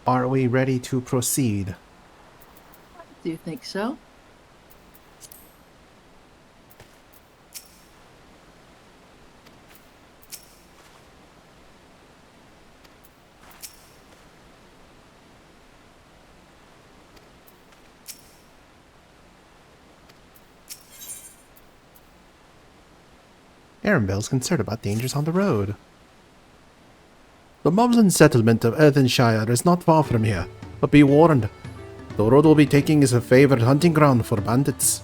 Are we ready to proceed? Do you think so? Arundel's concerned about dangers on the road. The Moblin settlement of Earthenshire is not far from here, but be warned, the road we'll be taking is a favored hunting ground for bandits.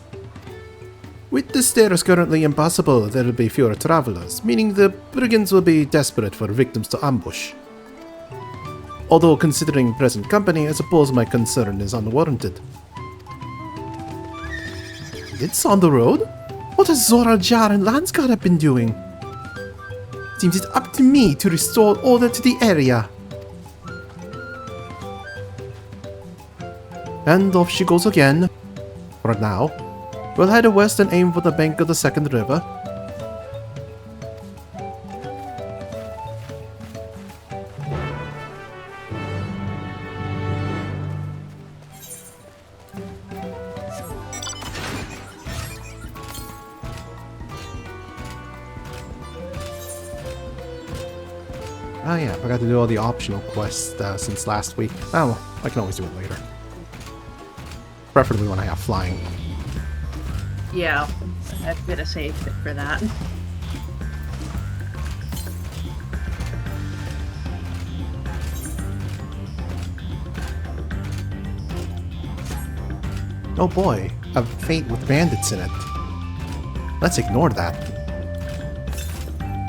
With the stairs currently impassable, there will be fewer travelers, meaning the brigands will be desperate for victims to ambush. Although considering present company, I suppose my concern is unwarranted. It's on the road? What has Zoral Jar and Lansgar have been doing? Seems it's up to me to restore order to the area. And off she goes again. For now, we'll head west and aim for the bank of the second river. Oh yeah, I forgot to do all the optional quests since last week. Oh well, I can always do it later. Preferably when I have flying. Yeah, I'm gonna save it for that. Oh boy, a fate with bandits in it. Let's ignore that.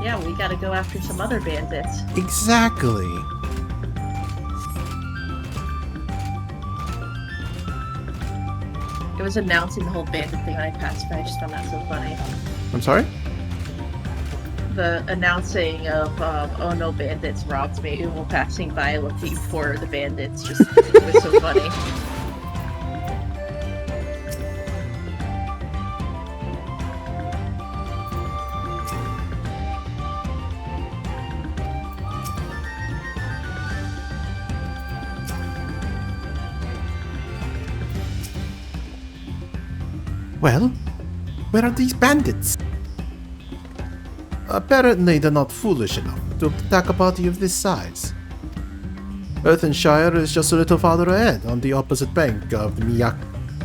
Yeah, we gotta go after some other bandits. Exactly. It was announcing the whole bandit thing when I passed by. I just found that so funny. I'm sorry? The announcing of, oh no, bandits robbed me while passing by looking for the bandits just was so funny. Well, where are these bandits? Apparently they're not foolish enough to attack a party of this size. Earthenshire is just a little farther ahead on the opposite bank of the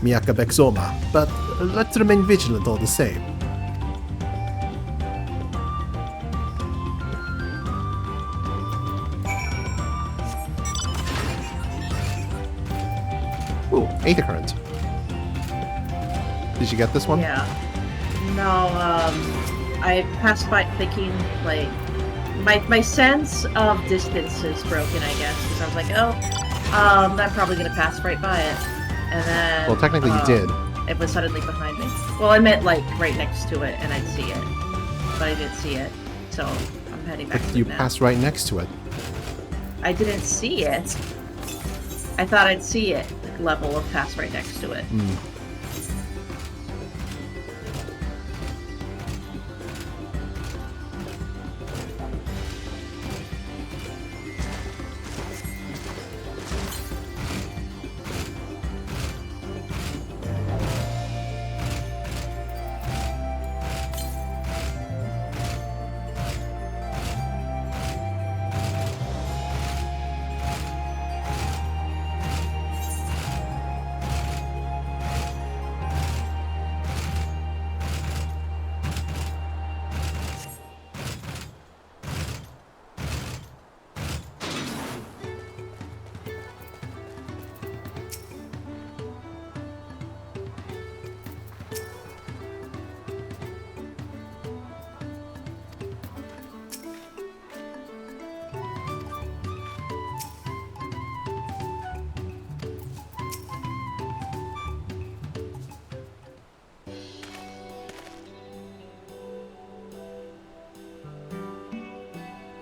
Miakabexoma, but let's remain vigilant all the same. Ooh, Aether Current. Did you get this one? Yeah. No, I passed by thinking, like, my sense of distance is broken, I guess, because I was like, oh, I'm probably gonna pass right by it. And then... Well, technically you did. It was suddenly behind me. Well, I meant, like, right next to it, and I'd see it. But I didn't see it, so I'm heading back to You it now. passed right next to it. I didn't see it. I thought I'd see it, like, level of pass right next to it.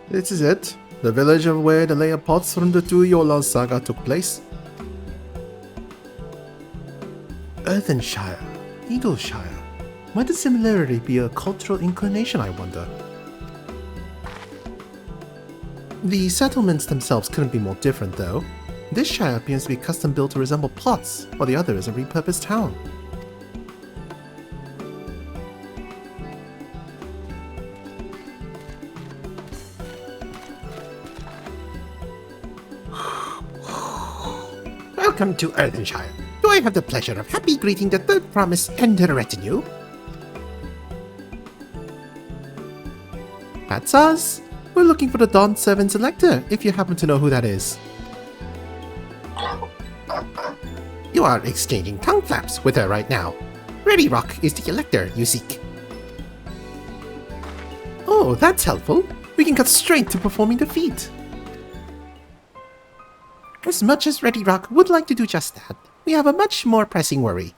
This is it. The village of where the layer pots from the two Yola saga took place. Earthenshire, Eagleshire. Might the similarity be a cultural inclination, I wonder? The settlements themselves couldn't be more different, though. This shire appears to be custom built to resemble pots, while the other is a repurposed town. Welcome to Earthenshire. Do I have the pleasure of happy greeting the third promise and her retinue? That's us. We're looking for the Dawntrail selector, if you happen to know who that is. You are exchanging tongue flaps with her right now. Ready Rock is the elector you seek. Oh, that's helpful. We can cut straight to performing the feat. As much as Ready Rock would like to do just that, we have a much more pressing worry.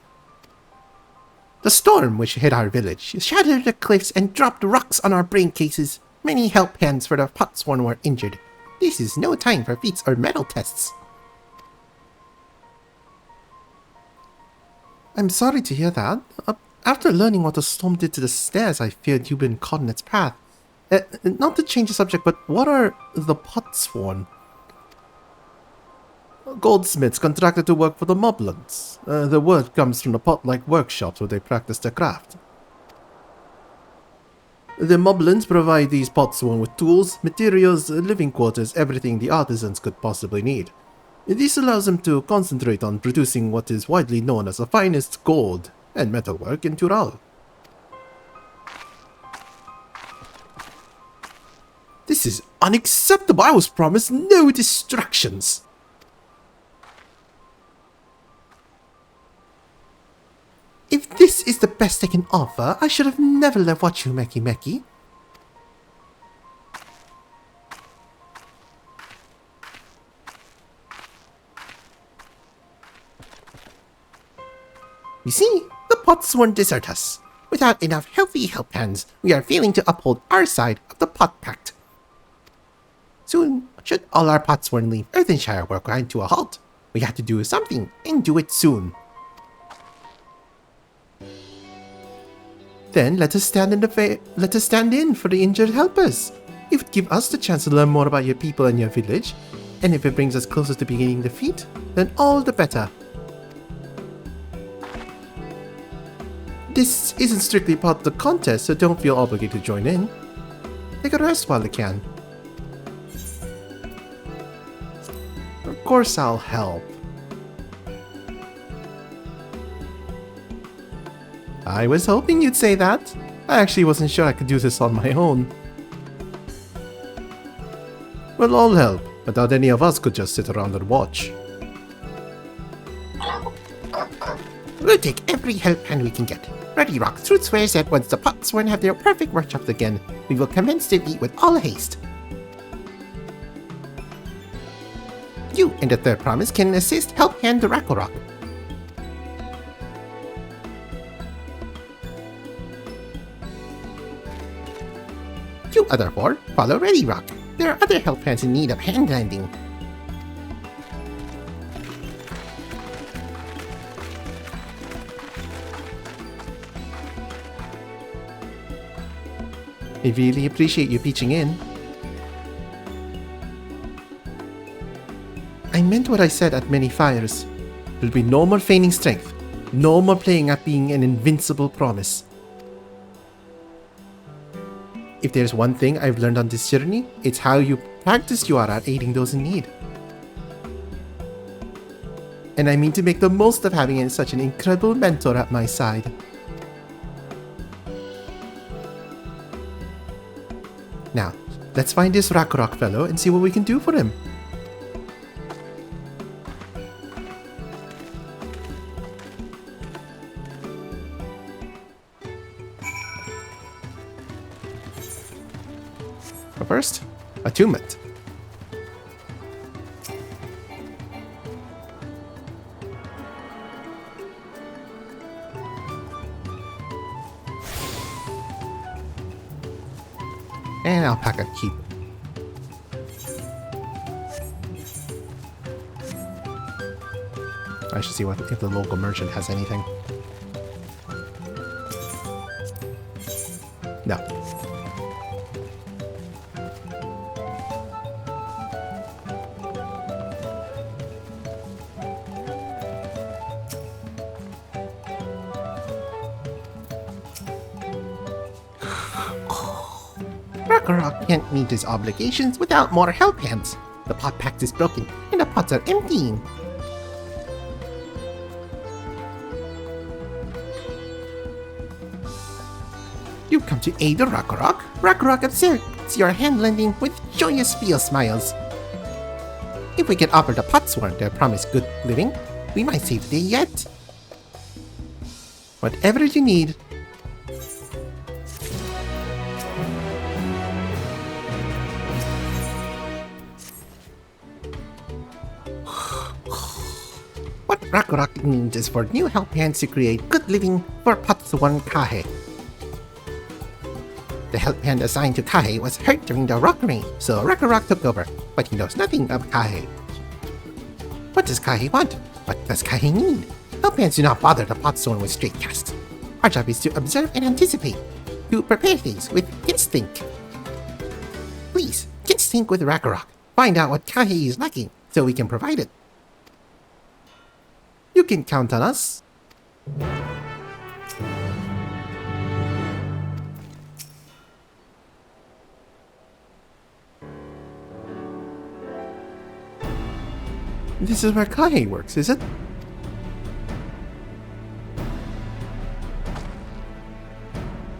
The storm which hit our village shattered the cliffs and dropped rocks on our brain cases. Many help hands for the Potsworn were injured. This is no time for feats or medal tests. I'm sorry to hear that. After learning what the storm did to the stairs, I feared you'd been caught in its path. Not to change the subject, but what are the Potsworn? Goldsmiths contracted to work for the Moblins. The word comes from the pot-like workshops where they practice their craft. The Moblins provide these Potsworn with tools, materials, living quarters, everything the artisans could possibly need. This allows them to concentrate on producing what is widely known as the finest gold and metalwork in Tural. This is unacceptable! I was promised no distractions! If this is the best I can offer, I should have never let watch you, Meki. You see, the Potsworn desert us. Without enough healthy help hands, we are failing to uphold our side of the Pot Pact. Soon, should all our Potsworn leave Earthenshire work grind to a halt, we have to do something, and do it soon. Then let us stand in for the injured helpers. It would give us the chance to learn more about your people and your village, and if it brings us closer to beginning the feat, then all the better. This isn't strictly part of the contest, so don't feel obligated to join in. Take a rest while you can. Of course I'll help. I was hoping you'd say that. I actually wasn't sure I could do this on my own. We'll all help, without any of us could just sit around and watch. We'll take every help hand we can get. Ready Rock truth swears that once the Potsworn have their perfect workshops again, we will commence the feat with all haste. You and the third promise can assist help hand the Rock. You other four, follow Ready Rock. There are other help hands in need of hand landing. I really appreciate you pitching in. I meant what I said at many fires. There'll be no more feigning strength. No more playing at being an invincible promise. If there's one thing I've learned on this journey, it's how practiced you are at aiding those in need. And I mean to make the most of having such an incredible mentor at my side. Now, let's find this Rock fellow and see what we can do for him. First, attunement. And alpaca keep. I should see if the local merchant has anything. No. Ragnarok can't meet his obligations without more help hands. The pot pact is broken, and the pots are emptying. You come to aid the Ragnarok. Ragnarok accepts your hand lending with joyous feel smiles. If we can offer the potsworn their promised good living, we might save the day yet. Whatever you need. What Ragnarok means is for new help hands to create good living for Potsworn Kahe. The help hand assigned to Kahe was hurt during the rock rain, so Ragnarok took over, but he knows nothing of Kahe. What does Kahe want? What does Kahe need? Help hands do not bother the Potsworn with straight casts. Our job is to observe and anticipate, to prepare things with instinct. Please, instinct with Ragnarok. Find out what Kahe is lacking, so we can provide it. You can count on us. This is where Kahe works, is it?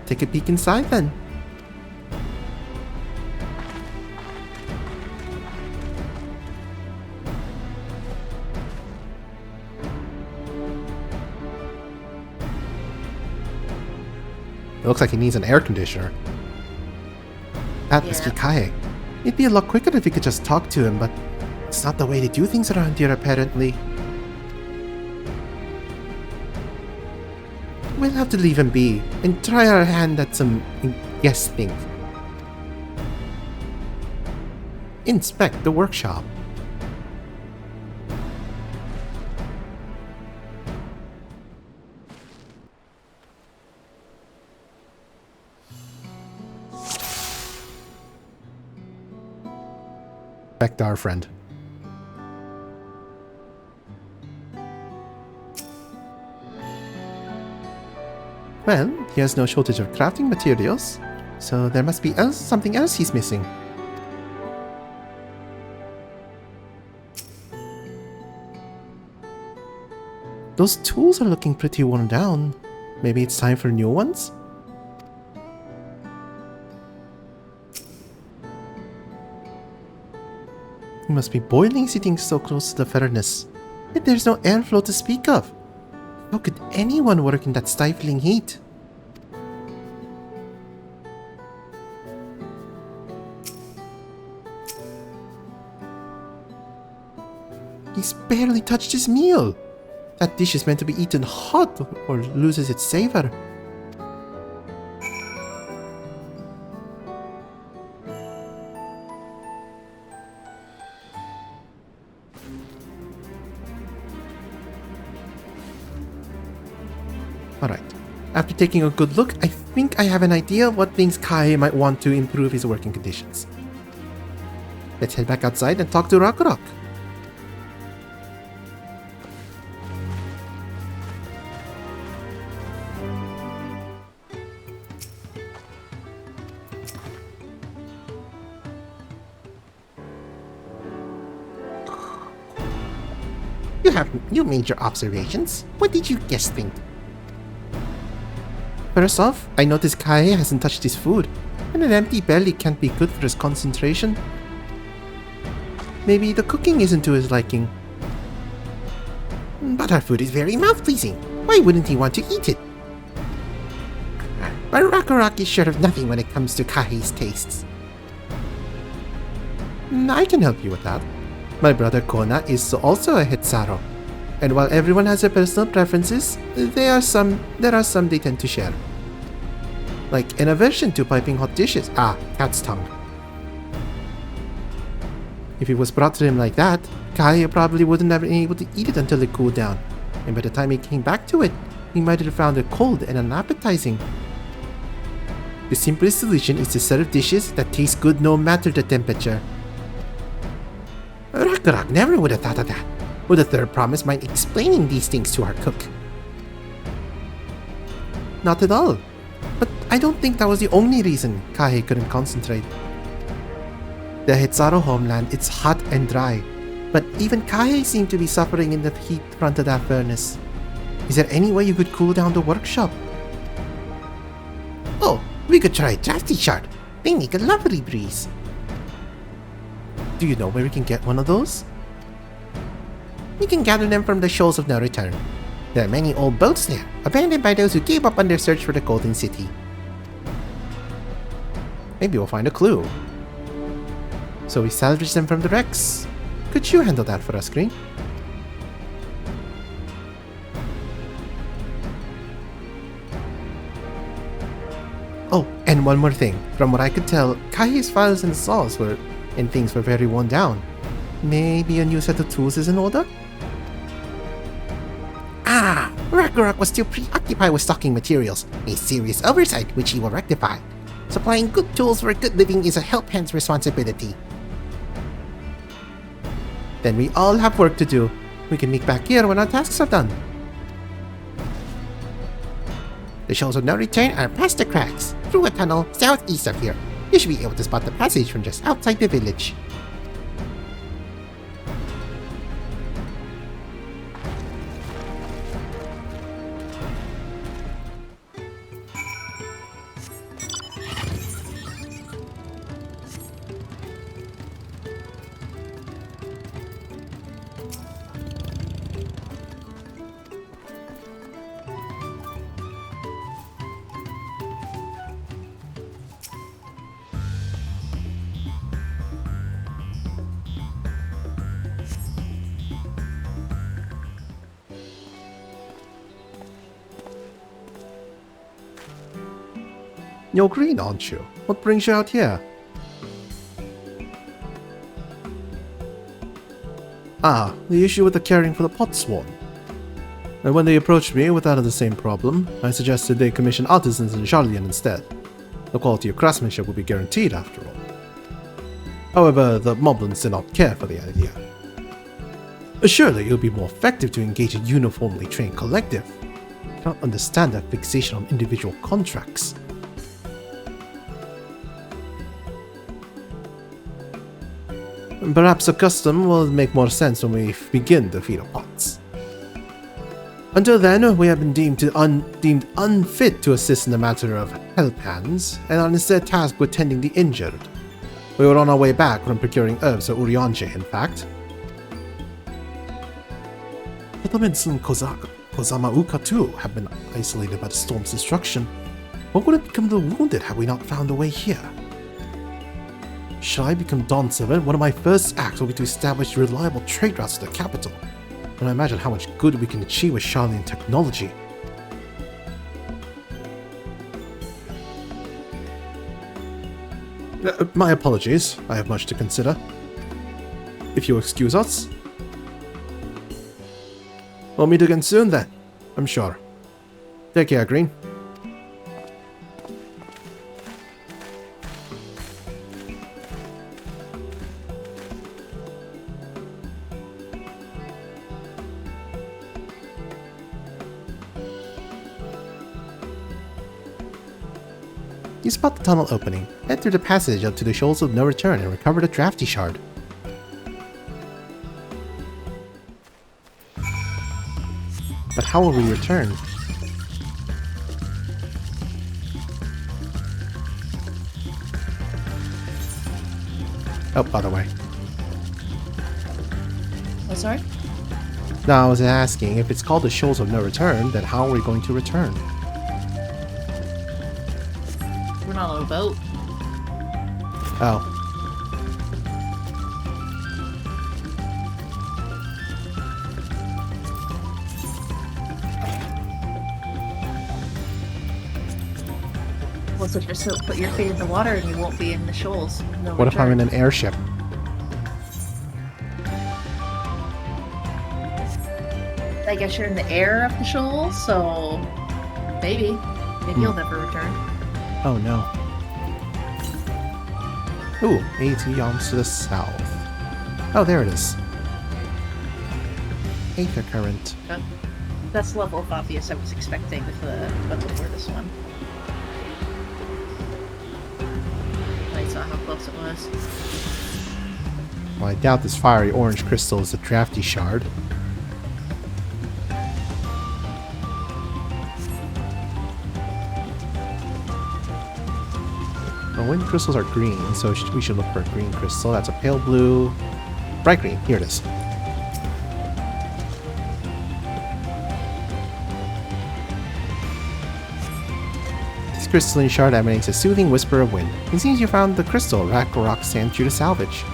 Take a peek inside then. It looks like he needs an air conditioner. That must be Kahe. It'd be a lot quicker if we could just talk to him, but it's not the way to do things around here, apparently. We'll have to leave him be and try our hand at some guessing. Inspect the workshop. Back to our friend. Well, he has no shortage of crafting materials, so there must be something else he's missing. Those tools are looking pretty worn down. Maybe it's time for new ones? It must be boiling sitting so close to the furnace. Yet there's no airflow to speak of. How could anyone work in that stifling heat? He's barely touched his meal. That dish is meant to be eaten hot or loses its savor. Alright, after taking a good look, I think I have an idea of what things Kahe might want to improve his working conditions. Let's head back outside and talk to Ragnarok. You made your observations. What did you guess think? First off, I noticed Kahe hasn't touched his food, and an empty belly can't be good for his concentration. Maybe the cooking isn't to his liking. But our food is very mouth-pleasing. Why wouldn't he want to eat it? But Ragnarok is sure of nothing when it comes to Kahe's tastes. I can help you with that. My brother Kona is also a Hetsaro, and while everyone has their personal preferences, there are some they tend to share. Like an aversion to piping hot dishes. Cat's tongue. If it was brought to him like that, Kahe probably wouldn't have been able to eat it until it cooled down, and by the time he came back to it, he might have found it cold and unappetizing. The simplest solution is to serve dishes that taste good no matter the temperature. Ragnarok never would have thought of that. With a third promise mind explaining these things to our cook? Not at all. But I don't think that was the only reason Kahe couldn't concentrate. The Hitsaro homeland, it's hot and dry, but even Kahe seemed to be suffering in the heat front of that furnace. Is there any way you could cool down the workshop? Oh, we could try a drafty shard. They make a lovely breeze. Do you know where we can get one of those? We can gather them from the shoals of no return. There are many old boats there, abandoned by those who gave up on their search for the Golden City. Maybe we'll find a clue. So we salvage them from the wrecks. Could you handle that for us, Green? Oh, and one more thing. From what I could tell, Kahe's files and saws and things were very worn down. Maybe a new set of tools is in order? Ah! Ragnarok was still preoccupied with stocking materials, a serious oversight which he will rectify. Supplying good tools for a good living is a help hand's responsibility. Then we all have work to do. We can meet back here when our tasks are done. The shoals of no return are past the cracks, through a tunnel southeast of here. You should be able to spot the passage from just outside the village. You're green, aren't you? What brings you out here? Ah, the issue with the caring for the pot swarm. And when they approached me with that of the same problem, I suggested they commission artisans in Charlian instead. The quality of craftsmanship would be guaranteed after all. However, the moblins did not care for the idea. Surely it would be more effective to engage a uniformly trained collective. I cannot understand that fixation on individual contracts. Perhaps a custom will make more sense when we begin the feat of pots. Until then, we have been deemed unfit to assist in the matter of help hands, and are instead tasked with tending the injured. We were on our way back from procuring herbs at Urianche, in fact. Settlements in Kozamauka too have been isolated by the storm's destruction. What would have become of the wounded had we not found a way here? Should I become Dawntrail, one of my first acts will be to establish reliable trade routes to the capital. And I imagine how much good we can achieve with Charlian technology. My apologies, I have much to consider. If you'll excuse us. We'll meet again soon then, I'm sure. Take care, Green. You spot the tunnel opening, head through the passage up to the shoals of no return and recover the drafty shard. But how will we return? Oh, by the way. Oh, sorry? No, I was asking, if it's called the shoals of no return, then how are we going to return? We're not on a boat. Oh. Well, so just put your feet in the water and you won't be in the shoals. No What if I'm in an airship? I guess you're in the air of the shoals, so maybe you'll never return. Oh no. Ooh, 80 arms to the south. Oh, there it is. Aether current. That's the level of obvious I was expecting with the but before this one. saw how close it was. Well, I doubt this fiery orange crystal is a drafty shard. Well, wind crystals are green, so we should look for a green crystal. That's a pale blue. Bright green. Here it is. This crystalline shard emanates a soothing whisper of wind. It seems you found the crystal Rock sent you to salvage.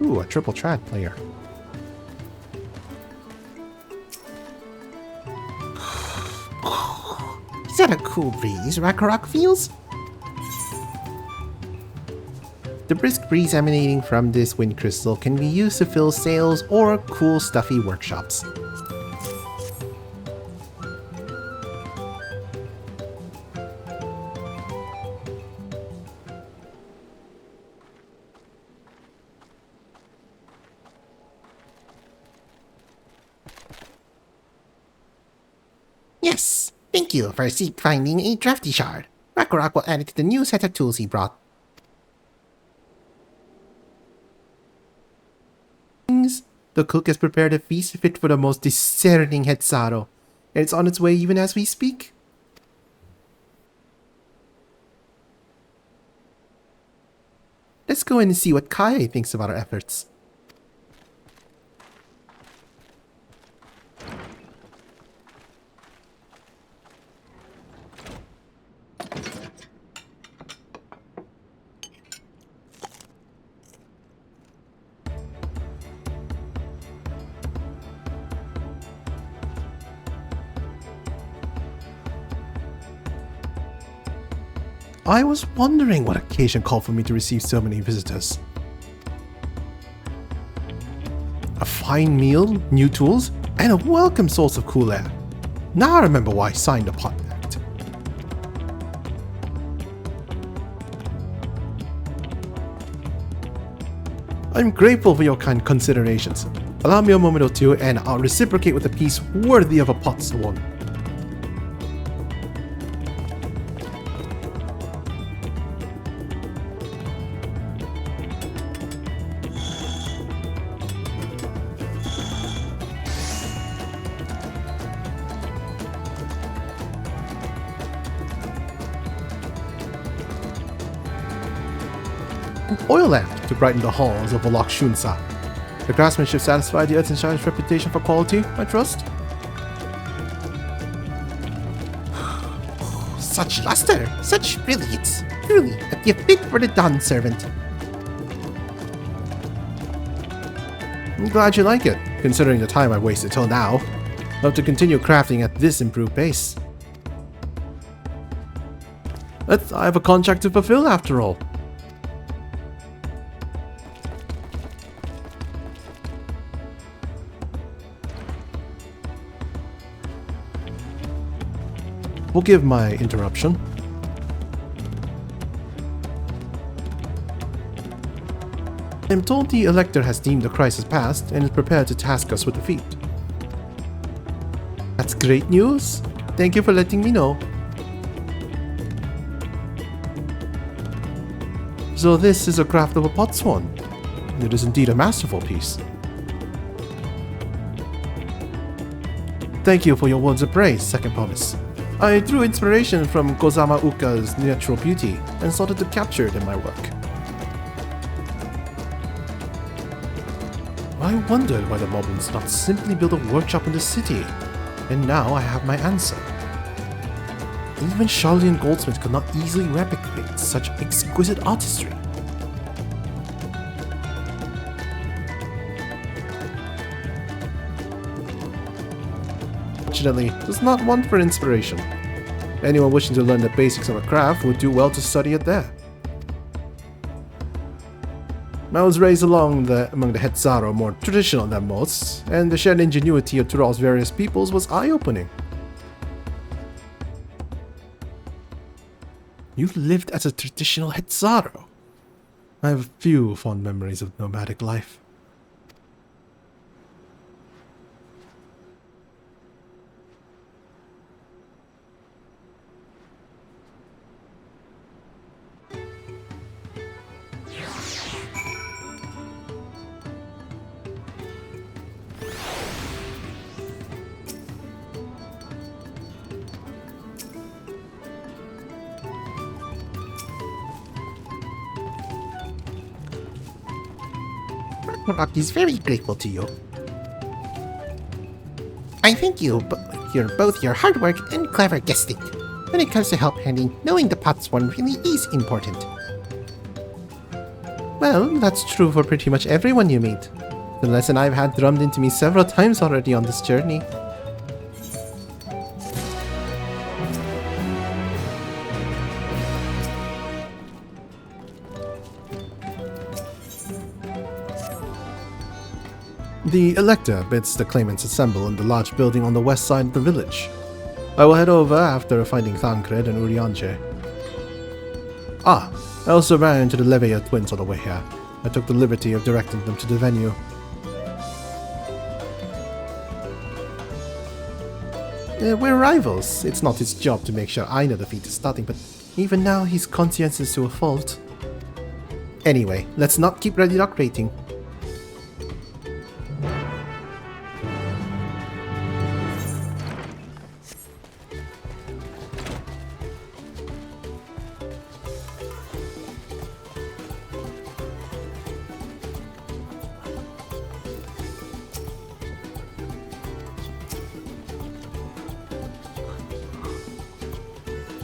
Ooh, a triple trad player. Is that a cool breeze Rakarok feels? The brisk breeze emanating from this wind crystal can be used to fill sails or cool stuffy workshops. Yes, thank you for finding a drafty shard. Rakarok will add it to the new set of tools he brought. The cook has prepared a feast fit for the most discerning Hetzaro, and it's on its way even as we speak. Let's go in and see what Kaie thinks about our efforts. I was wondering what occasion called for me to receive so many visitors. A fine meal, new tools, and a welcome source of cool air. Now I remember why I signed the pact. I'm grateful for your kind considerations. Allow me a moment or two and I'll reciprocate with a piece worthy of a potswan. Oil lamp to brighten the halls of Volok Shunsa. The craftsmanship satisfied the Earth Shine's reputation for quality, I trust. Such luster, such brilliance. Truly, a gift fit for the Dawn servant. I'm glad you like it, considering the time I've wasted till now. I'll have to continue crafting at this improved pace. I have a contract to fulfill after all. Forgive my interruption. I'm told the Elector has deemed the crisis past and is prepared to task us with the feat. That's great news. Thank you for letting me know. So this is a craft of a potswan. It is indeed a masterful piece. Thank you for your words of praise, Second Promise. I drew inspiration from Kozama Uka's natural beauty and started to capture it in my work. I wondered why the Moblins not simply build a workshop in the city, and now I have my answer. Even Charlatan goldsmiths could not easily replicate such exquisite artistry. Fortunately, there's not one for inspiration. Anyone wishing to learn the basics of a craft would do well to study it there. I was raised among the Hetzaro, more traditional than most, and the shared ingenuity of Tural's various peoples was eye-opening. You lived as a traditional Hetzaro? I have few fond memories of nomadic life. Rock is very grateful to you. I thank you both your hard work and clever guesting. When it comes to help handing, knowing the Potsworn really is important. Well, that's true for pretty much everyone you meet. The lesson I've had drummed into me several times already on this journey. The Elector bids the claimants assemble in the large building on the west side of the village. I will head over after finding Thancred and Urianche. I also ran into the Leveilleur twins on the way here. I took the liberty of directing them to the venue. We're rivals. It's not his job to make sure I know the feat is starting, but even now he's conscientious to a fault. Anyway, let's not keep Ready Rock rating.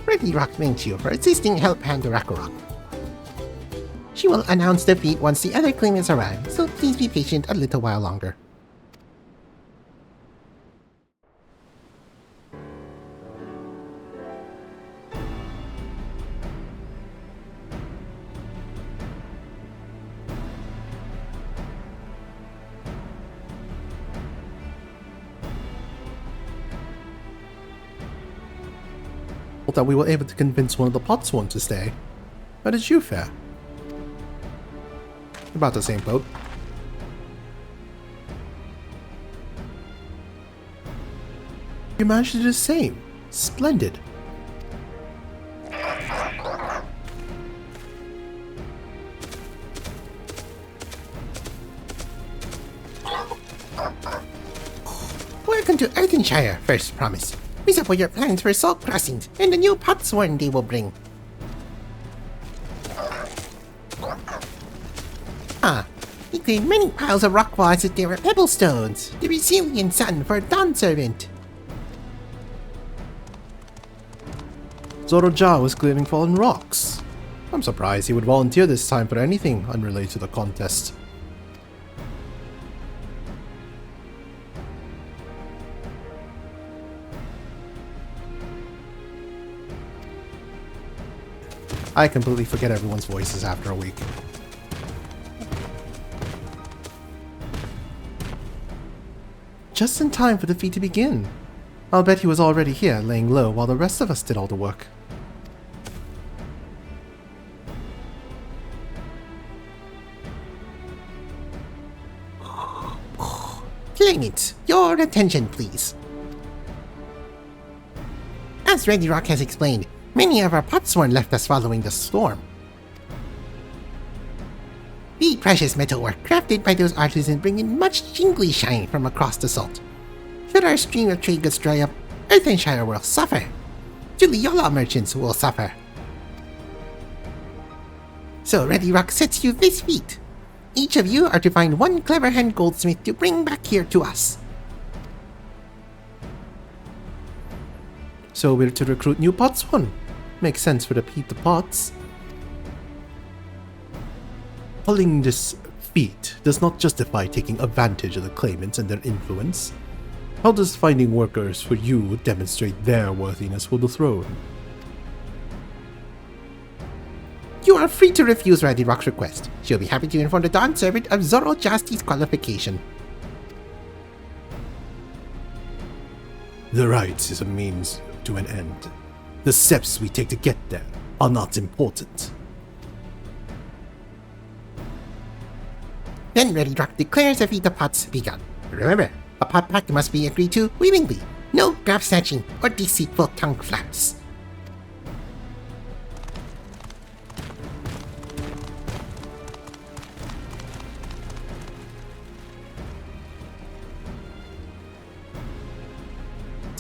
Ready Rock thanks you for assisting help hand Rakarok. She will announce the feat once the other claimants arrive, so please be patient a little while longer. That we were able to convince one of the Potsworn to stay. How did you fare? About the same boat. You managed to do the same. Splendid. Welcome to Earthenshire, First Promise. We support your plans for Salt Crossings and the new Potsworn they will bring. We claim many piles of rock walls as they were pebble stones, the resilient sun for Dawn Servant. Zoroja was claiming fallen rocks. I'm surprised he would volunteer this time for anything unrelated to the contest. I completely forget everyone's voices after a week. Just in time for the feat to begin. I'll bet he was already here, laying low while the rest of us did all the work. Claimants, your attention please. As Ready Rock has explained, many of our Potsworn left us following the storm. The precious metalwork crafted by those artisans bring in much jingly shine from across the salt. Should our stream of trade goods dry up, Earthenshire will suffer. Juliola merchants will suffer. So Ready Rock sets you this feat. Each of you are to find one clever hand goldsmith to bring back here to us. So we're to recruit new Potsworn. Makes sense for the Peter Pots. Pulling this feat does not justify taking advantage of the claimants and their influence. How does finding workers for you demonstrate their worthiness for the throne? You are free to refuse Ready Rock's request. She'll be happy to inform the Dawn servant of Zoro Jasti's qualification. The rite is a means to an end. The steps we take to get there are not important. Then Ready Rock declares a feat of pots begun. Remember, a pot pact must be agreed to willingly. No grab snatching or deceitful tongue flaps.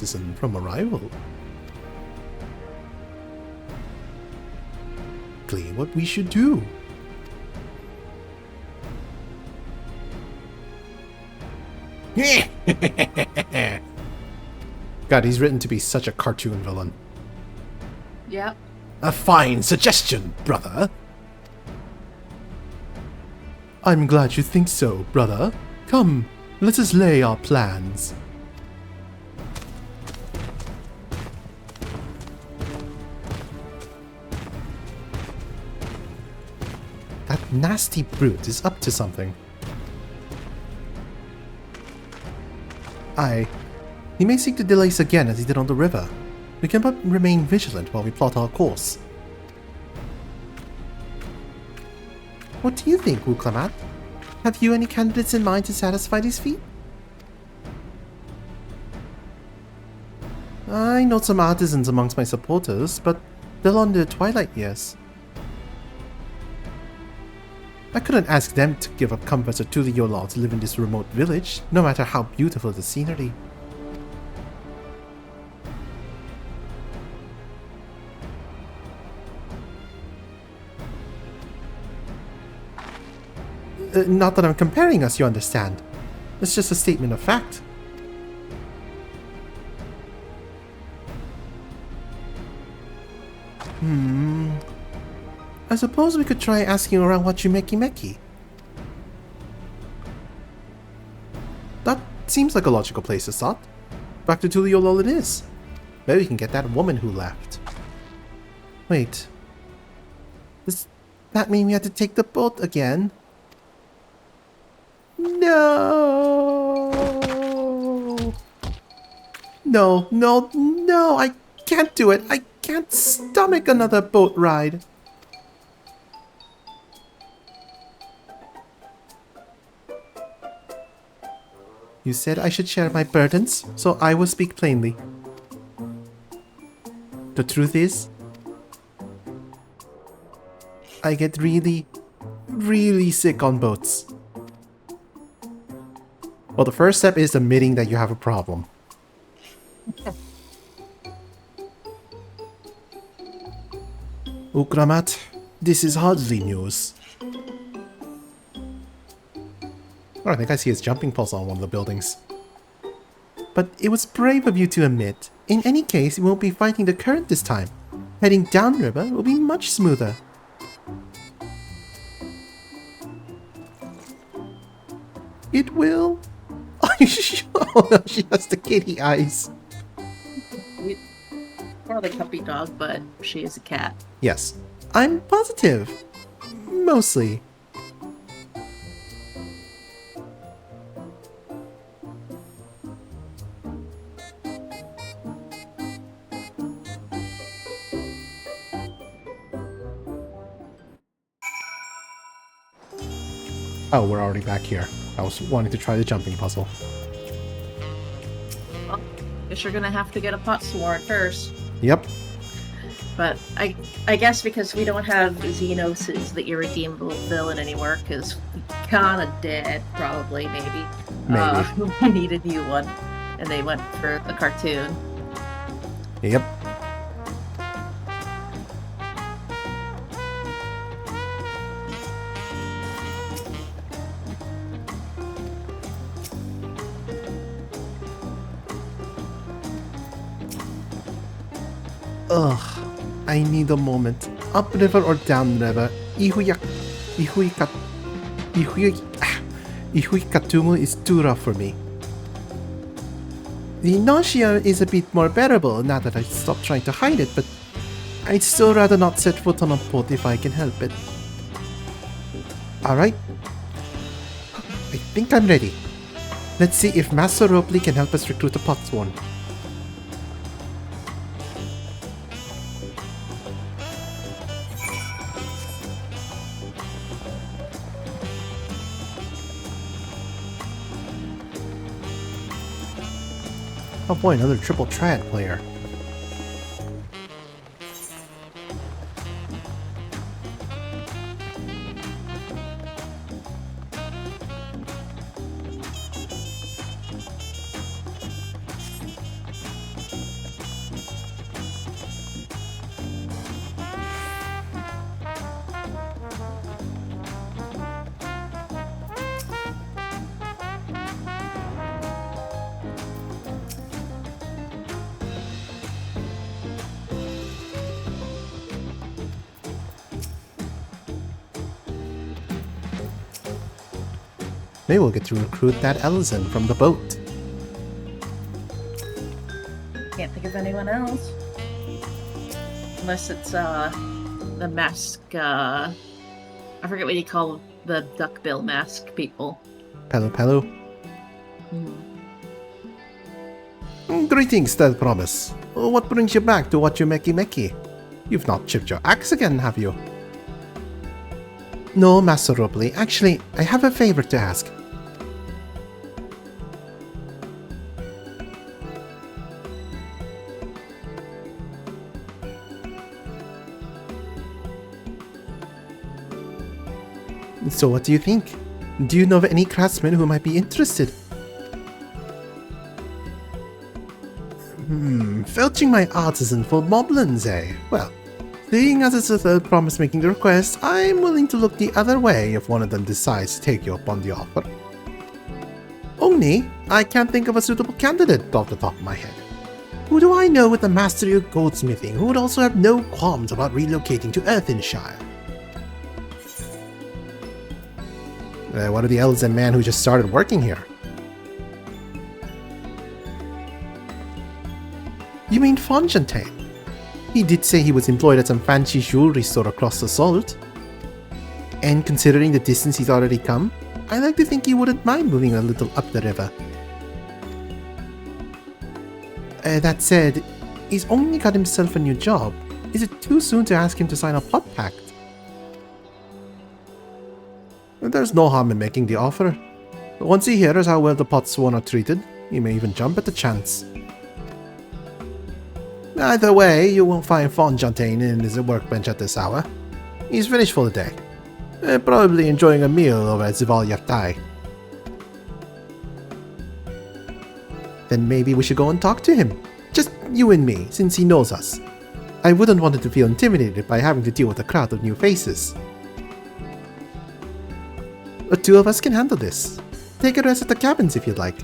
Isn't from a rival. Clear what we should do. God, he's written to be such a cartoon villain. Yep. A fine suggestion, brother. I'm glad you think so, brother. Come, let us lay our plans. That nasty brute is up to something. He may seek to delay us again as he did on the river. We can but remain vigilant while we plot our course. What do you think, Wuklamat? Have you any candidates in mind to satisfy this feat? I know some artisans amongst my supporters, but they're on their twilight years. I couldn't ask them to give up comforts or to the Yola to live in this remote village, no matter how beautiful the scenery. Not that I'm comparing us, you understand. It's just a statement of fact. I suppose we could try asking around Wachumeki. That seems like a logical place to start. Back to Tuliolol it is. Maybe we can get that woman who left. Wait. Does that mean we have to take the boat again? No! No, I can't do it. I can't stomach another boat ride. You said I should share my burdens, so I will speak plainly. The truth is, I get really, really sick on boats. Well, the first step is admitting that you have a problem. Ukramat, this is hardly news. Oh, I think I see his jumping pulse on one of the buildings. But it was brave of you to admit. In any case, we won't be fighting the current this time. Heading downriver will be much smoother. It will? Are you sure? Oh no, she has the kitty eyes. Or the puppy dog, but she is a cat. Yes. I'm positive. Mostly. Oh, we're already back here. I was wanting to try the jumping puzzle. Well, guess you're gonna have to get a pot sword first. Yep. But I guess because we don't have Xenos as the irredeemable villain anymore, because we kinda dead, probably, maybe. We need a new one. And they went for the cartoon. Yep. Ugh, I need a moment. Upriver or downriver, Ihuikatumu is too rough for me. The nausea is a bit more bearable now that I stopped trying to hide it, but I'd still rather not set foot on a port if I can help it. Alright. I think I'm ready. Let's see if Master Ropley can help us recruit a Potsworn. Oh boy, another triple triad player. Maybe we'll get to recruit that Elzen from the boat. Can't think of anyone else. Unless it's, the mask, I forget what you call the duckbill mask people. Pelu. Greetings, Stealth Promise. What brings you back to watch your Meki? You've not chipped your axe again, have you? No, Master Ropley. Actually, I have a favor to ask. So what do you think? Do you know of any craftsmen who might be interested? Filching my artisan for moblins, eh? Well, seeing as it's a third promise making the request, I'm willing to look the other way if one of them decides to take you up on the offer. Only, I can't think of a suitable candidate off the top of my head. Who do I know with the mastery of goldsmithing who would also have no qualms about relocating to Earthenshire? What are the Elzen man who just started working here? You mean Fontaine? He did say he was employed at some fancy jewelry store across the salt. And considering the distance he's already come, I like to think he wouldn't mind moving a little up the river. That said, he's only got himself a new job. Is it too soon to ask him to sign a pot pact? There's no harm in making the offer. Once he hears how well the Potsworn are treated, he may even jump at the chance. Either way, you won't find Fontaine in his workbench at this hour. He's finished for the day. Probably enjoying a meal over at Zival Yaktai. Then maybe we should go and talk to him. Just you and me, since he knows us. I wouldn't want him to feel intimidated by having to deal with a crowd of new faces. The two of us can handle this. Take a rest at the cabins if you'd like.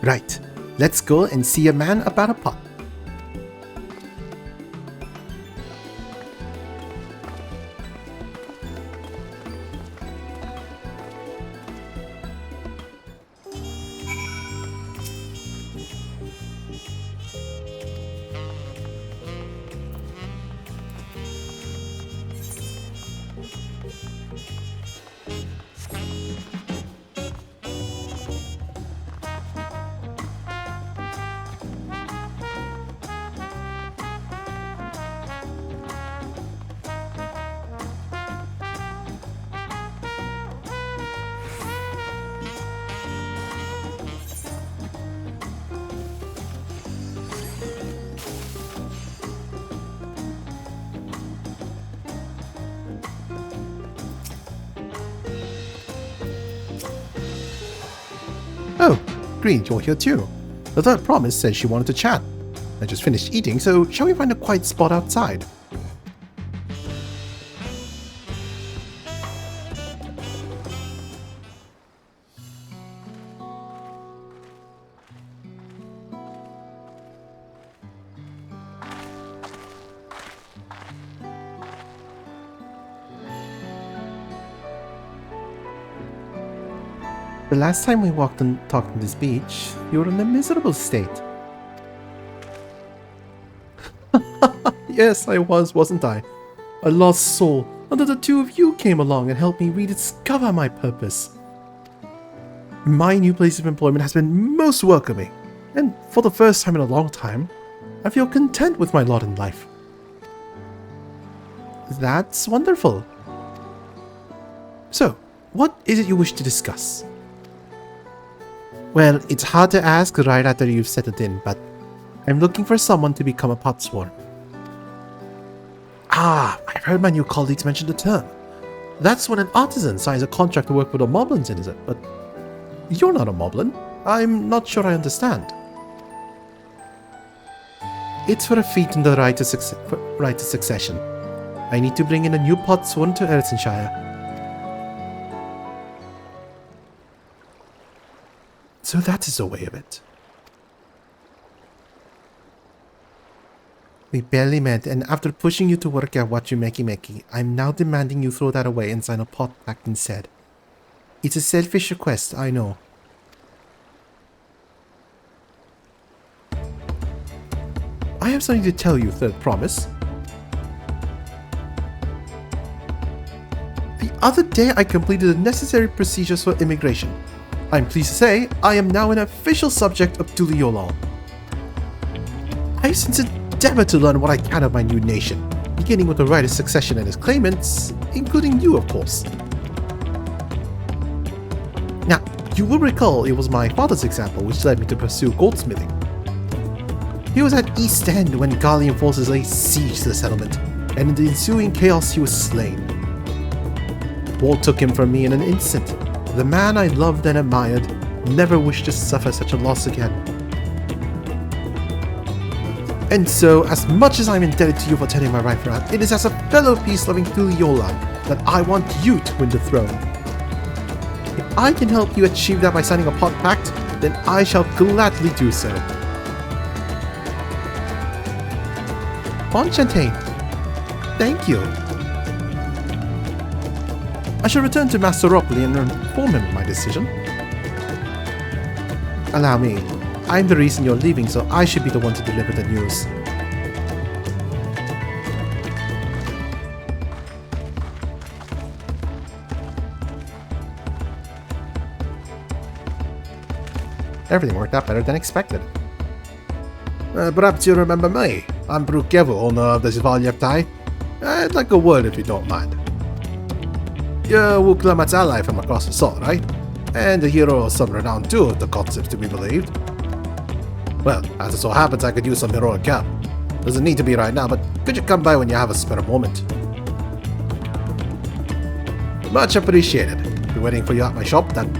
Right, let's go and see a man about a pot. Oh, Green, you're here too. The third promise said she wanted to chat. I just finished eating, so shall we find a quiet spot outside? The last time we walked and talked on this beach, you were in a miserable state. Yes, I was, wasn't I? A lost soul, until the two of you came along and helped me rediscover my purpose. My new place of employment has been most welcoming, and for the first time in a long time, I feel content with my lot in life. That's wonderful. So, what is it you wish to discuss? Well, it's hard to ask right after you've settled in, but I'm looking for someone to become a potsworn. Ah, I've heard my new colleagues mention the term. That's when an artisan signs a contract to work with the moblins, is it? But you're not a moblin. I'm not sure I understand. It's for a feat in the right to succession. I need to bring in a new potsworn to Erzenshire. So that is the way of it. We barely met, and after pushing you to work at Wachumeki, I'm now demanding you throw that away and sign a pot pact instead. It's a selfish request, I know. I have something to tell you, Third Promise. The other day I completed the necessary procedures for immigration. I'm pleased to say I am now an official subject of Duliolol. I since endeavor to learn what I can of my new nation, beginning with the right of succession and its claimants, including you, of course. Now, you will recall it was my father's example which led me to pursue goldsmithing. He was at East End when Gallian forces laid siege to the settlement, and in the ensuing chaos he was slain. War took him from me in an instant. The man I loved and admired never wished to suffer such a loss again. And so, as much as I'm indebted to you for turning my right around, it is as a fellow peace-loving Thuliola that I want you to win the throne. If I can help you achieve that by signing a pot pact, then I shall gladly do so. Enchanté. Thank you. I shall return to Master Ropley and inform him of my decision. Allow me. I'm the reason you're leaving, so I should be the one to deliver the news. Everything worked out better than expected. Perhaps you remember me. I'm Brukevu, owner of the Zvalyatai. I'd like a word if you don't mind. You're Wuklamat's ally from across the salt, right? And a hero of some renown too, if the concept's to be believed. Well, as it so happens, I could use some heroic help. Doesn't need to be right now, but could you come by when you have a spare moment? Much appreciated. Be waiting for you at my shop then.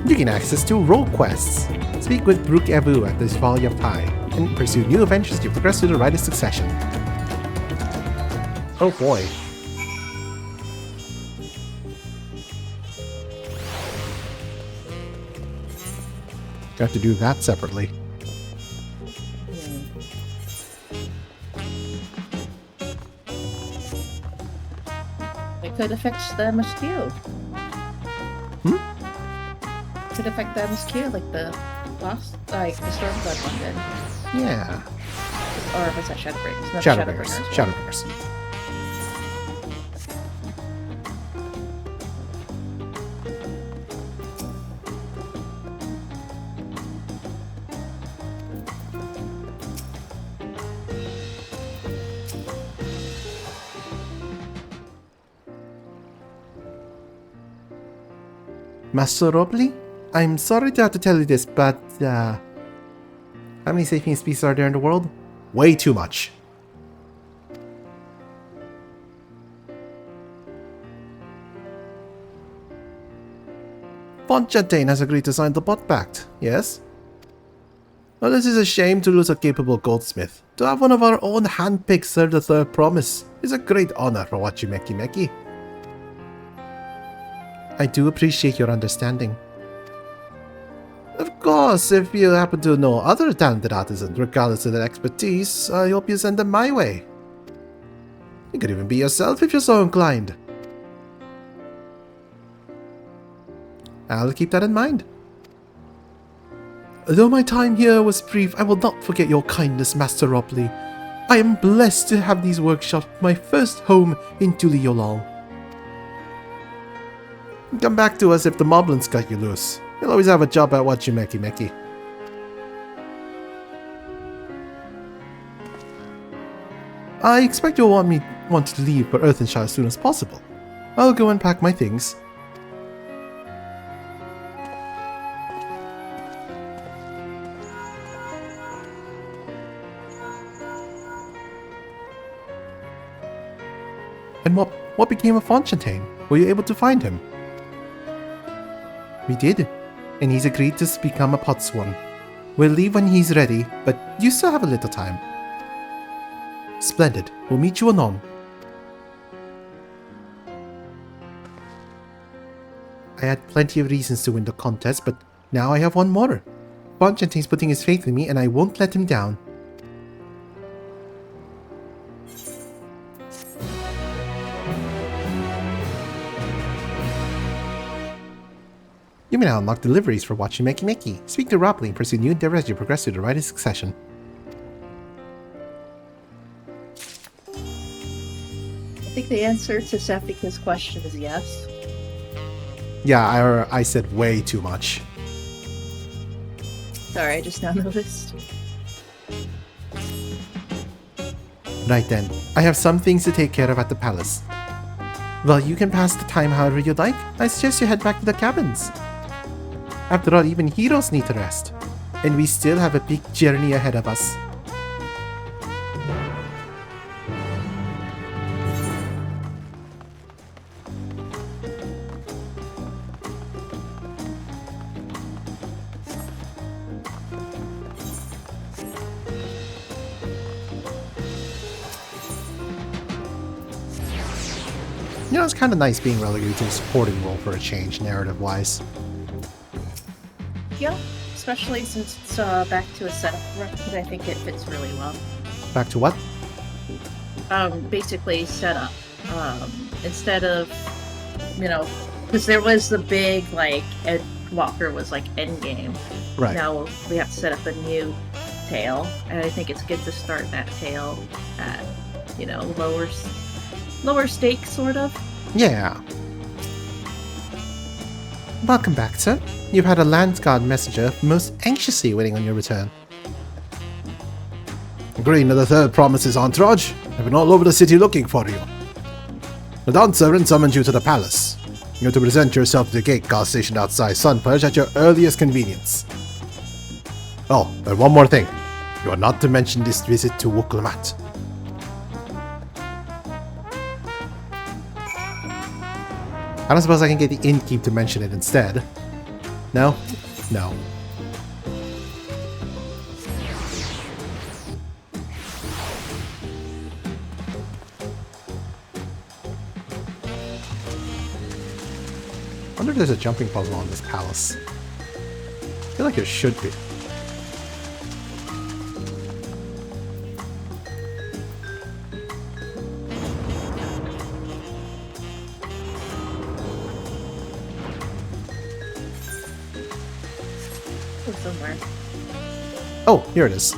You can access 2 role quests. Speak with Brukevu at the Zvalyatai and pursue new adventures to progress through the rite of succession. Oh boy. Got to do that separately. It could affect the MSQ. Could affect the MSQ, like the lost, like the Stormblood one did. Yeah. Or was that Shadowbringers? No, Shadowbringers. Shadowbringers. Shadowbringers. Master Robley? I'm sorry to have to tell you this, but, how many sapient species are there in the world? Way too much. Fontchatain has agreed to sign the pot pact, yes? Well, this is a shame to lose a capable goldsmith. To have one of our own handpicked serve the Third Promise is a great honor for Wachumeki. I do appreciate your understanding. Of course, if you happen to know other talented artisans, regardless of their expertise, I hope you send them my way. You could even be yourself if you're so inclined. I'll keep that in mind. Though my time here was brief, I will not forget your kindness, Master Ropley. I am blessed to have these workshops, my first home in Tuliolal. Come back to us if the moblins cut you loose. You'll always have a job at Wachimeki Meki. I expect you'll want to leave for Earthenshire as soon as possible. I'll go and pack my things. And what became of Fontaine? Were you able to find him? We did, and he's agreed to become a potsworn. We'll leave when he's ready, but you still have a little time. Splendid. We'll meet you anon. I had plenty of reasons to win the contest, but now I have one more. Fontaine's putting his faith in me, and I won't let him down. You may now unlock deliveries for Wachimeki Meki. Speak to Ropley and pursue new endeavors as you progress through the rite of succession. I think the answer to Sefika's question is yes. Yeah, I said way too much. Sorry, I just now noticed. Right then, I have some things to take care of at the palace. Well, you can pass the time however you'd like. I suggest you head back to the cabins. After all, even heroes need to rest. And we still have a big journey ahead of us. You know, it's kind of nice being relegated to a supporting role for a change, narrative-wise. Yeah, especially since it's back to a setup because I think it fits really well. Back to what? Basically setup. Instead of, you know, because there was the big, like, Ed Walker was like endgame. Right. Now we have to set up a new tale, and I think it's good to start that tale at, you know, lower stakes, sort of. Yeah. Welcome back, sir. You've had a Landguard messenger most anxiously waiting on your return. Agreeing to the third promise's entourage. I've been all over the city looking for you. The Dawn servant summoned you to the palace. You're to present yourself to the gate guard stationed outside Sunpurge at your earliest convenience. Oh, and one more thing. You are not to mention this visit to Wuklamat. I don't suppose I can get the innkeep to mention it instead. No? No. I wonder if there's a jumping puzzle on this palace. I feel like there should be. Somewhere. Oh, here it is.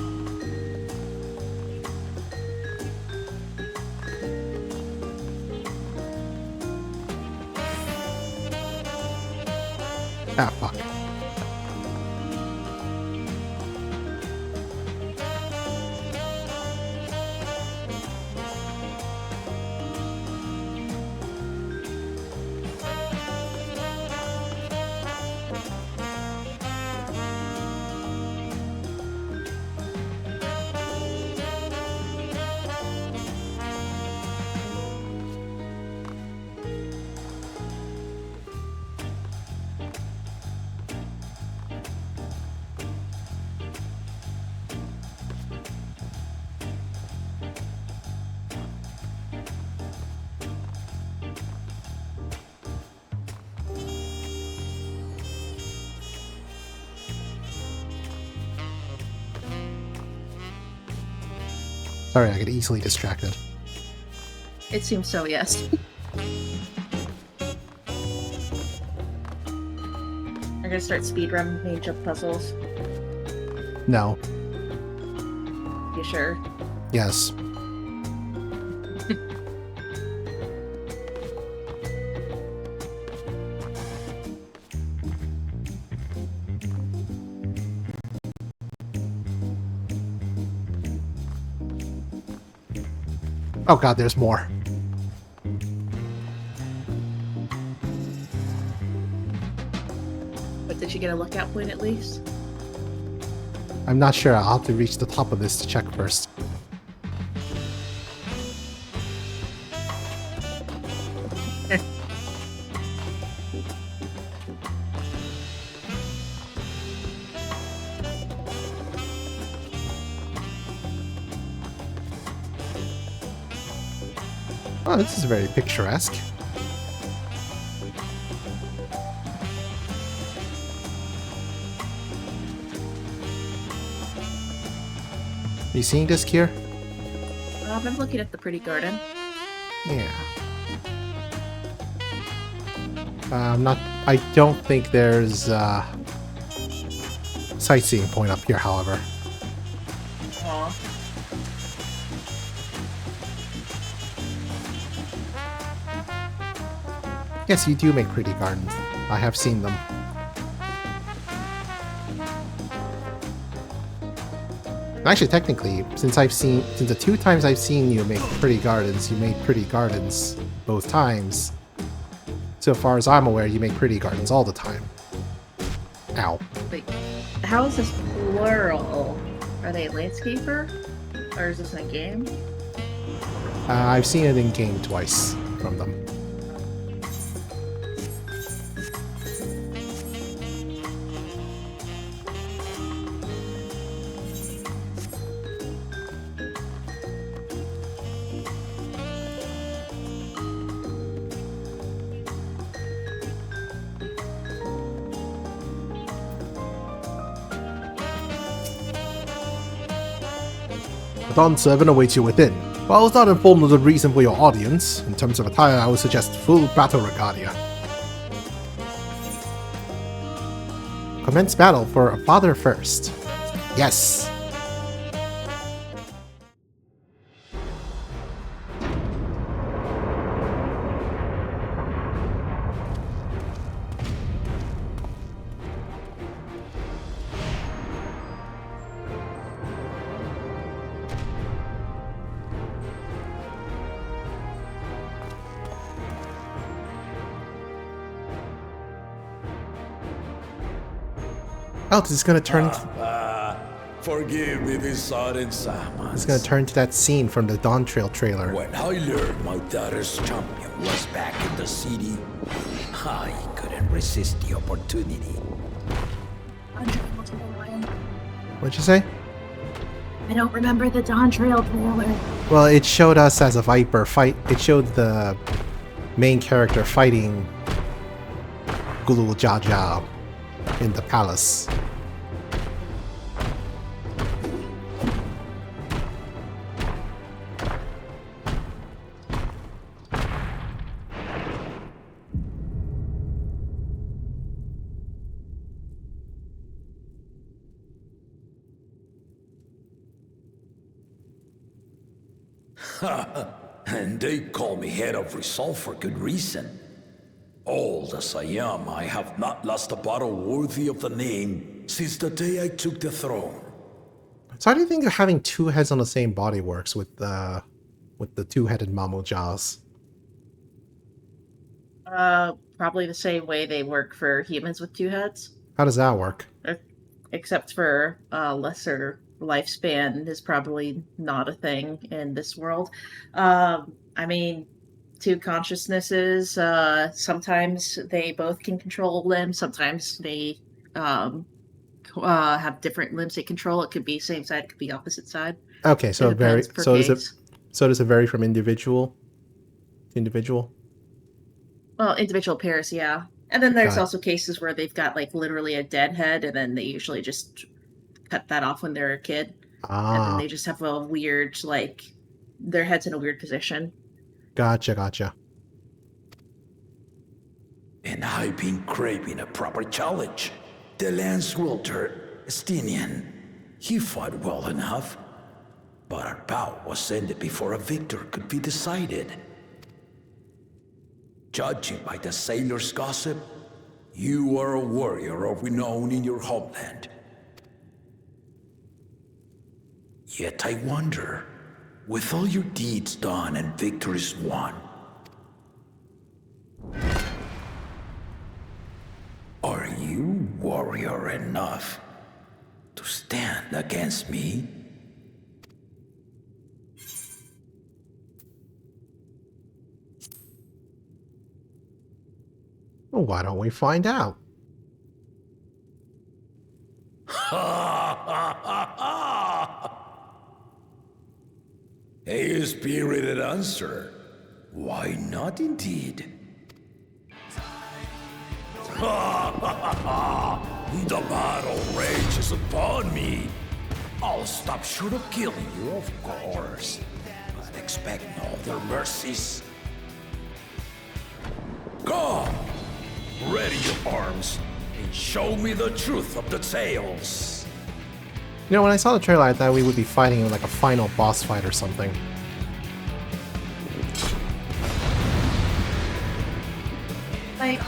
Ah, fuck. Sorry, I get easily distracted. It seems so, yes. I'm gonna start speedrun mage up puzzles. No. You sure? Yes. Oh god, there's more. But did you get a lookout point at least? I'm not sure. I'll have to reach the top of this to check first. Oh, this is very picturesque. You seeing this here? I'm looking at the pretty garden. Yeah. I don't think there's sightseeing point up here, however. Aw. Yes, you do make pretty gardens. I have seen them. Actually, technically, since the 2 times I've seen you make pretty gardens, you made pretty gardens both times. So far as I'm aware, you make pretty gardens all the time. Ow. Wait, how is this plural? Are they a landscaper? Or is this in a game? I've seen it in game twice from them. The Dawn servant awaits you within. While I was not informed of the reason for your audience, in terms of attire, I would suggest full battle regalia. Commence battle for a father first. Yes! Oh, this is gonna turn. Forgive me this sudden summons. It's gonna turn to that scene from the Dawntrail trailer. When I learned my daughter's champion was back in the city, I couldn't resist the opportunity. What'd you say? I don't remember the Dawntrail trailer. Well, it showed us as a Viper fight. It showed the main character fighting Gulu Jaja in the palace. And they call me head of resolve for good reason. Old as I am, I have not lost a battle worthy of the name since the day I took the throne. So how do you think having 2 heads on the same body works with the 2-headed Mamujas? Probably the same way they work for humans with 2 heads. How does that work? Except for lesser lifespan is probably not a thing in this world. I mean, 2 consciousnesses, sometimes they both can control limbs, sometimes they have different limbs they control. It could be same side, it could be opposite side. Okay, so does it vary from individual to individual? Well, individual pairs, yeah. And then there's Got it. also cases where they've got like literally a dead head, and then they usually just cut that off when they're a kid. And then Ah, they just have a weird, like, their head's in a weird position. Gotcha. And I've been craving a proper challenge. The lance wielder, Estinian, he fought well enough, but our bout was ended before a victor could be decided. Judging by the sailors' gossip, you are a warrior of renown in your homeland. Yet I wonder, with all your deeds done and victories won, are you warrior enough to stand against me? Well, why don't we find out? A spirited answer. Why not indeed? The battle rages upon me. I'll stop short of killing you, of course, but expect no other mercies. Come, ready your arms, and show me the truth of the tales. You know, when I saw the trailer, I thought we would be fighting in like a final boss fight or something. I'm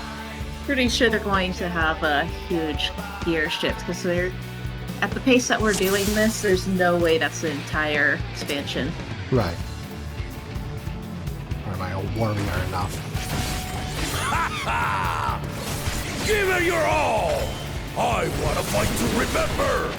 pretty sure they're going to have a huge gear shift because they're at the pace that we're doing this. There's no way that's the entire expansion. Right. Or am I a warrior enough? Give it your all! I want a fight to remember!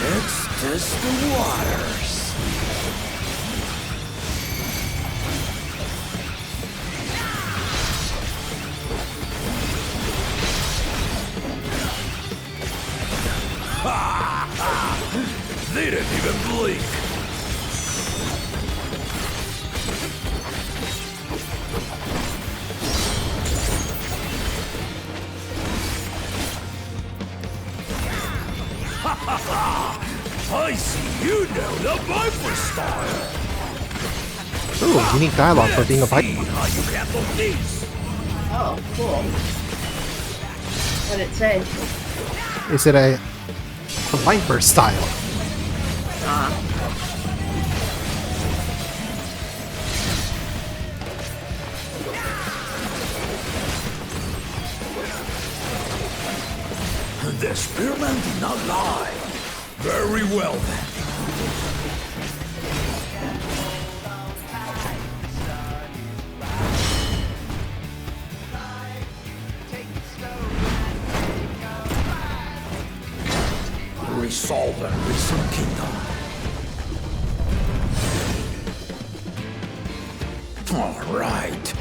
Let's test the waters. They didn't even blink. I see you know the Viper style. Ooh, unique dialogue for being a Viper. See how you handle these. Oh, cool. What did it say? Is it a Viper style? The spearman did not lie. Very well then. Resolve and recent kingdom. All right.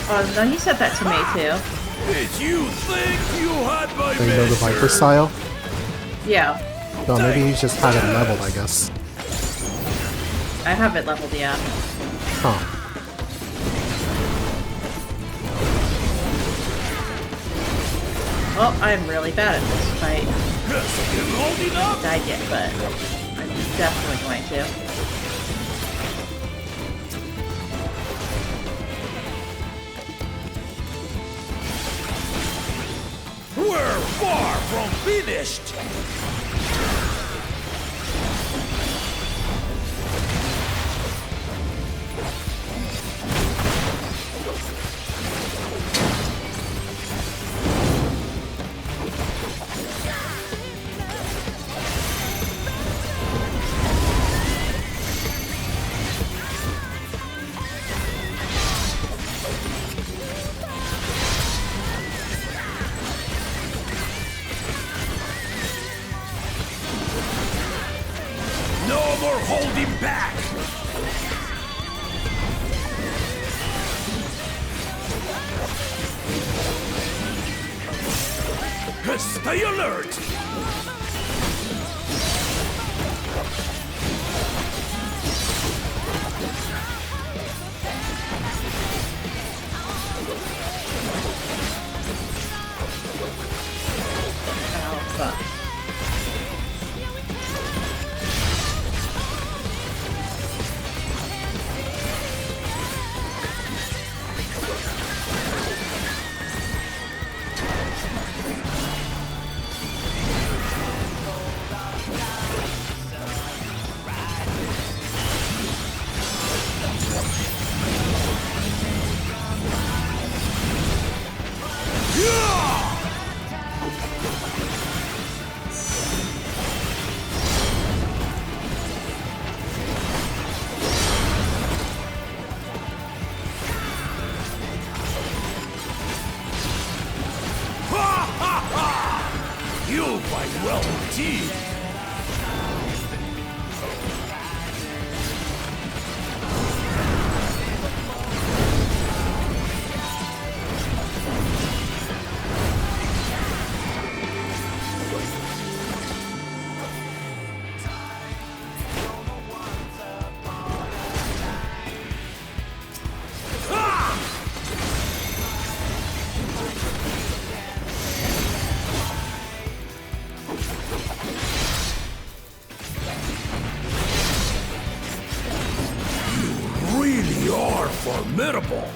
Oh, no, he said that to me too. Did you think you had my Do you know the Viper measure? style? Yeah, No, maybe he's just had it leveled, I guess. I have it leveled, yeah. Huh. Well, I'm really bad at this fight. Yes, you're holding up. Died yet, but I'm definitely going to. We're far from finished. more holding back! Stay alert! Oh, fuck. You fight well indeed! Really are formidable!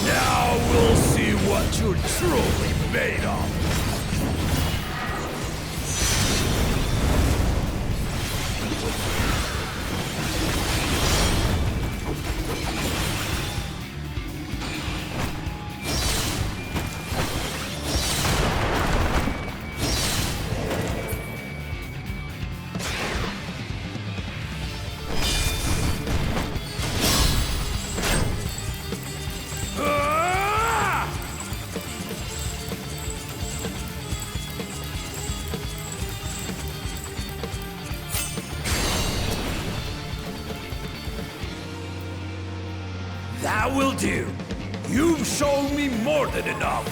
Now we'll see what you're truly made of! That will do. You've shown me more than enough.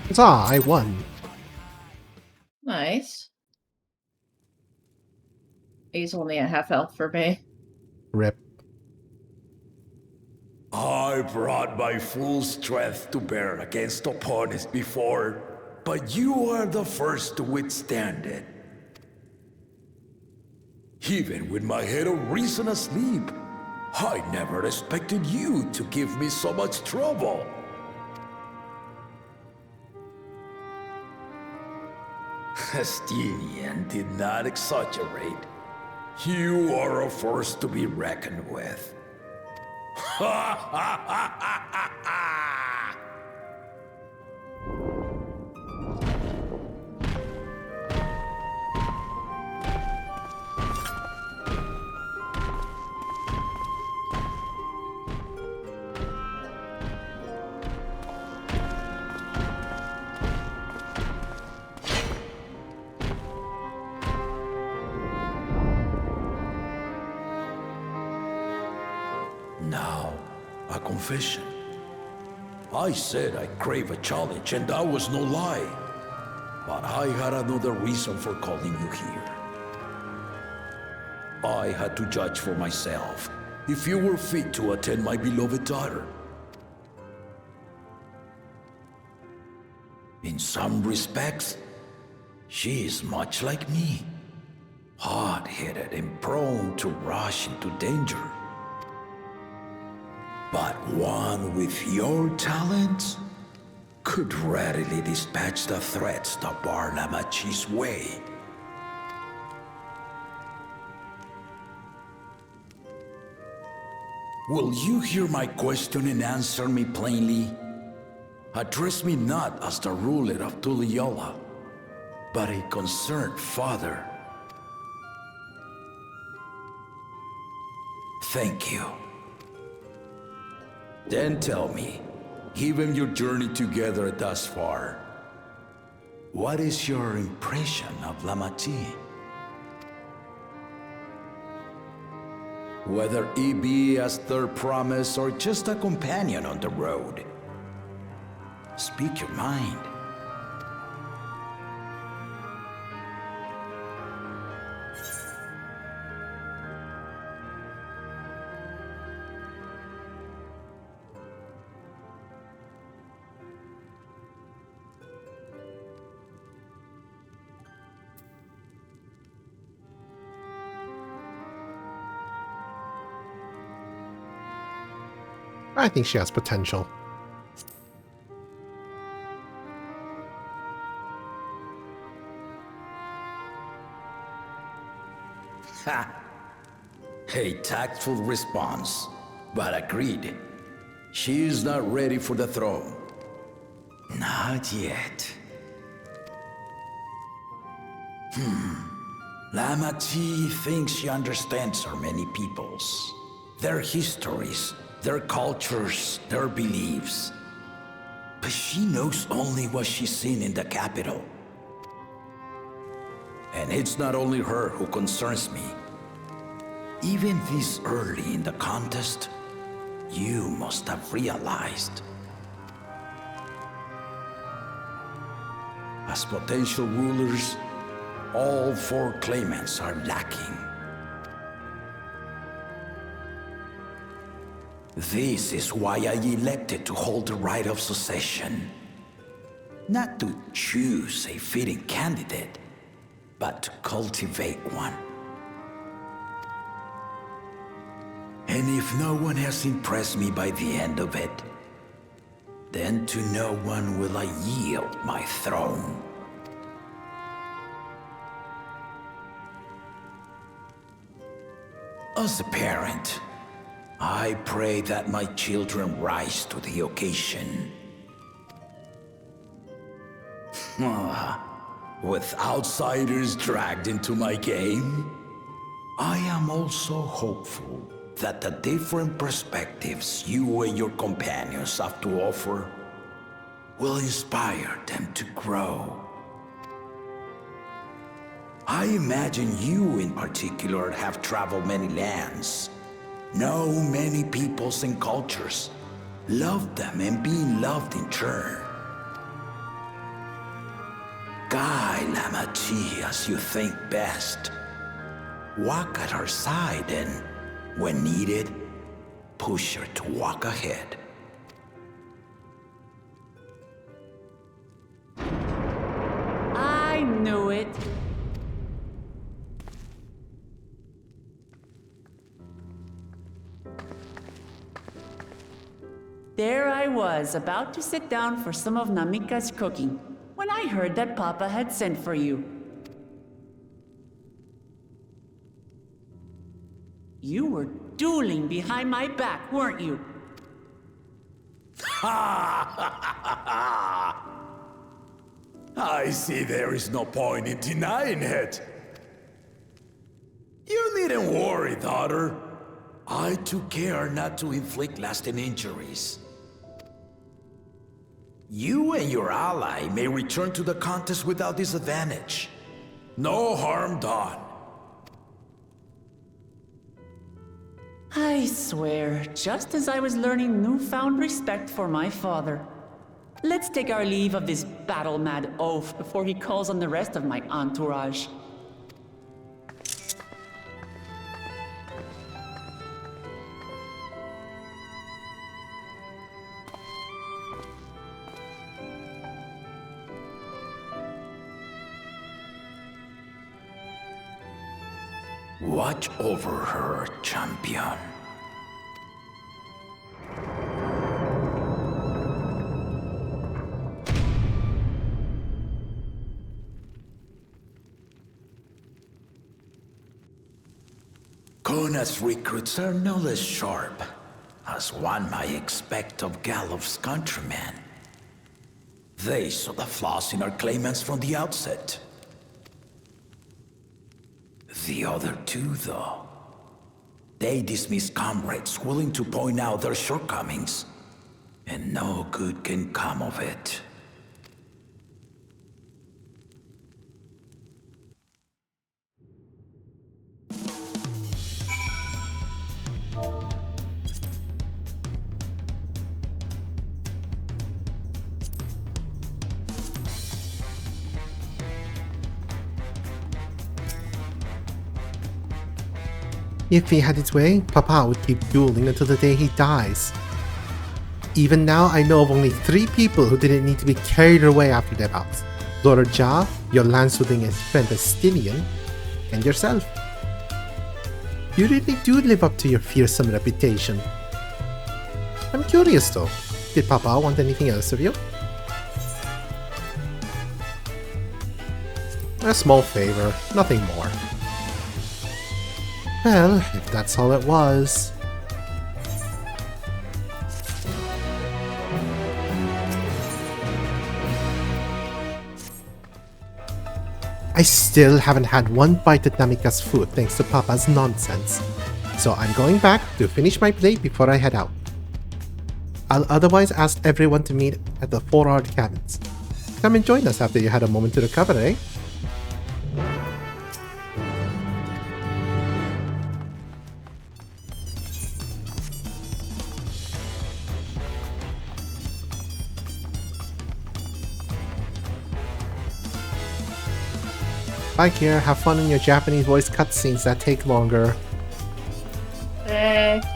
Huzzah, I won. Nice. He's only at half health for me. Rip. I brought my full strength to bear against opponents before, but you are the first to withstand it. Even with my head of reason asleep, I never expected you to give me so much trouble. Estinian did not exaggerate. You are a force to be reckoned with. Ha ha ha ha ha! Now, a confession. I said I crave a challenge, and that was no lie. But I had another reason for calling you here. I had to judge for myself if you were fit to attend my beloved daughter. In some respects, she is much like me. Hot-headed and prone to rush into danger. But one with your talents could readily dispatch the threats that bar Lamachi's way. Will you hear my question and answer me plainly? Address me not as the ruler of Tuliola, but a concerned father. Thank you. Then tell me, given your journey together thus far, what is your impression of Lamati? Whether it be as their promise or just a companion on the road. Speak your mind. I think she has potential. Ha! A tactful response, but agreed. She is not ready for the throne. Not yet. Lamati thinks she understands our many peoples, their histories, their cultures, their beliefs. But she knows only what she's seen in the capital. And it's not only her who concerns me. Even this early in the contest, you must have realized. As potential rulers, all four claimants are lacking. This is why I elected to hold the right of succession. Not to choose a fitting candidate, but to cultivate one. And if no one has impressed me by the end of it, then to no one will I yield my throne. As a parent, I pray that my children rise to the occasion. With outsiders dragged into my game, I am also hopeful that the different perspectives you and your companions have to offer will inspire them to grow. I imagine you in particular have traveled many lands, know many peoples and cultures, loved them and being loved in turn. Guide Lamati as you think best. Walk at her side and, when needed, push her to walk ahead. I knew it. There I was, about to sit down for some of Namika's cooking, when I heard that Papa had sent for you. You were dueling behind my back, weren't you? I see there is no point in denying it. You needn't worry, daughter. I took care not to inflict lasting injuries. You and your ally may return to the contest without disadvantage. No harm done. I swear, just as I was learning newfound respect for my father. Let's take our leave of this battle-mad oaf before he calls on the rest of my entourage. Watch over her, champion. Kona's recruits are no less sharp, as one might expect of Galloff's countrymen. They saw the flaws in our claimants from the outset. The other two, though, they dismiss comrades willing to point out their shortcomings, and no good can come of it. If he had his way, Papa would keep dueling until the day he dies. Even now, I know of only 3 people who didn't need to be carried away after their bouts. Lord Ja, your lance-wielding friend Estinian, and yourself. You really do live up to your fearsome reputation. I'm curious though, did Papa want anything else of you? A small favor, nothing more. Well, if that's all it was... I still haven't had one bite at Namika's food thanks to Papa's nonsense. So I'm going back to finish my plate before I head out. I'll otherwise ask everyone to meet at the 4-hour cabins. Come and join us after you had a moment to recover, eh? Bye, Kier. Have fun in your Japanese voice cutscenes that take longer. Thanks.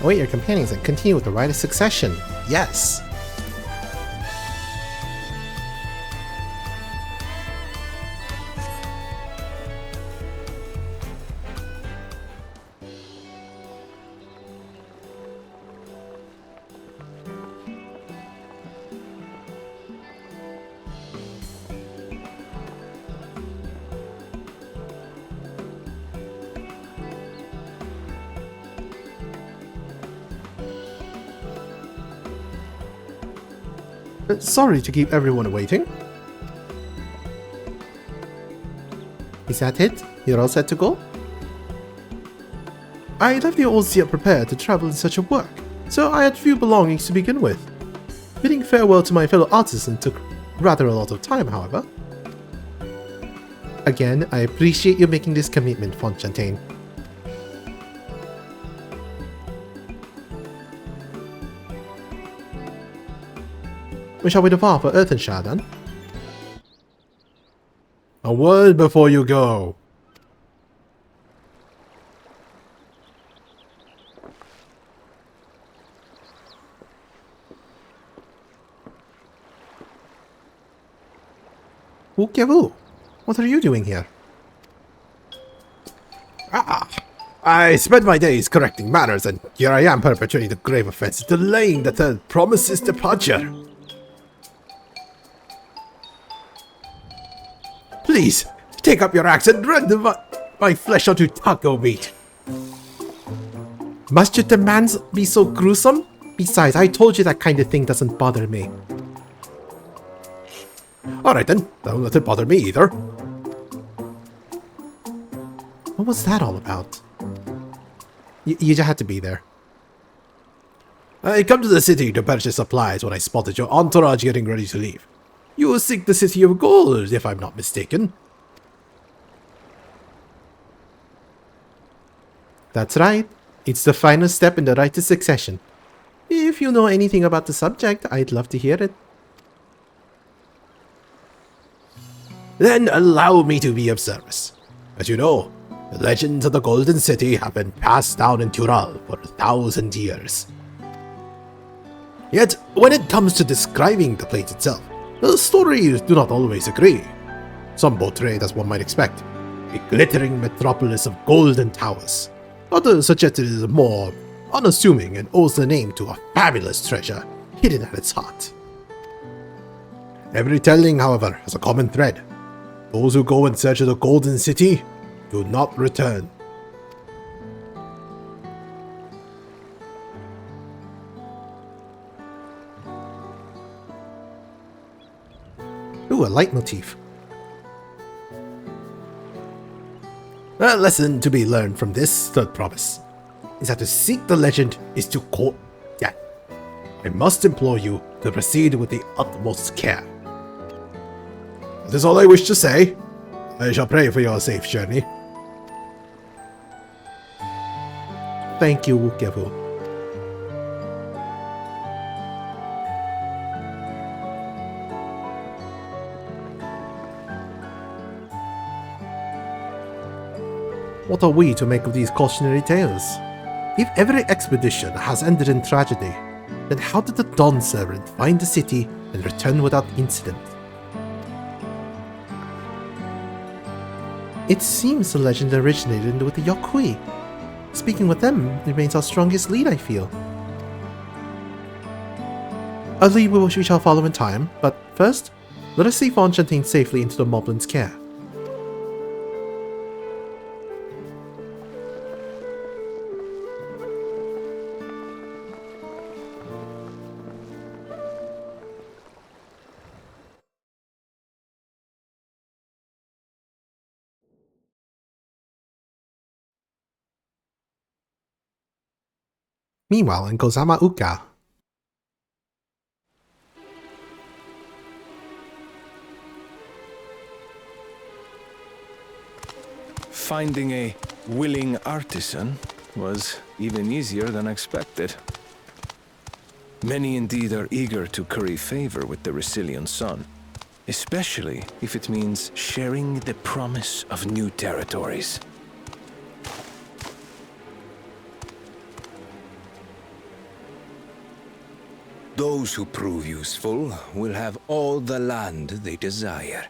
Await your companions and continue with the rite of succession. Yes! Sorry to keep everyone waiting. Is that it? You're all set to go? I left you all here prepared to travel in such a work, so I had few belongings to begin with. Bidding farewell to my fellow artisan took rather a lot of time, however. Again, I appreciate you making this commitment, Fontaine. Shall we depart for Earthenshire then? A word before you go. Who? What are you doing here? I spent my days correcting manners, and here I am perpetrating the grave offense, delaying the third promise's departure. Please, take up your axe and render my flesh onto taco meat. Must your demands be so gruesome? Besides, I told you that kind of thing doesn't bother me. Alright then, don't let it bother me either. What was that all about? You just had to be there. I come to the city to purchase supplies when I spotted your entourage getting ready to leave. You seek the City of Gold, if I'm not mistaken. That's right. It's the final step in the rite of succession. If you know anything about the subject, I'd love to hear it. Then allow me to be of service. As you know, the legends of the Golden City have been passed down in Tural for 1,000 years. Yet, when it comes to describing the place itself, The stories do not always agree. Some portray it as one might expect, a glittering metropolis of golden towers. Others suggest it is more unassuming and owes the name to a fabulous treasure hidden at its heart. Every telling, however, has a common thread. Those who go in search of the Golden City do not return. Ooh, a leitmotif. A lesson to be learned from this third promise is that to seek the legend is to court death. I must implore you to proceed with the utmost care. That is all I wish to say. I shall pray for your safe journey. Thank you, Wukevu. What are we to make of these cautionary tales? If every expedition has ended in tragedy, then how did the Dawn Servant find the city and return without incident? It seems the legend originated with the Yokui. Speaking with them remains our strongest lead, I feel. A lead we shall follow in time, but first, let us see Fawn Shanteen safely into the Moblin's care. Meanwhile, in Kozama Uka, Finding a willing artisan was even easier than expected. Many indeed are eager to curry favor with the Resilian sun, especially if it means sharing the promise of new territories. Those who prove useful will have all the land they desire.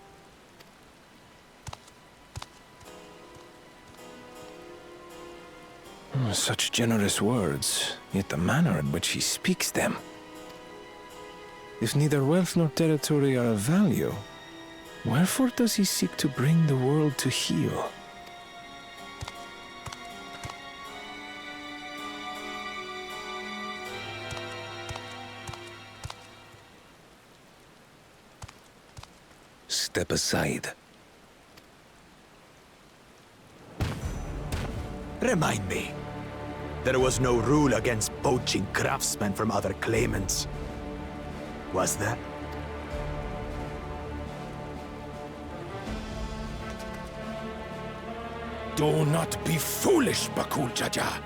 Such generous words, yet the manner in which he speaks them. If neither wealth nor territory are of value, wherefore does he seek to bring the world to heel? Step aside. Remind me. There was no rule against poaching craftsmen from other claimants. Was there? Do not be foolish, Bakul Jaja.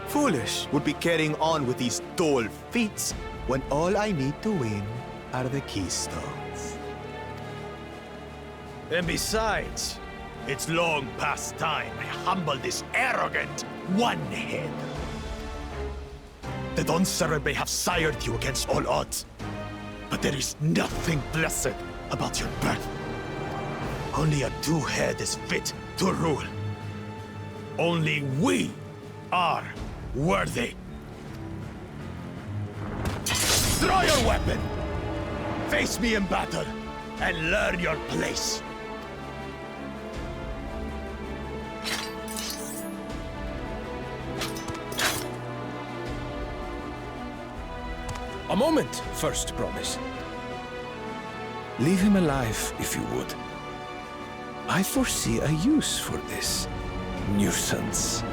Foolish would be carrying on with these dull feats when all I need to win are the keystones. And besides, it's long past time I humble this arrogant one-head. The Dawn Servant may have sired you against all odds, but there is nothing blessed about your birth. Only a two-head is fit to rule. Only we are worthy. Draw your weapon! Face me in battle, and learn your place. A moment, first promise. Leave him alive, if you would. I foresee a use for this nuisance.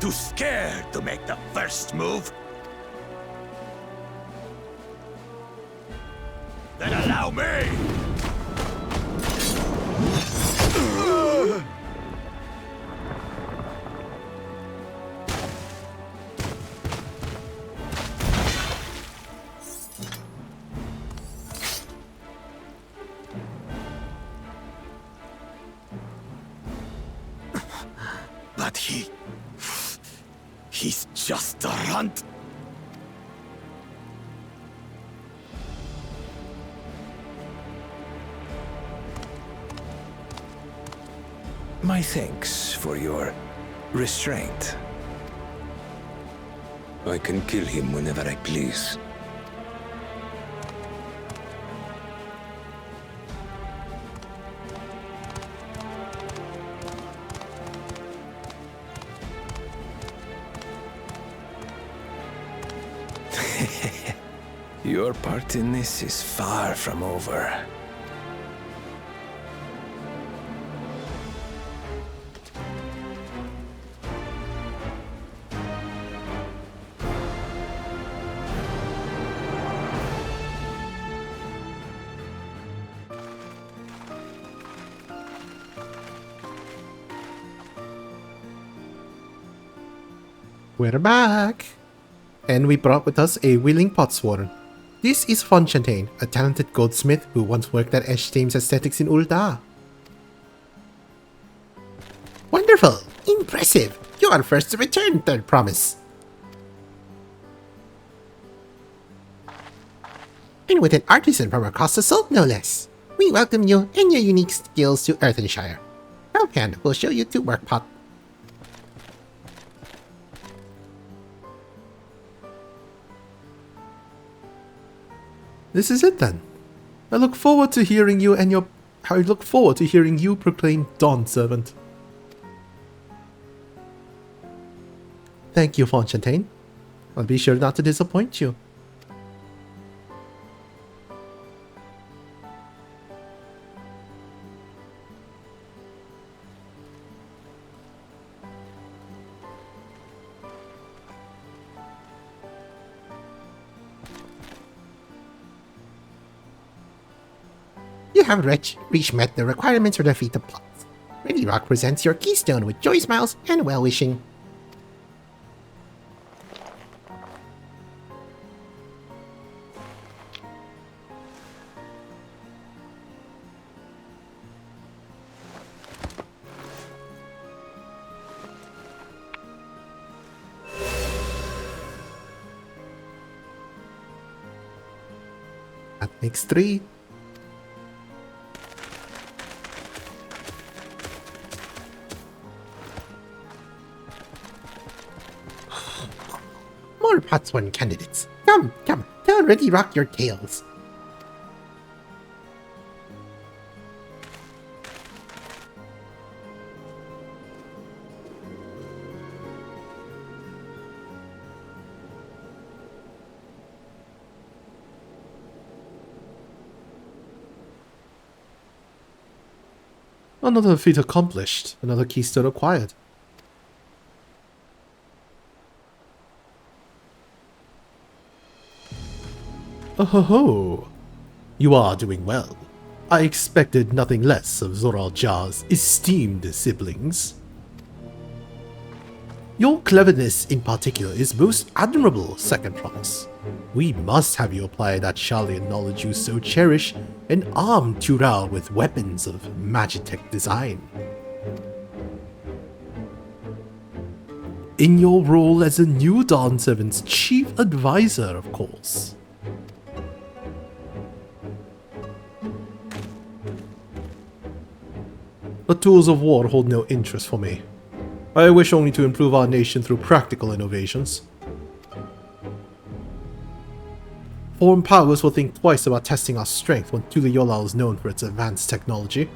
Too scared to make the first move? Then allow me! He's just a runt. My thanks for your restraint. I can kill him whenever I please. Your part in this is far from over. We're back! And we brought with us a willing potsworn. This is Fonchampagne, a talented goldsmith who once worked at Eshtame's Aesthetics in Ul'dah. Wonderful! Impressive! You are first to return, Third Promise. And with an artisan from across the salt, no less. We welcome you and your unique skills to Earthenshire. Helphand will show you to Workpot. This is it then. I look forward to hearing you proclaim Dawn Servant. Thank you, Fonchampagne. I'll be sure not to disappoint you. You have reached met the requirements for the feat of plots. Ready Rock presents your keystone with joy smiles and well-wishing. That makes 3. More Potsworn candidates. Come, tell Ready Rock your tales. Another feat accomplished, another keystone acquired. Oh ho ho! You are doing well. I expected nothing less of Zoral Jar's esteemed siblings. Your cleverness in particular is most admirable, Second Promise. We must have you apply that Sharlayan knowledge you so cherish and arm Tural with weapons of Magitech design. In your role as a new Dawn Servant's chief advisor, of course. The tools of war hold no interest for me. I wish only to improve our nation through practical innovations. Foreign powers will think twice about testing our strength when Tuliyollal is known for its advanced technology.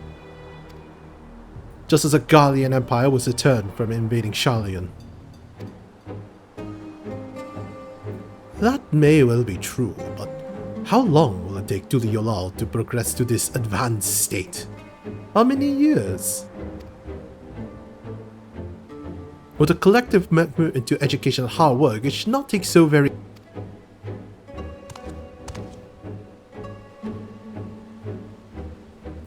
Just as a Garlean empire was deterred from invading Sharlayan. That may well be true, but how long will it take Tuliyollal to progress to this advanced state? How many years? With a collective commitment into education and hard work, it should not take so very...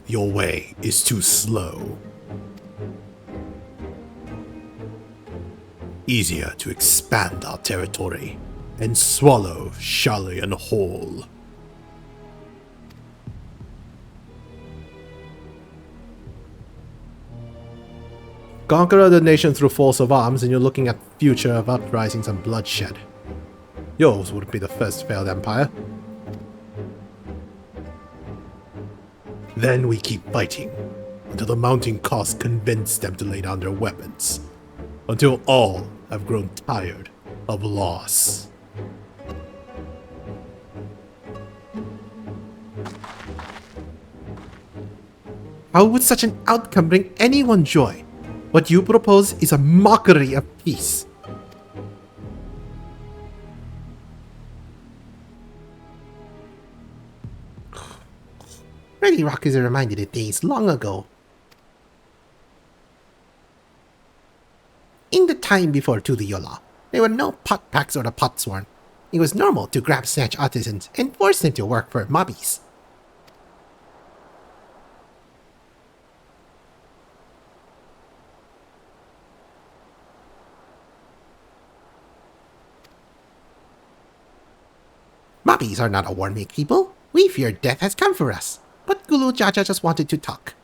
Your way is too slow. Easier to expand our territory and swallow Sharlayan whole. Conquer the nation through force of arms and you're looking at the future of uprisings and bloodshed. Yours would be the first failed empire. Then we keep fighting, until the mounting costs convince them to lay down their weapons. Until all have grown tired of loss. How would such an outcome bring anyone joy? What you propose is a mockery of peace. Ready Rock is reminded of days long ago. In the time before Tuliyola, there were no pot packs or the pot sworn. It was normal to grab snatch artisans and force them to work for mobbies. Mobbies are not a war-make people. We fear death has come for us. But Gulu Jaja just wanted to talk.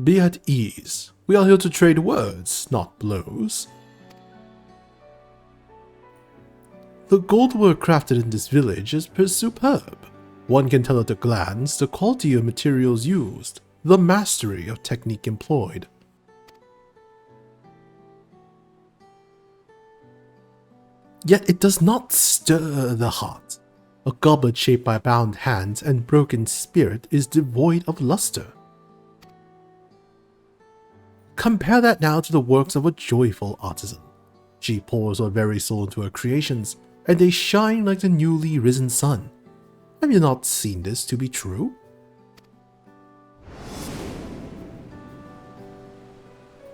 Be at ease. We are here to trade words, not blows. The gold work crafted in this village is superb. One can tell at a glance the quality of materials used, the mastery of technique employed. Yet it does not stir the heart. A goblet shaped by bound hands and broken spirit is devoid of luster. Compare that now to the works of a joyful artisan. She pours her very soul into her creations, and they shine like the newly risen sun. Have you not seen this to be true?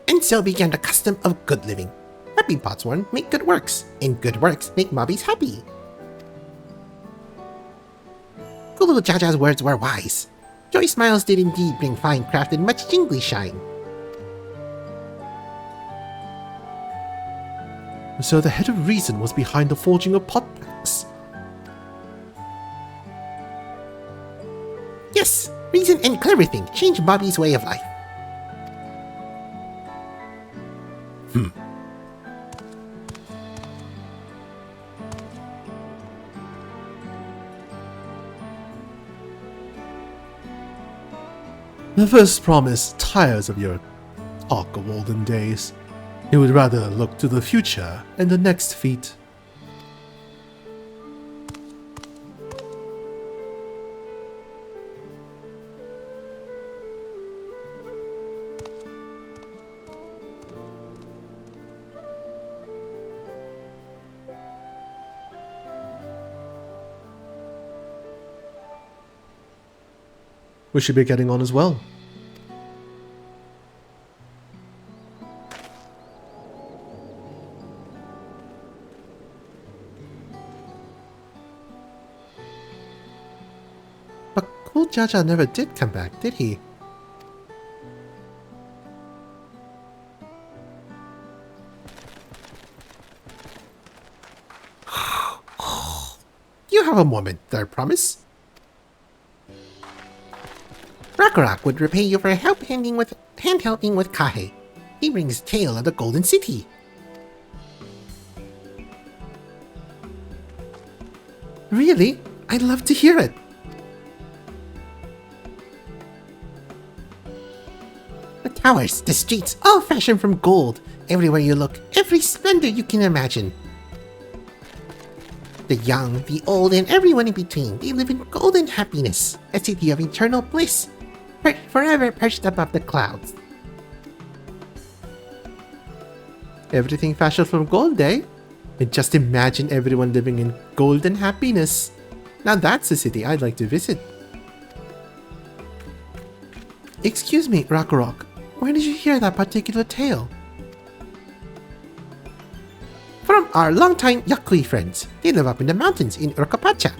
And so began the custom of good living. Happy Potsworn make good works, and good works make mobbies happy. Gulu Jaja's words were wise. Joy Smiles did indeed bring fine craft and much jingly shine. So the head of reason was behind the forging of pot packs. Yes, reason and clever thing change Bobby's way of life. The first promise tires of your talk of olden days. He would rather look to the future and the next feat. We should be getting on as well. But Cool Jaja never did come back, did he? You have a moment there, promise? Rakarok would repay you for hand-helping with Kahe. He brings tale of the Golden City. Really? I'd love to hear it. The towers, the streets, all fashioned from gold. Everywhere you look, every splendor you can imagine. The young, the old, and everyone in between, they live in golden happiness, a city of eternal bliss, forever perched above the clouds. Everything fashioned from gold, eh? And just imagine everyone living in golden happiness. Now that's a city I'd like to visit. Excuse me, Rakarok. Where did you hear that particular tale? From our longtime Yakui friends. They live up in the mountains in Urkapacha.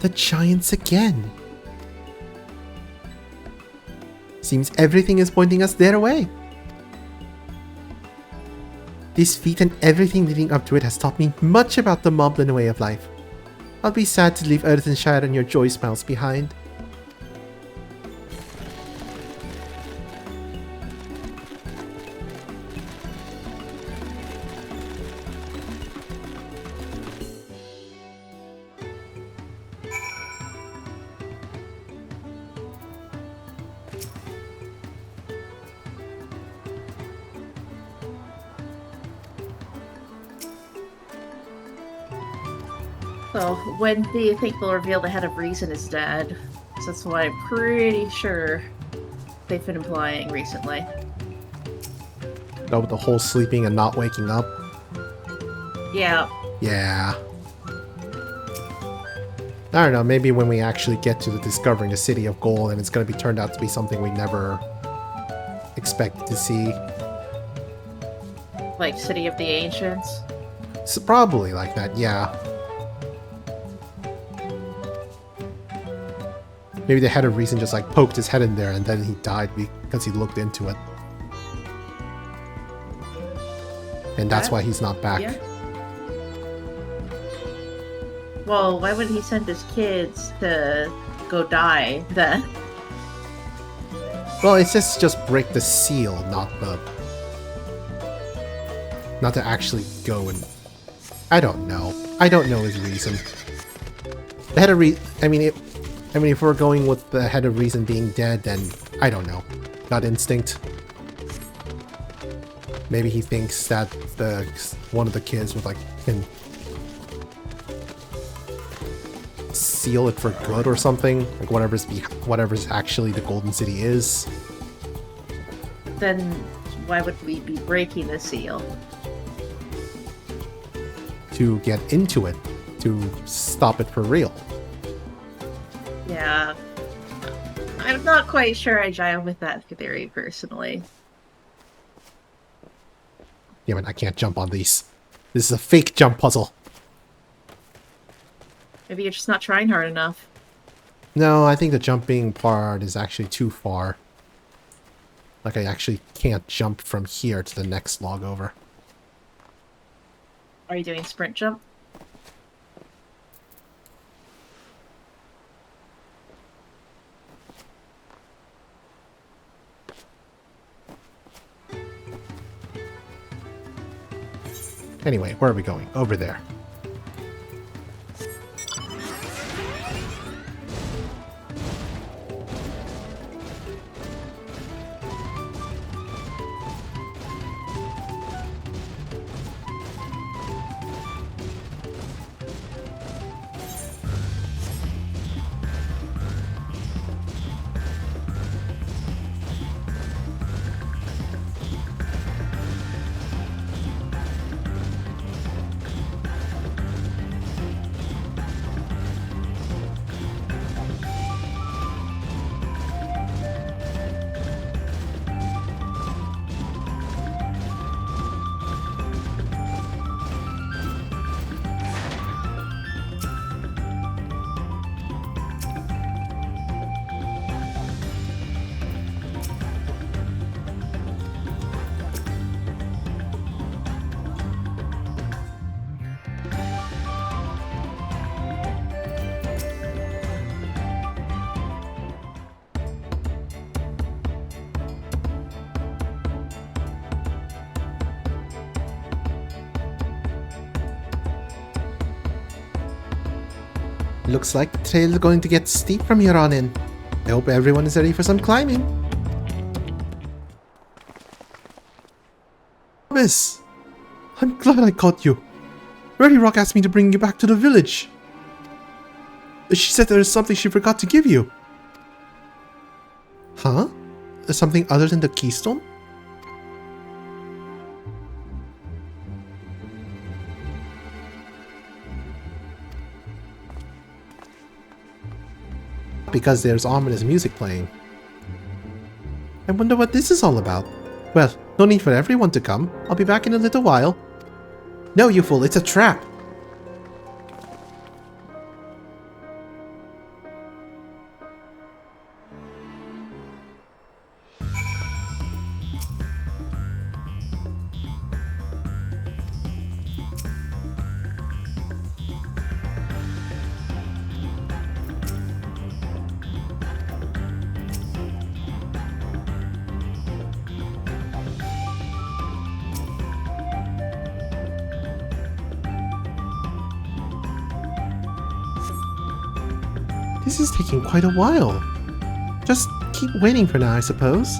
The giants again. Seems everything is pointing us their way. This feat and everything leading up to it has taught me much about the Moblin way of life. I'll be sad to leave Earthenshire and your joy smiles behind. So, when do you think they'll reveal the head of reason is dead? So that's what I'm pretty sure they've been implying recently. Oh, with the whole sleeping and not waking up. Yeah. Yeah. I don't know, maybe when we actually get to the discovering the City of Gold and it's going to be turned out to be something we never expected to see. Like City of the Ancients? So probably like that, yeah. Maybe the head of reason just like poked his head in there and then he died because he looked into it. And that's why he's not back. Yeah. Well, why would he send his kids to go die then? Well, it's just break the seal, not to actually go and... I don't know. I don't know his reason. The head of I mean, if we're going with the head of reason being dead, then I don't know. Gut instinct. Maybe he thinks that one of the kids would can seal it for good or something, like whatever's actually the Golden City is. Then why would we be breaking the seal? To get into it, to stop it for real. Yeah. I'm not quite sure I jive with that theory, personally. Yeah, man, I can't jump on these. This is a fake jump puzzle. Maybe you're just not trying hard enough. No, I think the jumping part is actually too far. Like, I actually can't jump from here to the next log over. Are you doing sprint jump? Anyway, where are we going? Over there. Looks like the trail is going to get steep from here on in. I hope everyone is ready for some climbing. Miss, I'm glad I caught you. Ready Rock asked me to bring you back to the village. She said there is something she forgot to give you. Huh? Something other than the keystone? Because there's ominous music playing. I wonder what this is all about. Well, no need for everyone to come. I'll be back in a little while. No, you fool, it's a trap. This is taking quite a while. Just keep waiting for now, I suppose.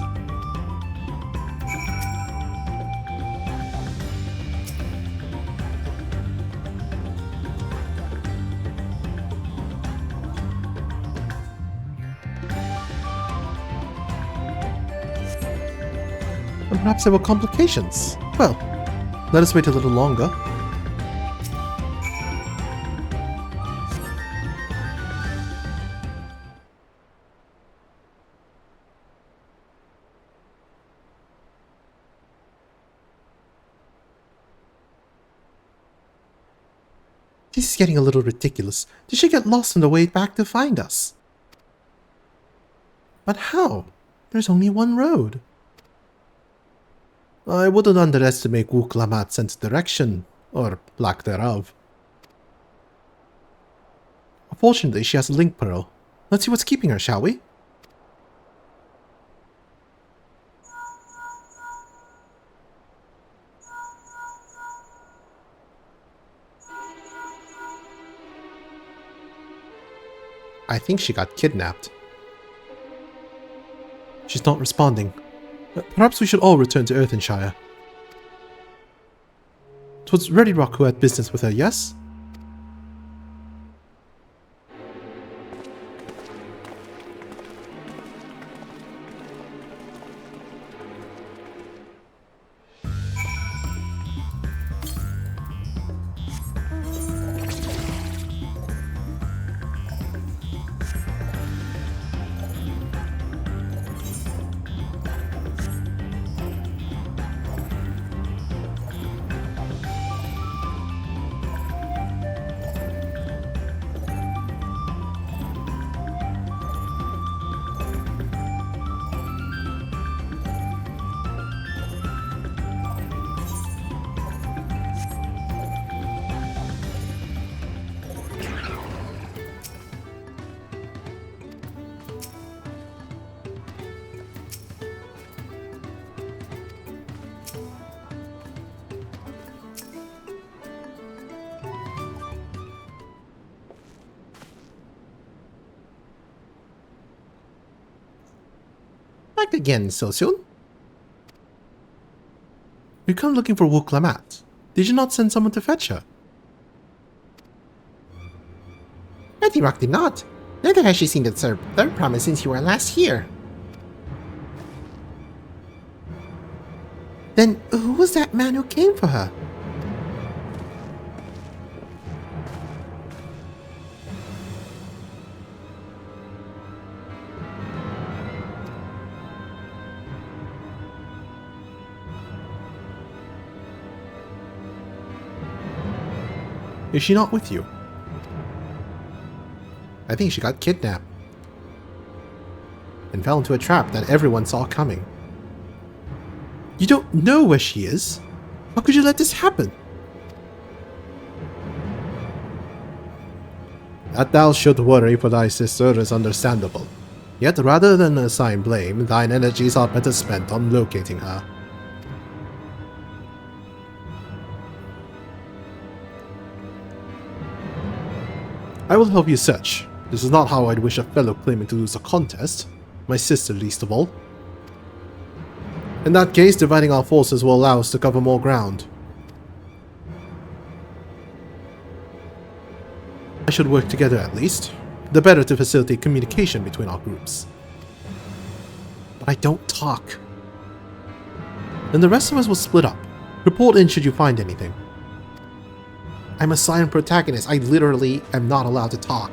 And perhaps there were complications. Well, let us wait a little longer. This is getting a little ridiculous. Did she get lost on the way back to find us? But how? There's only one road. I wouldn't underestimate Wu Klamat's sense of direction, or lack thereof. Fortunately, she has a link pearl. Let's see what's keeping her, shall we? I think she got kidnapped. She's not responding. Perhaps we should all return to Earthenshire. It was Ready Rock who had business with her, yes? Back again so soon? You come looking for Wu Klamat. Did you not send someone to fetch her? Ready Rock did not. Neither has she seen the third promise since you were last here. Then who was that man who came for her? Is she not with you? I think she got kidnapped. And fell into a trap that everyone saw coming. You don't know where she is? How could you let this happen? That thou should worry for thy sister is understandable. Yet rather than assign blame, thine energies are better spent on locating her. I will help you search. This is not how I'd wish a fellow claimant to lose a contest, my sister least of all. In that case, dividing our forces will allow us to cover more ground. I should work together at least, the better to facilitate communication between our groups. But I don't talk. Then the rest of us will split up. Report in should you find anything. I'm a silent protagonist. I literally am not allowed to talk.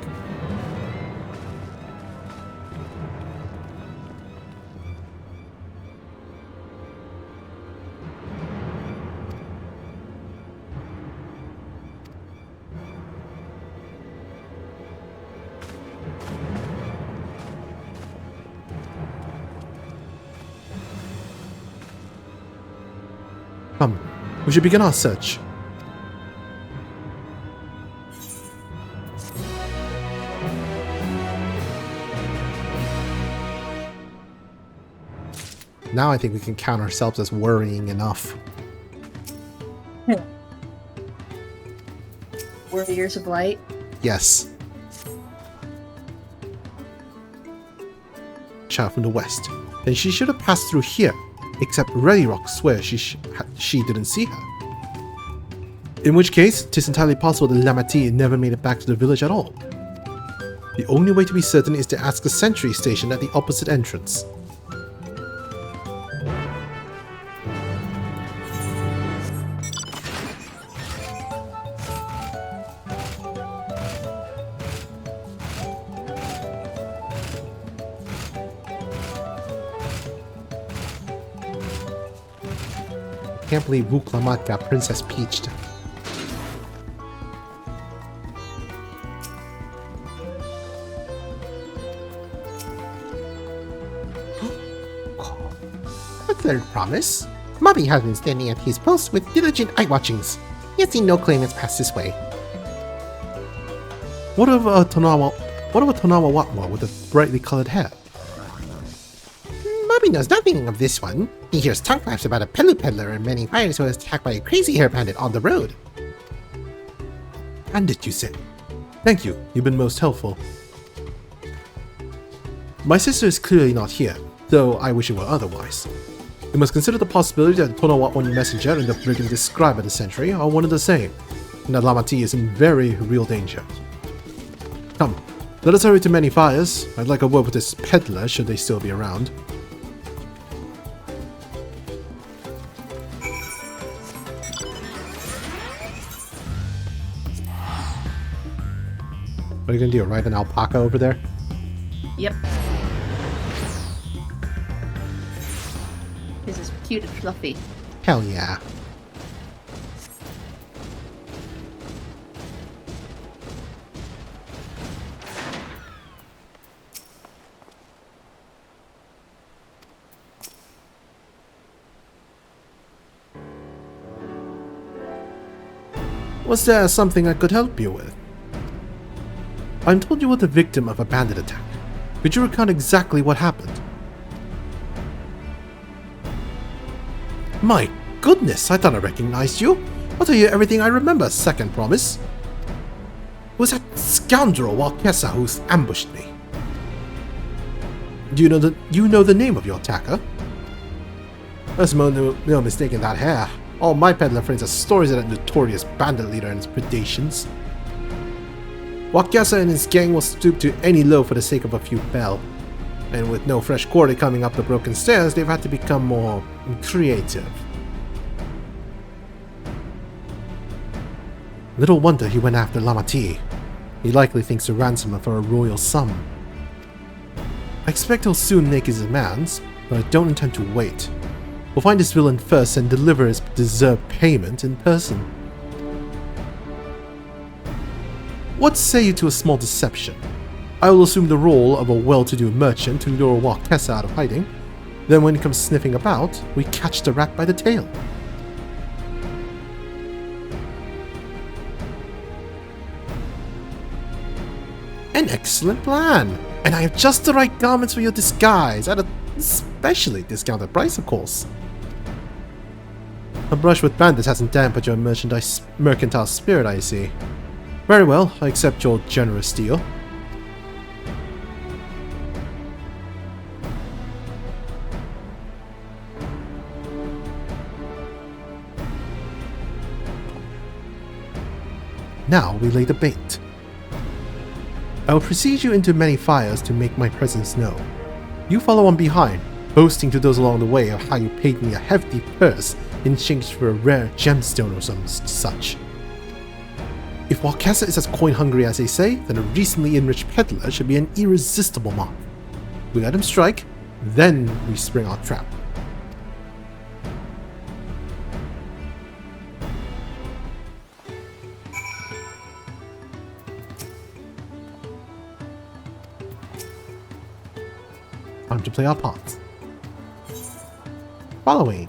Come, we should begin our search. Now I think we can count ourselves as worrying enough. Warriors of Light. Yes. child from the west, then she should have passed through here, except Ready Rock swears she didn't see her. In which case, it is entirely possible that Lamati never made it back to the village at all. The only way to be certain is to ask the sentry stationed at the opposite entrance. Can't believe Wuklamat got Princess Peached. A third promise. Mobby has been standing at his post with diligent eye watchings. He has seen no claimants pass this way. What of Tonawa Watwa with the brightly colored hair? Mobby knows nothing of this one. He hears tongue flaps about a Pelu peddler and many fires who was attacked by a crazy hair bandit on the road. Bandit, you said? Thank you, you've been most helpful. My sister is clearly not here, though I wish it were otherwise. We must consider the possibility that the Tonawatwan messenger and the brigand described by the sentry are one and the same, and that Lamati is in very real danger. Come, let us hurry to Many Fires. I'd like a word with this peddler should they still be around. What are you gonna do, ride an alpaca over there? Yep. This is cute and fluffy. Hell yeah. Was there something I could help you with? I'm told you were the victim of a bandit attack. Could you recount exactly what happened? My goodness, I thought I recognized you. I'll tell you everything I remember, second promise. It was that scoundrel Walkessa who's ambushed me. Do you know the name of your attacker? There's no mistake in that hair. All my peddler friends have stories of that notorious bandit leader and his predations. Wakasa and his gang will stoop to any low for the sake of a few bell. And with no fresh quarry coming up the broken stairs, they've had to become more creative. Little wonder he went after Lamati. He likely thinks to ransom her for a royal sum. I expect he'll soon make his demands, but I don't intend to wait. We'll find this villain first and deliver his deserved payment in person. What say you to a small deception? I will assume the role of a well-to-do merchant to lure Walkessa out of hiding. Then when he comes sniffing about, we catch the rat by the tail. An excellent plan! And I have just the right garments for your disguise, at a especially discounted price, of course. A brush with bandits hasn't dampened your mercantile spirit, I see. Very well, I accept your generous deal. Now we lay the bait. I will precede you into Many Fires to make my presence known. You follow on behind, boasting to those along the way of how you paid me a hefty purse in exchange for a rare gemstone or some such. If Walkessa is as coin-hungry as they say, then a recently enriched peddler should be an irresistible mark. We let him strike, then we spring our trap. Time to play our parts. Following.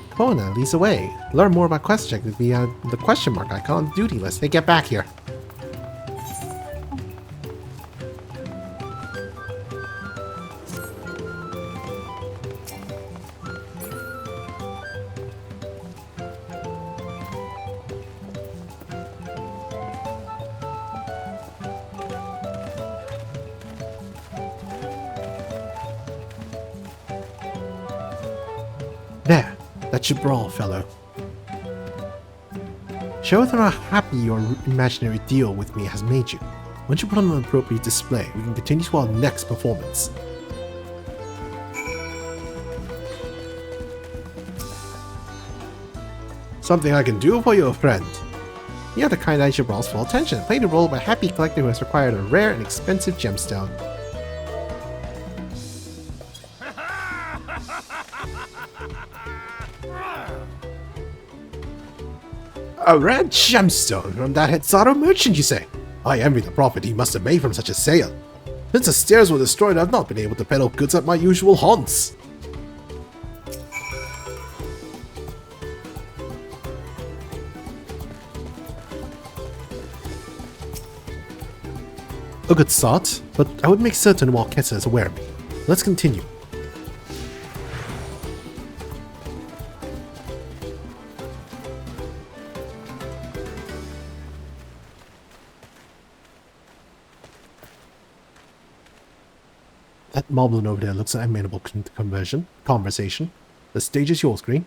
Kona leads the way. Learn more about quest check via the question mark icon on the duty list. Hey, get back here. That should brawl, fellow. Show them how happy your imaginary deal with me has made you. Once you put on an appropriate display, we can continue to our next performance. Something I can do for you, friend. You have the kind that should brawl's full attention. Play the role of a happy collector who has acquired a rare and expensive gemstone. A rare gemstone from that XIV merchant, you say? I envy the profit he must have made from such a sale. Since the stairs were destroyed, I've not been able to peddle goods at my usual haunts. A good start, but I would make certain Walkessa is aware of me. Let's continue. That moblin over there looks like amenable conversation. The stage is yours, Green.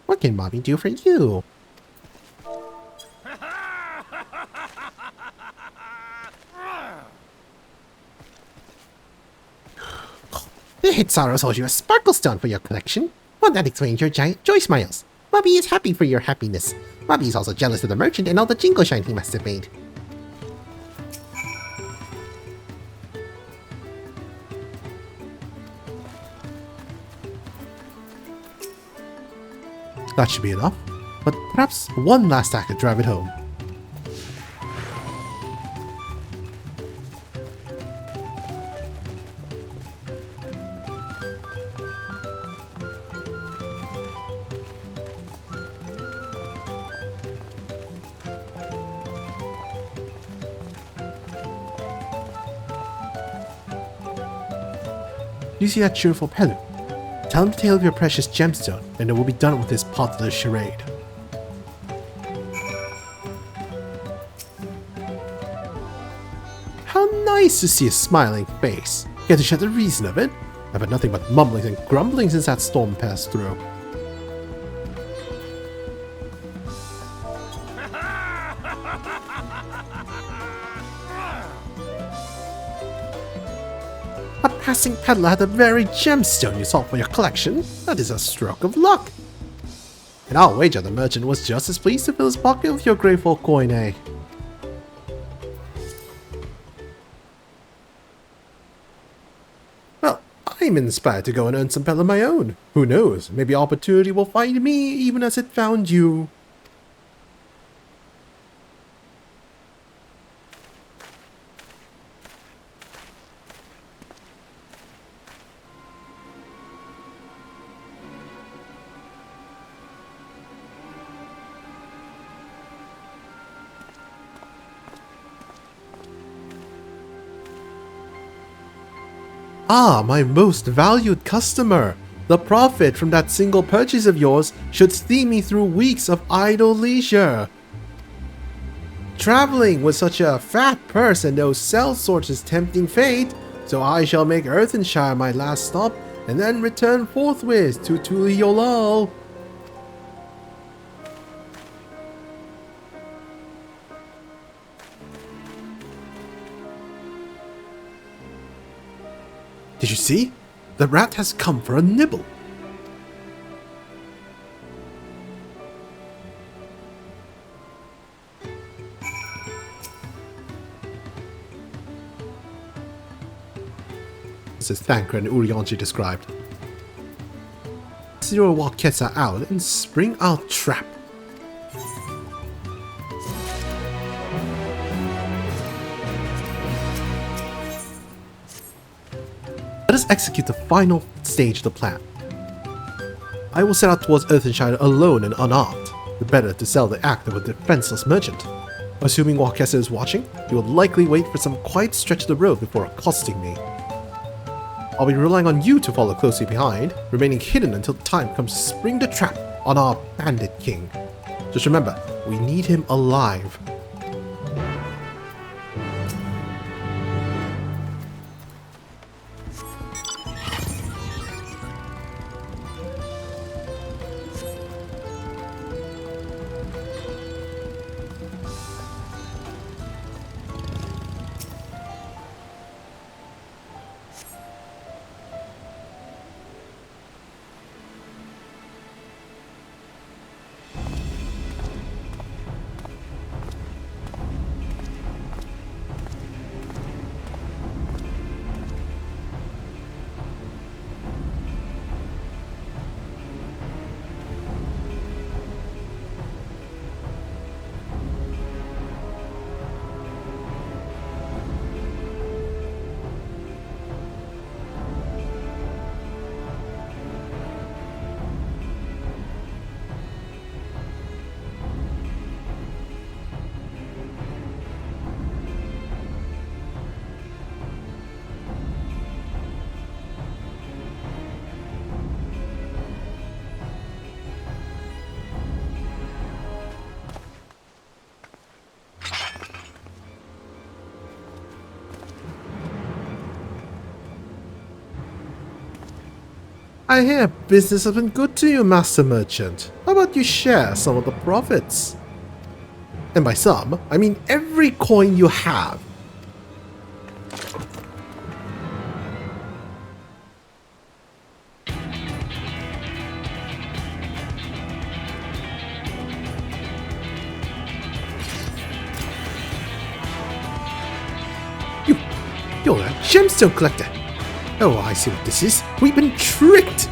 What can Mommy do for you? The Hitsaros owes you a sparkle stone for your collection. Well, that explains your giant joy smiles. Bobby is happy for your happiness. Bobby is also jealous of the merchant and all the jingle shine he must have made. That should be enough, but perhaps one last act to drive it home. Do you see that cheerful Pelu? Tell him the tale of your precious gemstone, and it will be done with this part of the charade. How nice to see a smiling face. Get to share the reason of it. I've had nothing but mumblings and grumblings since that storm passed through. A passing peddler had the very gemstone you sought for your collection. That is a stroke of luck. And I'll wager the merchant was just as pleased to fill his pocket with your grateful coin, eh? Well, I'm inspired to go and earn some peddle of my own. Who knows, maybe opportunity will find me even as it found you. Ah, my most valued customer! The profit from that single purchase of yours should see me through weeks of idle leisure. Traveling with such a fat purse and those sell sorts is tempting fate, so I shall make Earthenshire my last stop and then return forthwith to Tuliolal. Did you see? The rat has come for a nibble. This is Thancred and Urianji described. Zero Walkessa out and spring our trap. Let us execute the final stage of the plan. I will set out towards Earthenshire alone and unarmed, the better to sell the act of a defenseless merchant. Assuming Walkessa is watching, he will likely wait for some quiet stretch of the road before accosting me. I'll be relying on you to follow closely behind, remaining hidden until the time comes to spring the trap on our bandit king. Just remember, we need him alive. I hear business has been good to you, Master Merchant. How about you share some of the profits? And by some, I mean every coin you have. You're a gemstone collector. Oh, I see what this is. We've been tricked.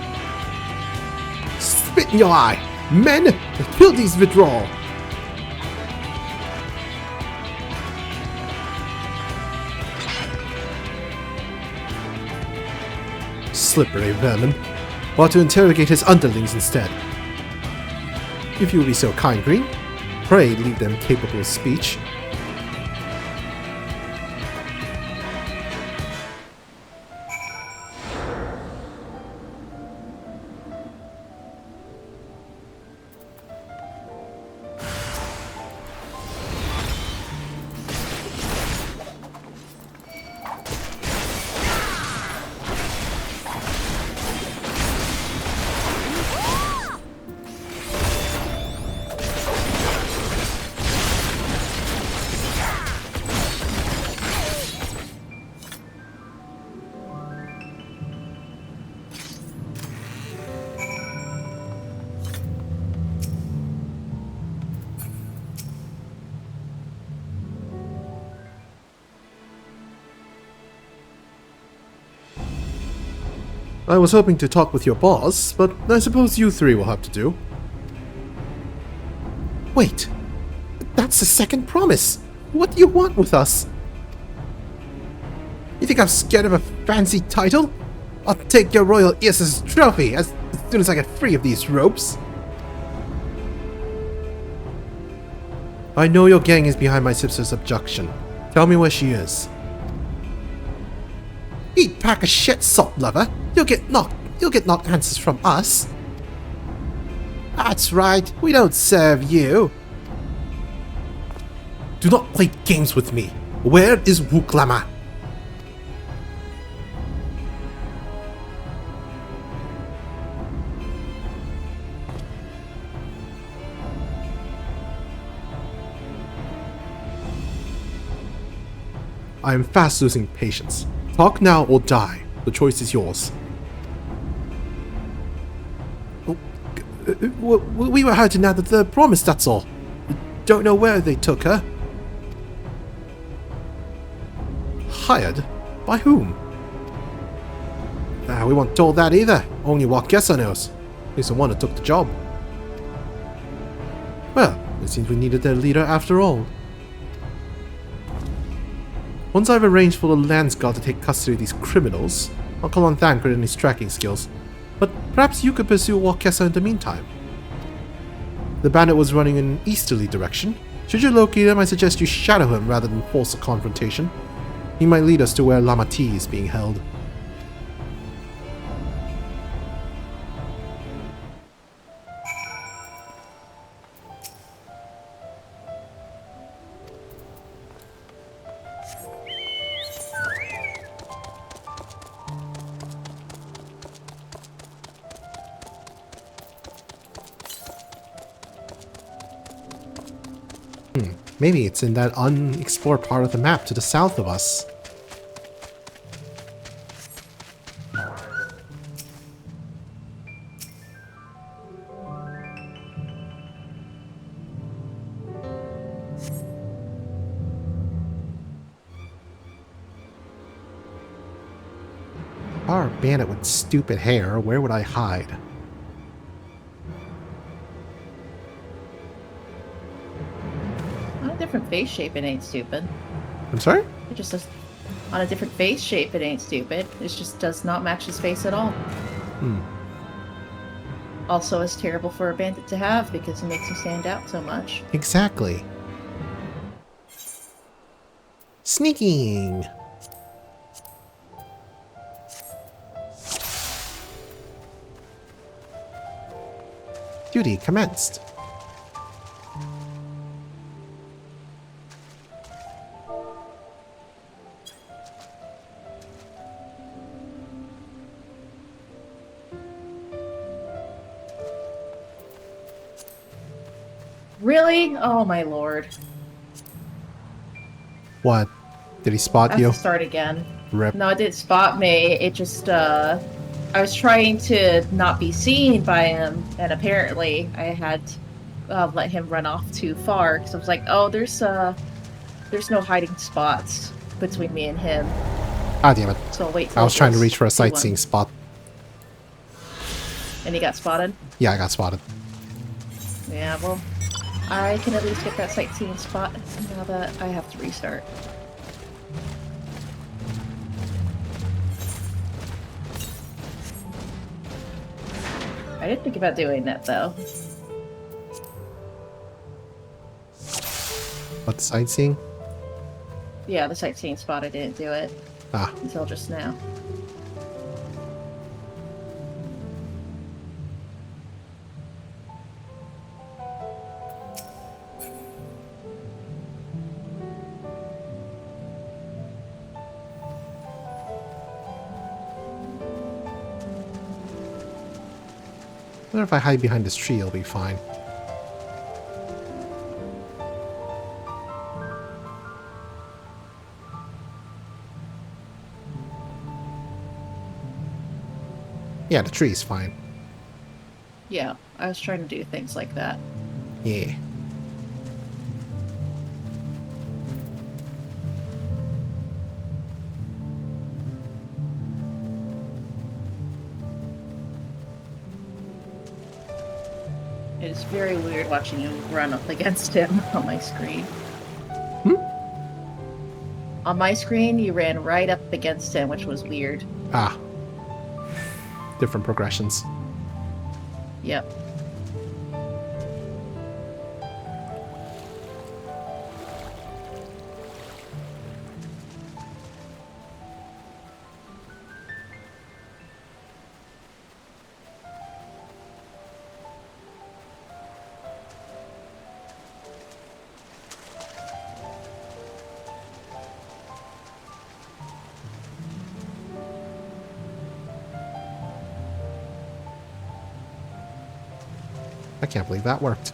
Spit in your eye. Men, kill these withdrawal. Slippery vermin. Or to interrogate his underlings instead. If you will be so kind, Green, pray leave them capable of speech. I was hoping to talk with your boss, but I suppose you three will have to do. Wait, that's the second promise. What do you want with us? You think I'm scared of a fancy title? I'll take your royal Eos's trophy as soon as I get free of these ropes. I know your gang is behind my sister's abduction. Tell me where she is. Eat pack of shit, salt lover. You'll get knocked answers from us. That's right, we don't serve you. Do not play games with me. Where is Wuklama? I am fast losing patience. Talk now or die. The choice is yours. We were hired to now the third promise, that's all. Don't know where they took her. Hired? By whom? We weren't told that either. Only Wakesa knows. He's the one who took the job. Well, it seems we needed their leader after all. Once I've arranged for the Lance Guard to take custody of these criminals, I'll call on Thancred and his tracking skills. But perhaps you could pursue Wakesa in the meantime. The bandit was running in an easterly direction. Should you locate him, I suggest you shadow him rather than force a confrontation. He might lead us to where Lama T is being held. Maybe it's in that unexplored part of the map to the south of us. Our bandit with stupid hair, where would I hide? Different face shape, it ain't stupid. I'm sorry? It just does on a different face shape, it ain't stupid. It just does not match his face at all. Also, it's terrible for a bandit to have because it makes him stand out so much. Exactly. Sneaking. Duty commenced. Really? Oh my lord. What? Did he spot I you? have to start again. Rip. No, it didn't spot me. It just, I was trying to not be seen by him, and apparently I had let him run off too far, because I was like, oh, there's no hiding spots between me and him. Ah, damn it. So I'll wait till I was trying to this reach for a T1. sightseeing spot. And he got spotted? Yeah, I got spotted. Yeah, well, I can at least get that sightseeing spot now that I have to restart. I didn't think about doing that, though. What, sightseeing? Yeah, the sightseeing spot, I didn't do it Ah. until just now. I wonder if I hide behind this tree, it'll be fine. Yeah, the tree's fine. Yeah, I was trying to do things like that. Yeah. It is very weird watching you run up against him on my screen. Hmm? On my screen, you ran right up against him, which was weird. Ah. Different progressions. Yep. I can't believe that worked.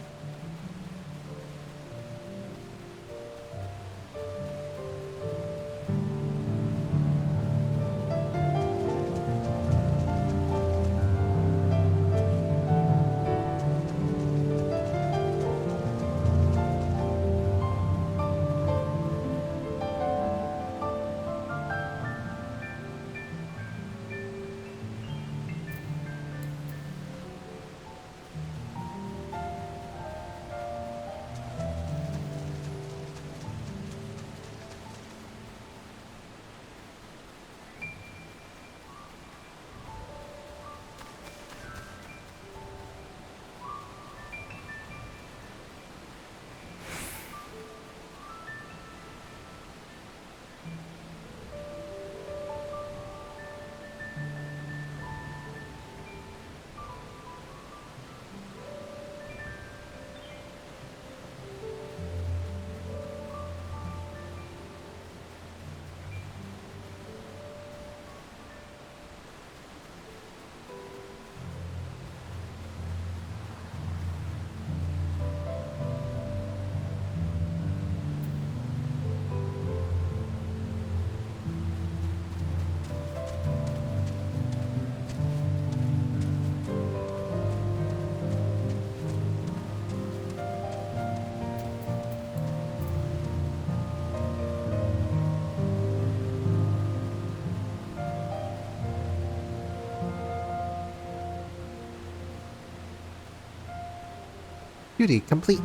Duty complete.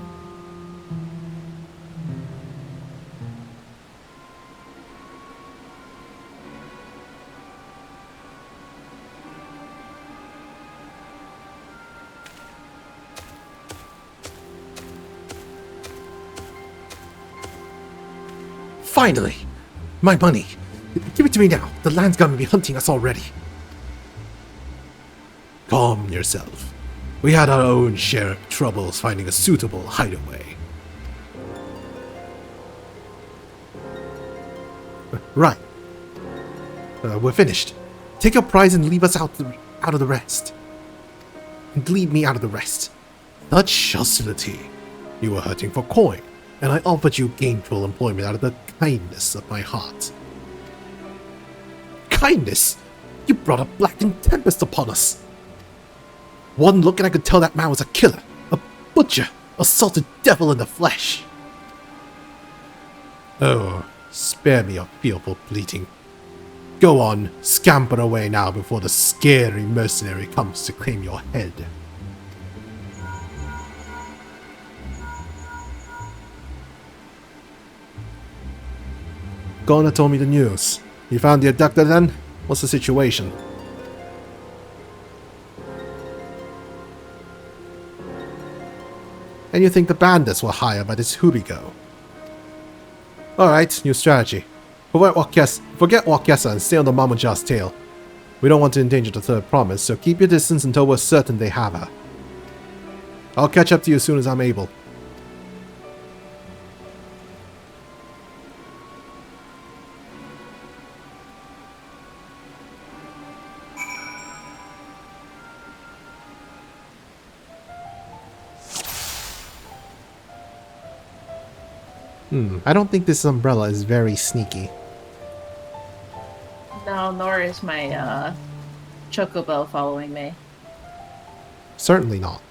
Finally! My money! Give it to me now. The land's gonna be hunting us already. Calm yourself. We had our own share of troubles finding a suitable hideaway. Right. We're finished. Take your prize and leave us out of the rest. And leave me out of the rest. Such hostility. You were hurting for coin, and I offered you gainful employment out of the kindness of my heart. Kindness? You brought a blackened tempest upon us. One look and I could tell that man was a killer, a butcher, a salted devil in the flesh. Oh, spare me your fearful bleating. Go on, scamper away now before the scary mercenary comes to claim your head. Ghana told me the news. You found the abductor then? What's the situation? And you think the bandits were hired by this hooligan? Alright, new strategy. Forget Wakesa and stay on the Mamaja's tail. We don't want to endanger the third promise, so keep your distance until we're certain they have her. I'll catch up to you as soon as I'm able. I don't think this umbrella is very sneaky. No, nor is my chocobo following me. Certainly not.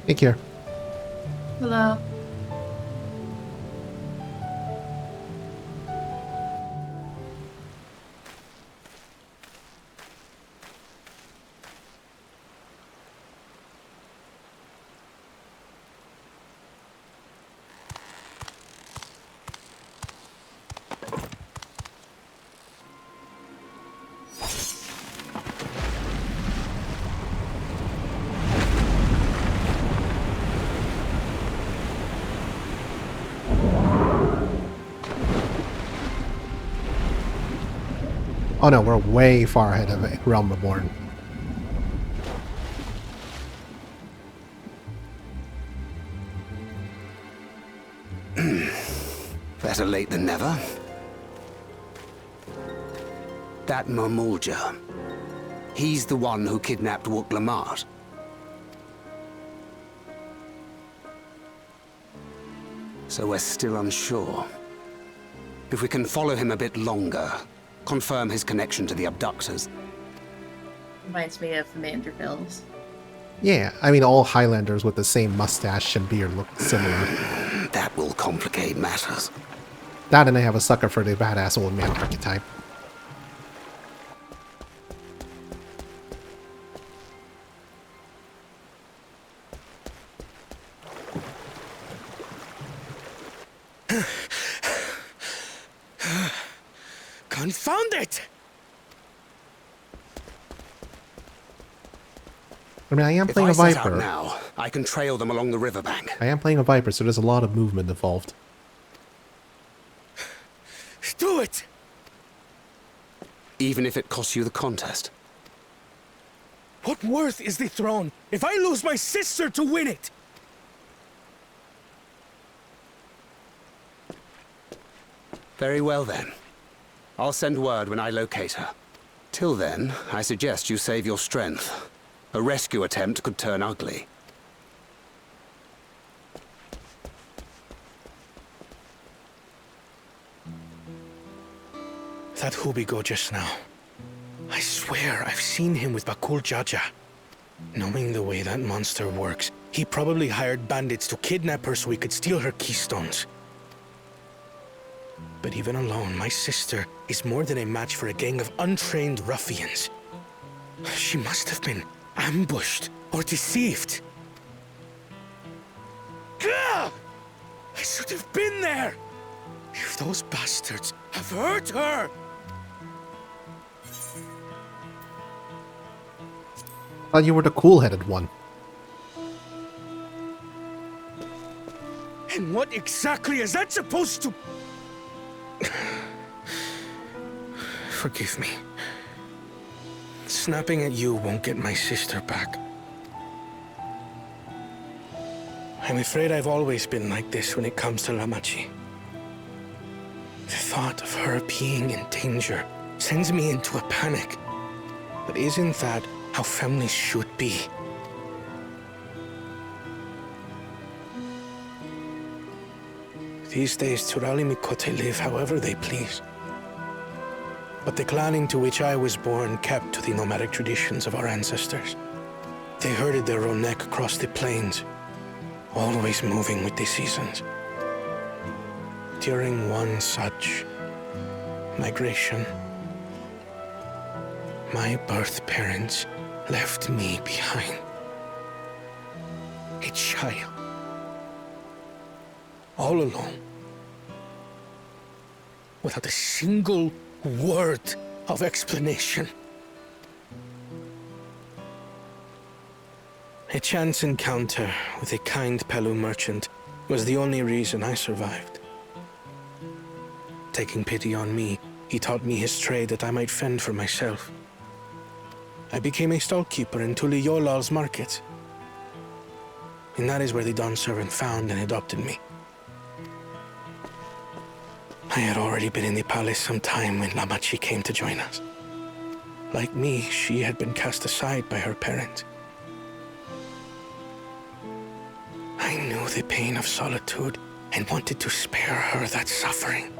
Take care. Hello. Oh no, we're way far ahead of Realm Reborn. Better late than never. That Mamulja. He's the one who kidnapped Wook Lamart. So we're still unsure. If we can follow him a bit longer, confirm his connection to the abductors. Reminds me of Mandervilles. Yeah, I mean all Highlanders with the same mustache and beard look similar. That will complicate matters. That and I have a sucker for the badass old man archetype. Confound it! I mean, I am If playing I a set out Viper. now, I can trail them along the riverbank. I am playing a Viper, so there's a lot of movement involved. Do it! Even if it costs you the contest. What worth is the throne if I lose my sister to win it? Very well then. I'll send word when I locate her. Till then, I suggest you save your strength. A rescue attempt could turn ugly. That Hubigo just now. I swear I've seen him with Bakul Jaja. Knowing the way that monster works, he probably hired bandits to kidnap her so he could steal her keystones. But even alone, my sister is more than a match for a gang of untrained ruffians. She must have been ambushed or deceived. Gah! I should have been there! If those bastards have hurt her! Thought you were the cool-headed one. And what exactly is that supposed to... Forgive me. Snapping at you won't get my sister back. I'm afraid I've always been like this when it comes to Lamachi. The thought of her being in danger sends me into a panic. But isn't that how families should be? These days, Turali Mikote live however they please. But the clan into which I was born kept to the nomadic traditions of our ancestors. They herded their own neck across the plains, always moving with the seasons. During one such migration, my birth parents left me behind. A child. All alone. Without a single word of explanation. A chance encounter with a kind Pelu merchant was the only reason I survived. Taking pity on me, he taught me his trade that I might fend for myself. I became a stallkeeper in Tuliyolal's market. And that is where the Dawn servant found and adopted me. I had already been in the palace some time when Lamachi came to join us. Like me, she had been cast aside by her parents. I knew the pain of solitude and wanted to spare her that suffering.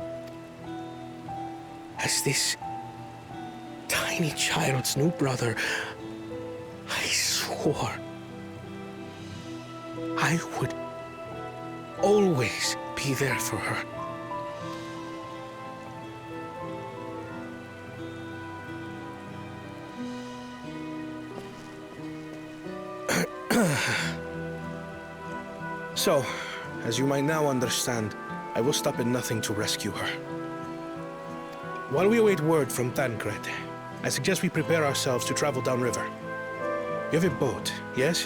As this tiny child's new brother, I swore I would always be there for her. So, as you might now understand, I will stop at nothing to rescue her. While we await word from Tancred, I suggest we prepare ourselves to travel downriver. You have a boat, yes?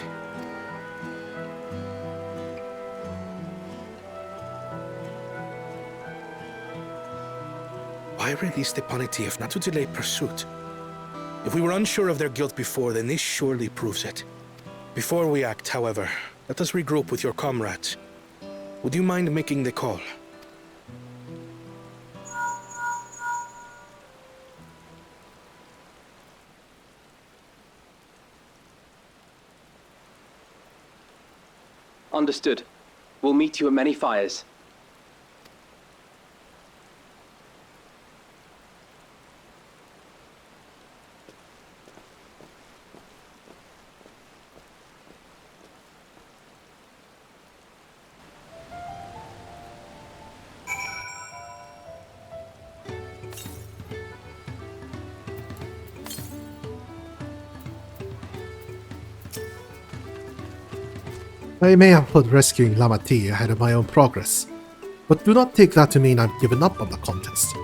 Why release the Poniti if not to delay pursuit? If we were unsure of their guilt before, then this surely proves it. Before we act, however, let us regroup with your comrades. Would you mind making the call? Understood. We'll meet you at many fires. I may have put rescuing Lamati ahead of my own progress, but do not take that to mean I've given up on the contest.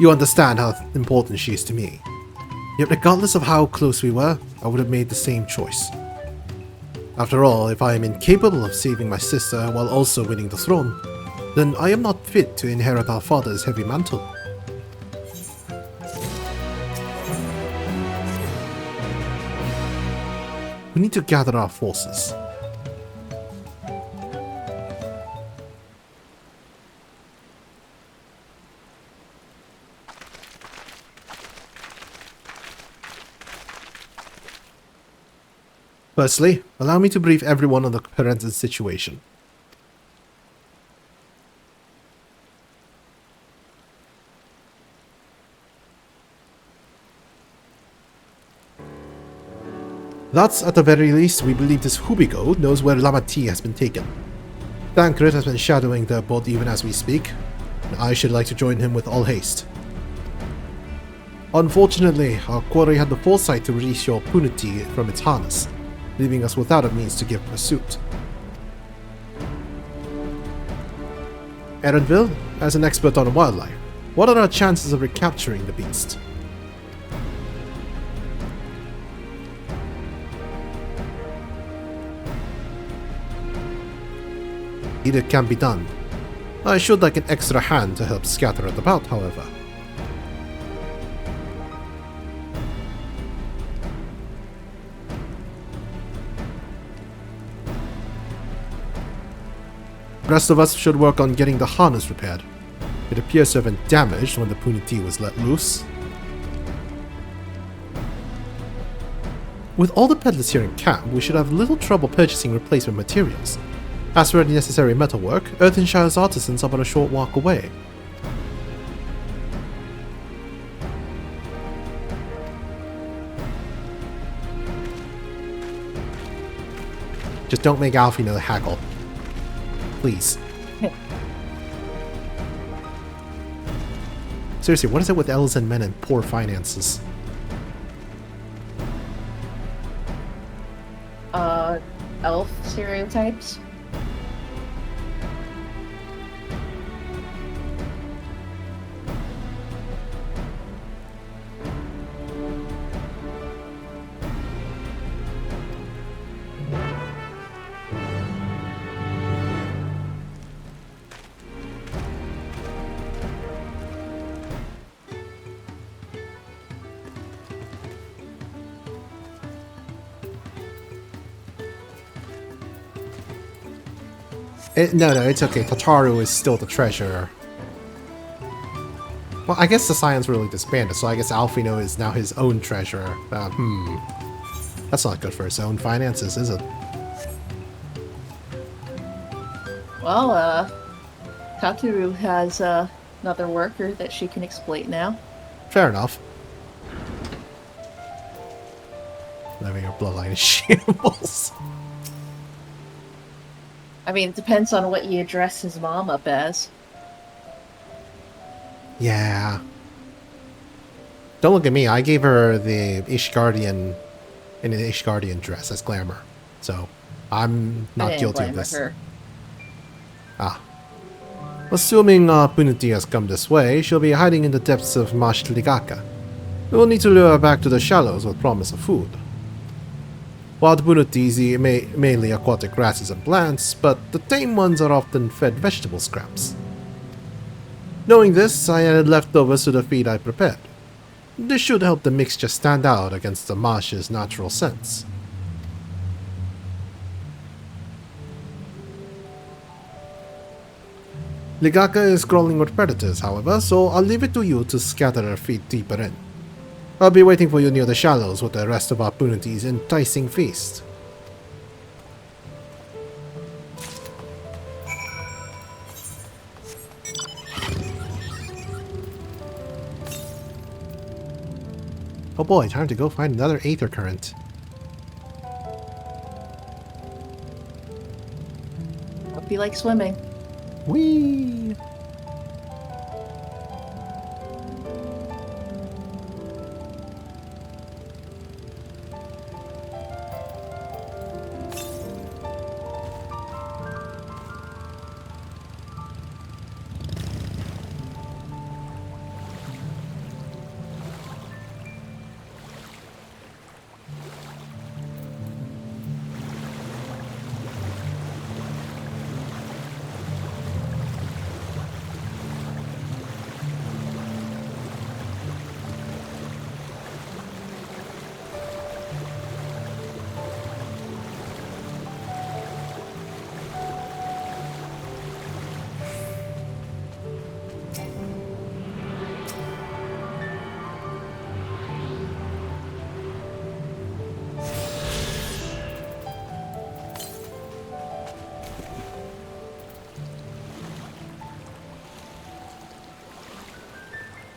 You understand how important she is to me. Yet regardless of how close we were, I would have made the same choice. After all, if I am incapable of saving my sister while also winning the throne, then I am not fit to inherit our father's heavy mantle. We need to gather our forces. Firstly, allow me to brief everyone on the current situation. Thus, at the very least, we believe this Hubigo knows where Lamati has been taken. Tancred has been shadowing their boat even as we speak, and I should like to join him with all haste. Unfortunately, our quarry had the foresight to release your punity from its harness, leaving us without a means to give pursuit. Erenville, as an expert on wildlife, what are our chances of recapturing the beast? It can be done. I should like an extra hand to help scatter it about, however. The rest of us should work on getting the harness repaired. It appears to have been damaged when the punity was let loose. With all the peddlers here in camp, we should have little trouble purchasing replacement materials. As for any necessary metalwork, Earthenshire's artisans are but a short walk away. Just don't make Alfie know the haggle. Please. Seriously, what is it with elves and men and poor finances? Elf stereotypes? No, it's okay. Tataru is still the treasurer. Well, I guess the Scions really disbanded, so I guess Alfino is now his own treasurer. That's not good for his own finances, is it? Well, Tataru has another worker that she can exploit now. Fair enough. Living your bloodline is shambles. I mean, it depends on what you address his mom up as. Yeah. Don't look at me. I gave her the Ishgardian in an Ishgardian dress as glamour. So, I'm not guilty of this. Her. Ah. Assuming Punity has come this way, she'll be hiding in the depths of Marsh Ligaka. We will need to lure her back to the shallows with promise of food. Wild Punity eat mainly aquatic grasses and plants, but the tame ones are often fed vegetable scraps. Knowing this, I added leftovers to the feed I prepared. This should help the mixture stand out against the marsh's natural scents. Ligaka is crawling with predators, however, so I'll leave it to you to scatter their feet deeper in. I'll be waiting for you near the shallows with the rest of our Punity's enticing feast. Oh boy, time to go find another Aether Current. Hope you like swimming. Whee!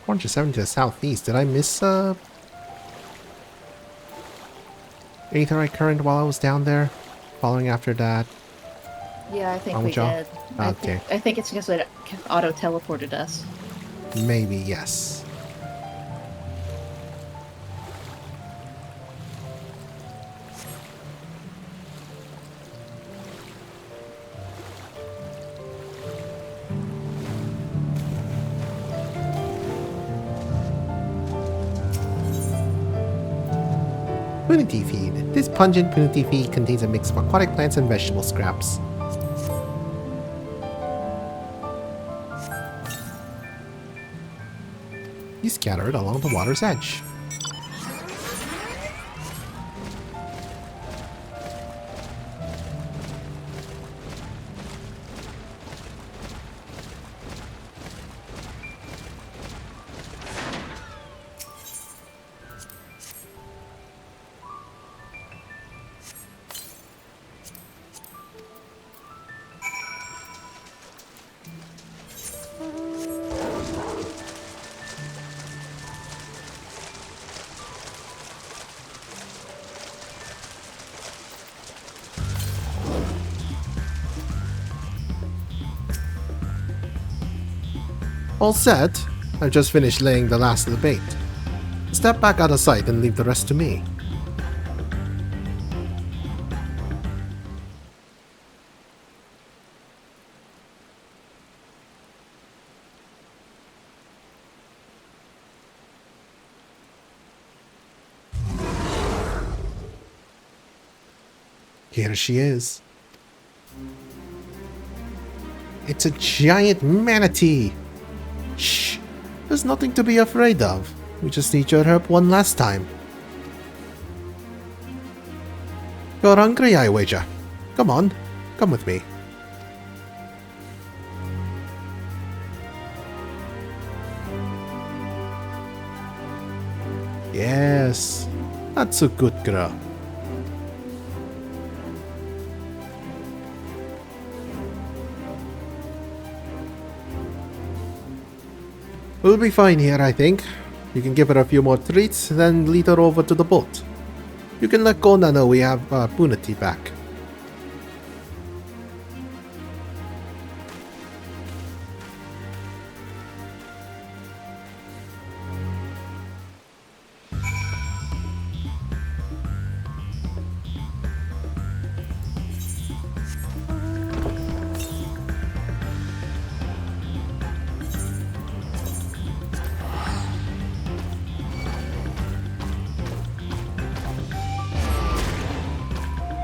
470 to the southeast. Did I miss Aetheryte Current while I was down there? Following after that? Yeah, I think we Armajaw? did. Okay. I think it's because it auto-teleported us. Maybe, yes. Punity feed. This pungent punity feed contains a mix of aquatic plants and vegetable scraps. You scatter it along the water's edge. All set. I've just finished laying the last of the bait. Step back out of sight and leave the rest to me. Here she is. It's a giant manatee! Shh! There's nothing to be afraid of. We just need your help one last time. You're hungry, I wager. Come on, come with me. Yes, that's a good girl. We'll be fine here, I think. You can give her a few more treats, then lead her over to the boat. You can let Gona know we have Punity back.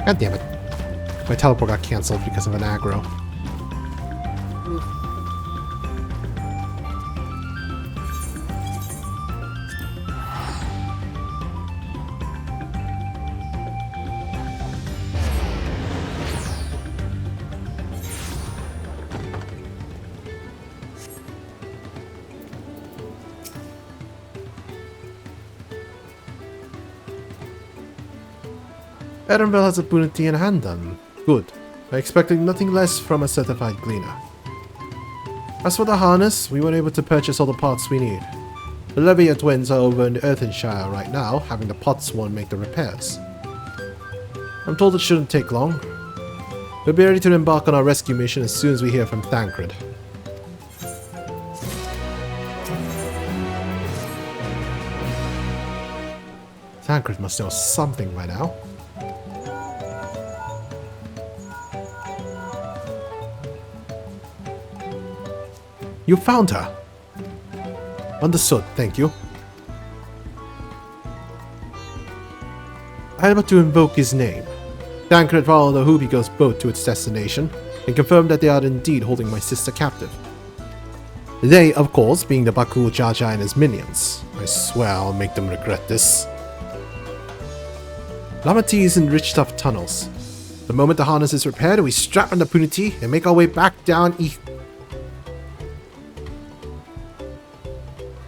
God damn it. My teleport got cancelled because of an aggro. Erenville has a Punity in hand then. Good. I expected nothing less from a certified gleaner. As for the harness, we were able to purchase all the parts we need. The Levia twins are over in Earthenshire right now, having the Potsworn make the repairs. I'm told it shouldn't take long. We'll be ready to embark on our rescue mission as soon as we hear from Thancred. Thancred must know something by now. You found her. Understood, thank you. I had but to invoke his name. Thancred followed the Hubiko's boat to its destination, and confirmed that they are indeed holding my sister captive. They, of course, being the Baku Jaja and his minions. I swear I'll make them regret this. Lamati is in rich tough tunnels. The moment the harness is repaired, we strap on the Punity and make our way back down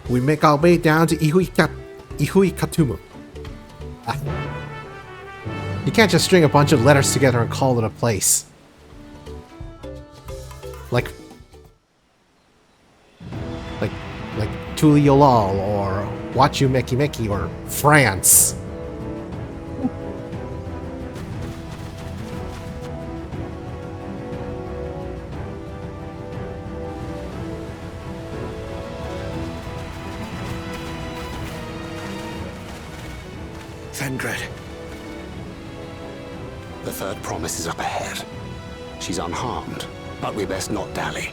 We make our way down to Ihuikatumu. You can't just string a bunch of letters together and call it a place. Like Tuliolal or Wachu Meki Meki or France. Vendred. The third promise is up ahead. She's unharmed, but we best not dally.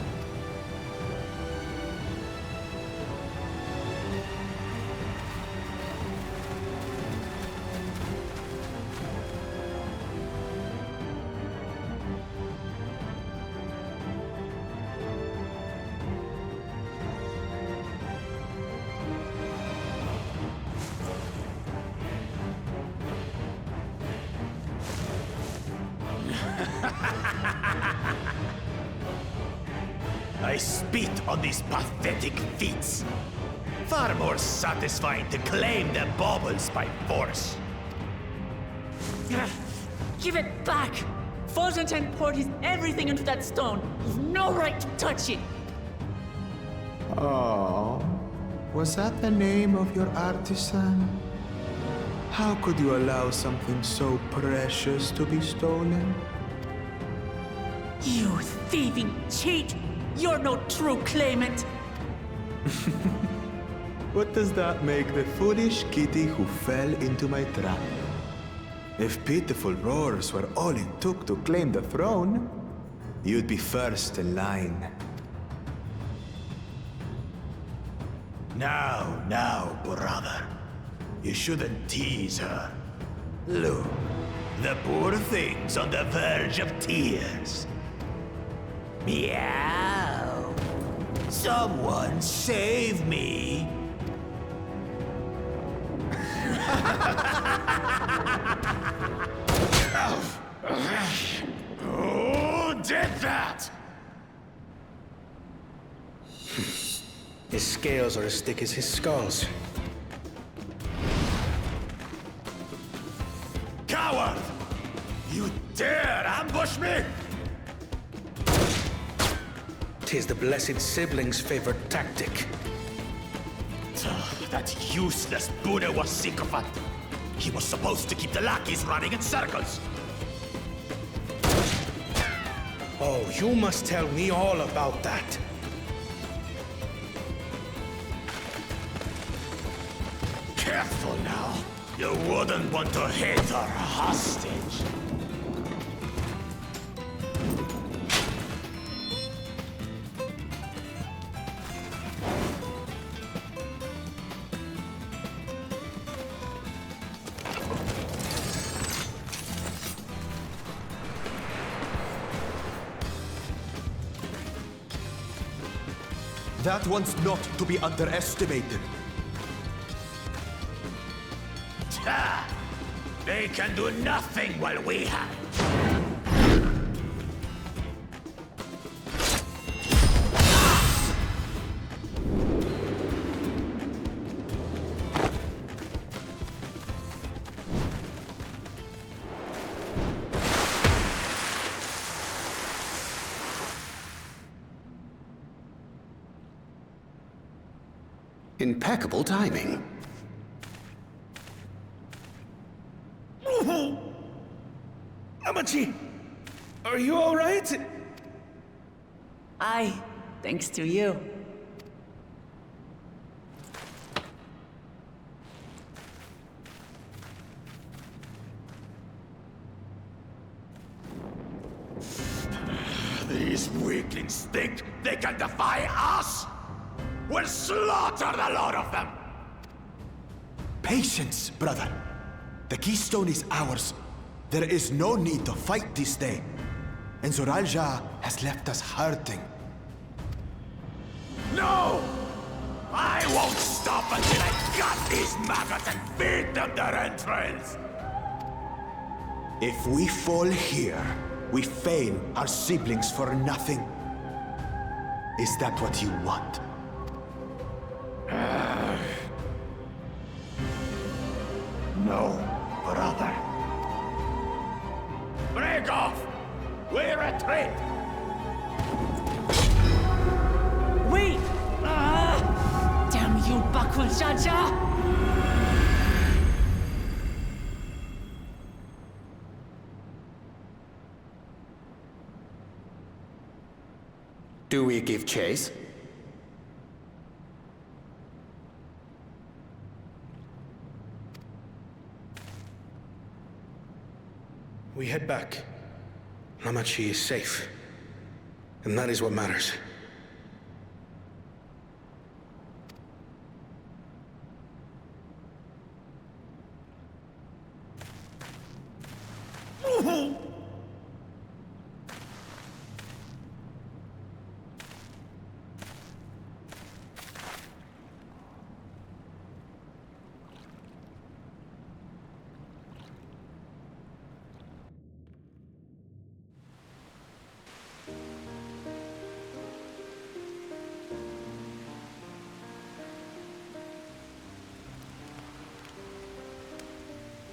I spit on these pathetic feats. Far more satisfying to claim the baubles by force. Give it back! Fosunten poured his everything into that stone. You've no right to touch it! Oh, was that the name of your artisan? How could you allow something so precious to be stolen? You thieving cheat! You're no true claimant! What does that make the foolish kitty who fell into my trap? If pitiful roars were all it took to claim the throne, you'd be first in line. Now, brother. You shouldn't tease her. Look, the poor thing's on the verge of tears. Meow. Someone save me. Who did that? His scales are as thick as his skulls. Coward! You dare ambush me? 'Tis the blessed sibling's favorite tactic. That useless Buddha was sycophant. He was supposed to keep the lackeys running in circles. Oh, you must tell me all about that. Careful now. You wouldn't want to hit her hostage. That one's not to be underestimated. Ha! They can do nothing while we have. Impeccable timing. Amachi, are you all right? Aye, thanks to you. These weaklings think they can defy us? We'll slaughter the lot of them! Patience, brother. The keystone is ours. There is no need to fight this day. And Zoralja has left us hurting. No! I won't stop until I gut these maggots and feed them their entrails! If we fall here, we fail our siblings for nothing. Is that what you want? No, brother. Break off! We retreat! Wait! Damn Jaja! Do we give chase? We head back. Hamachi is safe. And that is what matters.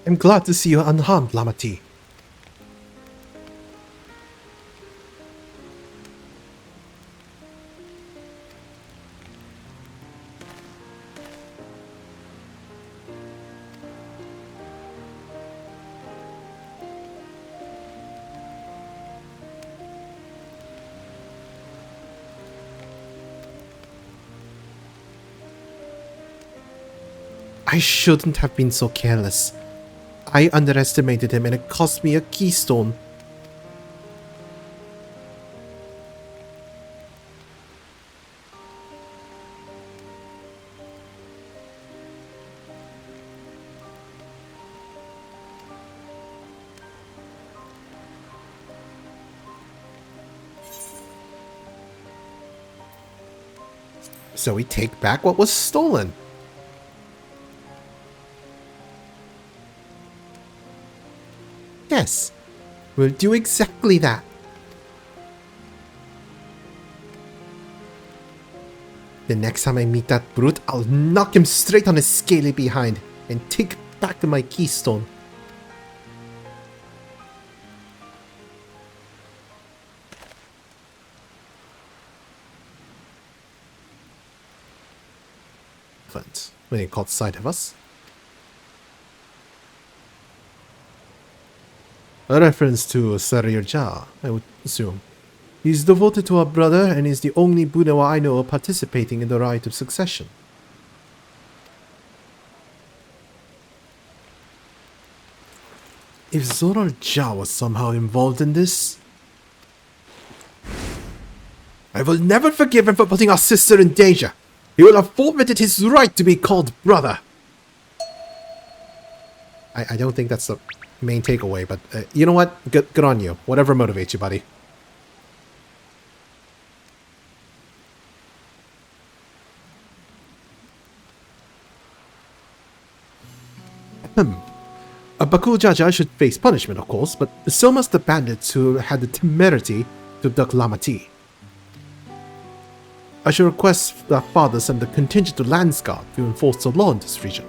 I'm glad to see you unharmed, Lamati. I shouldn't have been so careless. I underestimated him and it cost me a keystone. So we take back what was stolen. Yes, we'll do exactly that. The next time I meet that brute, I'll knock him straight on his scaly behind and take back my keystone. When he caught sight of us. A reference to Sarirja, I would assume. He's devoted to our brother and is the only Bunawa I know participating in the rite of succession. If Zorarja was somehow involved in this, I will never forgive him for putting our sister in danger. He will have forfeited his right to be called brother. I don't think that's the main takeaway, but you know what? Good on you. Whatever motivates you, buddy. Bakul Jaja should face punishment, of course, but so must the bandits who had the temerity to duck Lamati. I should request that father send a contingent to Landsguard to enforce the law in this region.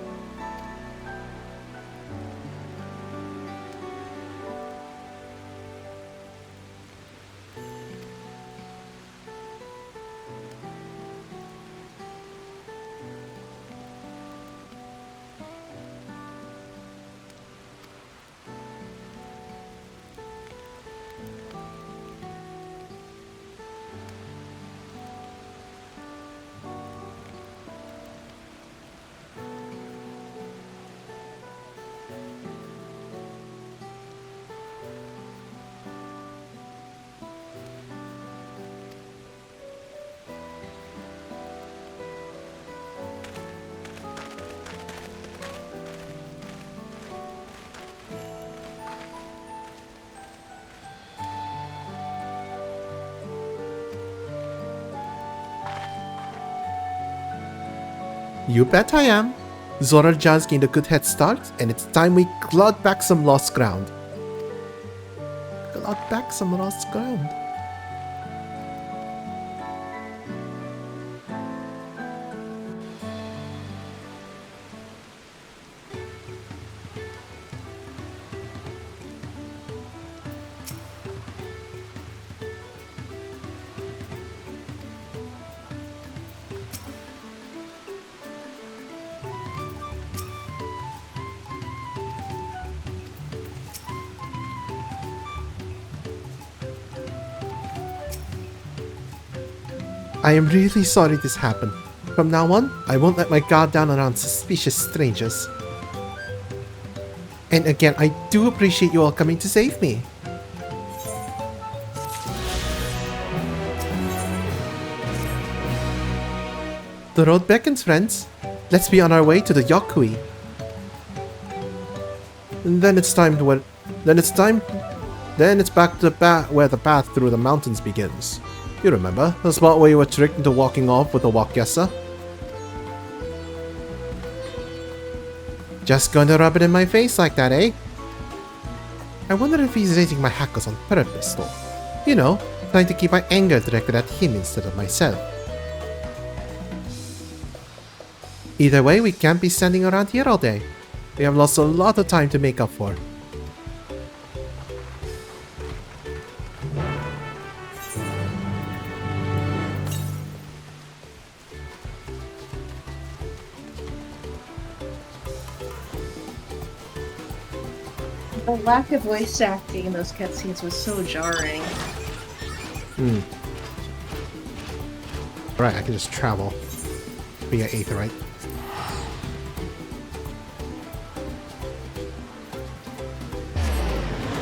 You bet I am. Zorarja's gained a good head start, and it's time we clawed back some lost ground. Clawed back some lost ground. I am really sorry this happened. From now on, I won't let my guard down around suspicious strangers. And again, I do appreciate you all coming to save me. The road beckons, friends. Let's be on our way to the Yakui. And then it's time to Then it's back to where the path through the mountains begins. You remember, the spot where you were tricked into walking off with the Wakesa? Just going to rub it in my face like that, eh? I wonder if he's raising my hackles on purpose, though. You know, trying to keep my anger directed at him instead of myself. Either way, we can't be standing around here all day. We have lost a lot of time to make up for. The lack of voice acting in those cutscenes was so jarring. Right, I can just travel via Aetherite.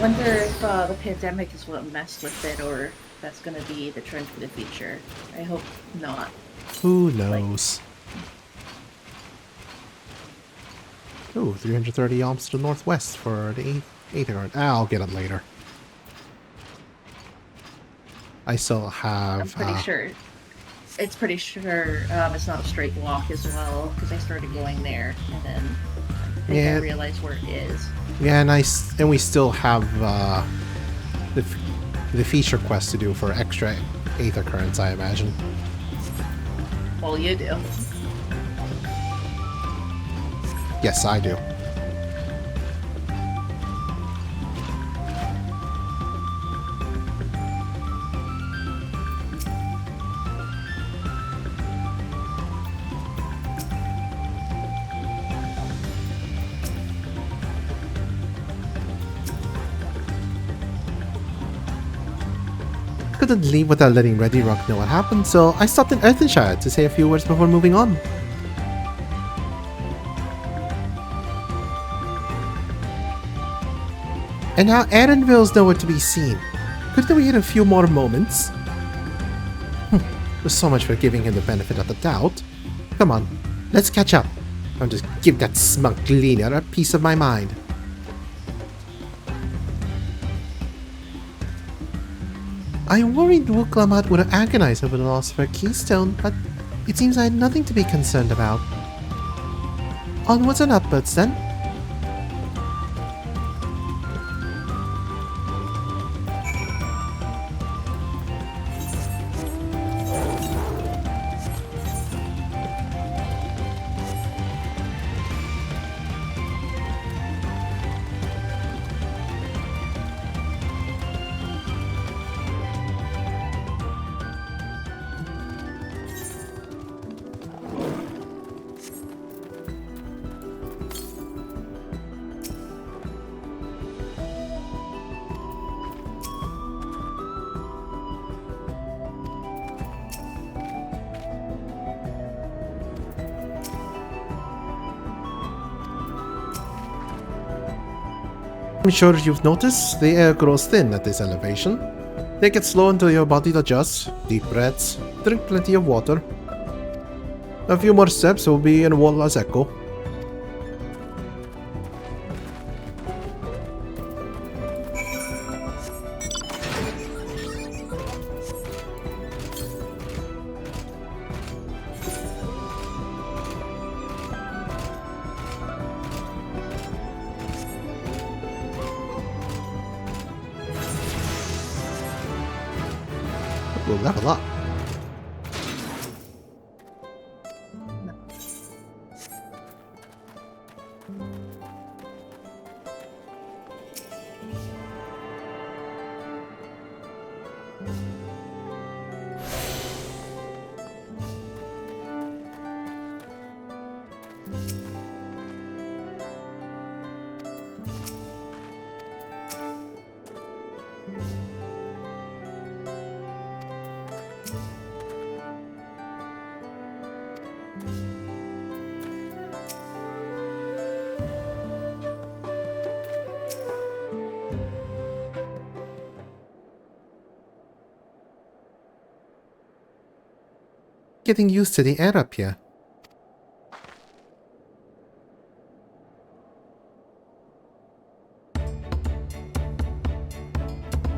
Wonder if the pandemic is what messed with it, or that's gonna be the trend for the future. I hope not. Who knows? Ooh, 330 alms to the northwest for the Aetherite. I'll get it later. I still have... I'm pretty sure. It's pretty sure it's not a straight walk as well, because I started going there, and then I think I realized where it is. Yeah, and we still have the feature quest to do for extra Aether currents, I imagine. Well, you do. Yes, I do. Couldn't leave without letting Ready Rock know what happened, so I stopped in Earthenshire to say a few words before moving on. And now Aaronville's nowhere to be seen. Couldn't we get a few more moments? There's so much for giving him the benefit of the doubt. Come on, let's catch up. I'll just give that smug cleaner a piece of my mind. I worried Wuklamat would agonize over the loss of her keystone, but it seems I had nothing to be concerned about. Onwards and upwards, then. I'm sure you've noticed the air grows thin at this elevation. Take it slow until your body adjusts. Deep breaths. Drink plenty of water. A few more steps will be in Walla's Echo. We'll level up. Getting used to the air up here.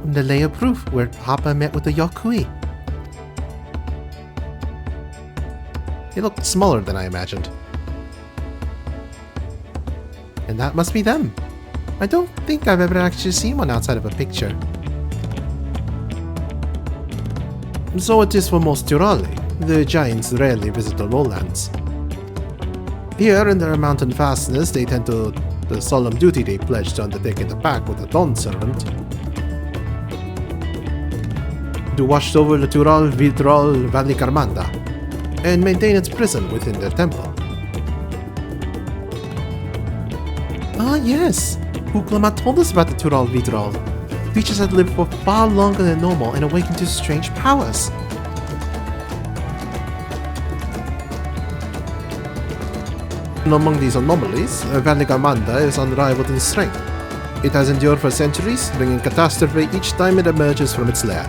The layer proof where Papa met with the Yokui. They looked smaller than I imagined. And that must be them. I don't think I've ever actually seen one outside of a picture. So it is for most Turali. The giants rarely visit the lowlands. Here in their mountain fastness, they tend to the solemn duty they pledge to undertake in the pack with the Dawn servant. To watch over the Tural Vidral Valley Carmanda and maintain its prison within their temple. Ah yes, Uklama told us about the Tural Vidral. Creatures that live for far longer than normal and awaken to strange powers. And among these anomalies, Valley Carmanda is unrivaled in strength. It has endured for centuries, bringing catastrophe each time it emerges from its lair.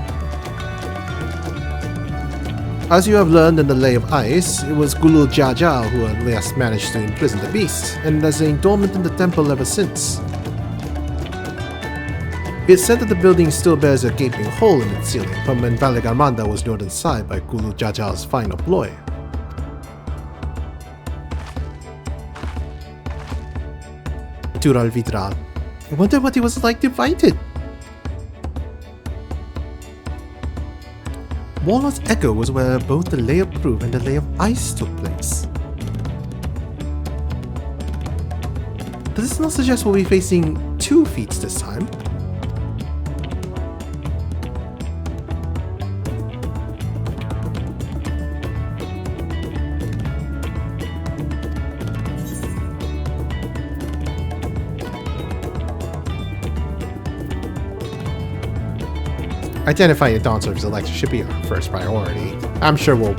As you have learned in the Lay of Ice, it was Gulu Jaja who at last managed to imprison the beast, and has lain dormant in the temple ever since. It's said that the building still bears a gaping hole in its ceiling from when Valley Garmanda was lured inside by Gulu Jaja's final ploy. Tural Vidral. I wonder what it was like to fight it. Warlord's Echo was where both the Lay of Proof and the Lay of Ice took place. Does this not suggest we'll be facing 2 feats this time? Identifying the Dawn Servant's Elector should be our first priority. I'm sure we'll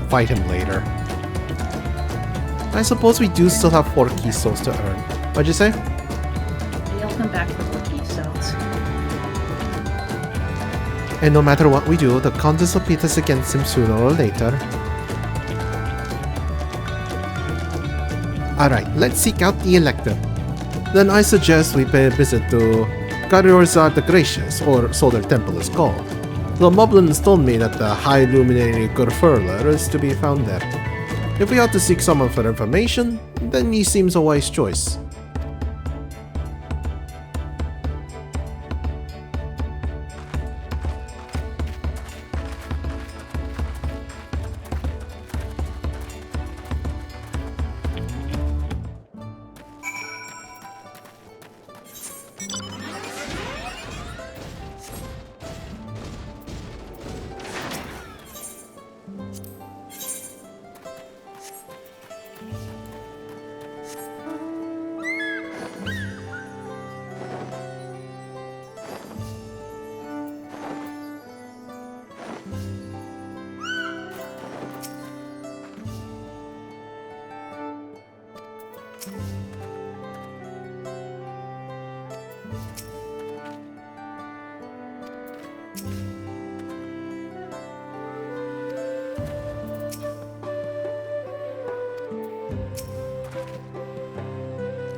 fight him later. I suppose we do still have 4 key souls to earn. What'd you say? We'll come back for more key souls. And no matter what we do, the Countess will pit us against him sooner or later. Alright, let's seek out the Elector. Then I suggest we pay a visit to Kariorzar the Gracious, or so their temple is called. The Moblins told me that the High Luminary Gurfurler is to be found there. If we ought to seek someone for information, then he seems a wise choice.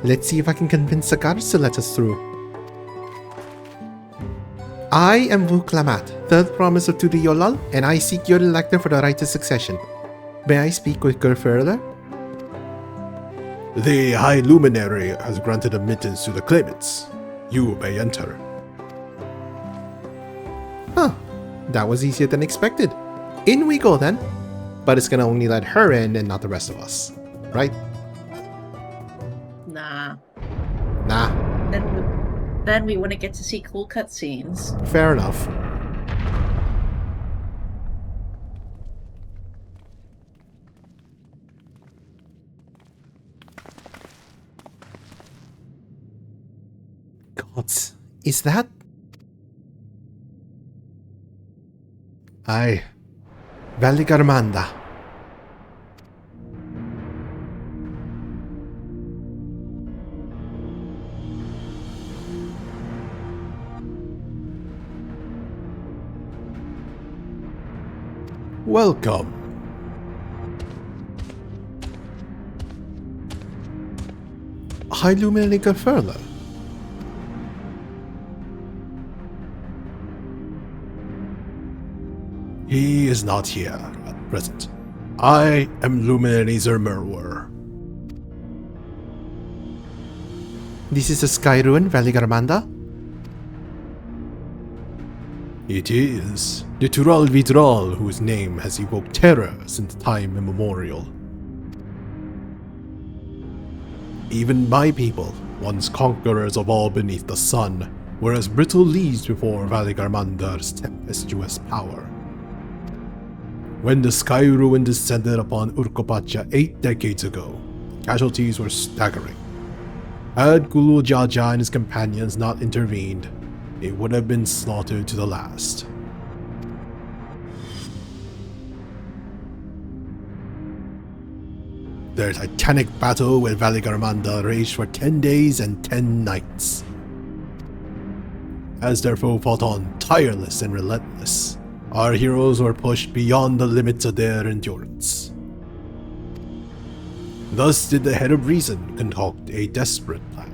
Let's see if I can convince the guards to let us through. I am Vuklamat, third promisor to the Yolal, and I seek your elector for the right to succession. May I speak with Gurfurler? The High Luminary has granted admittance to the claimants. You may enter. Huh, that was easier than expected. In we go then. But it's gonna only let her in and not the rest of us, right? Nah. Nah. Then we wouldn't get to see cool cutscenes. Fair enough. Gods, is that? Aye. Valley Garmanda. Welcome. High Luminary Gerferla. He is not here at present. I am Luminary Zermerwer. This is the Sky Ruin, Valigarmanda? It is the Tural Vidral whose name has evoked terror since time immemorial. Even my people, once conquerors of all beneath the sun, were as brittle leaves before Valigarmandar's tempestuous power. When the Sky Ruin descended upon Urkopacha 8 decades ago, casualties were staggering. Had Gulu Jaja and his companions not intervened, they would have been slaughtered to the last. Their titanic battle with Valigarmanda raged for 10 days and 10 nights. As their foe fought on, tireless and relentless, our heroes were pushed beyond the limits of their endurance. Thus did the Head of Reason concoct a desperate plan.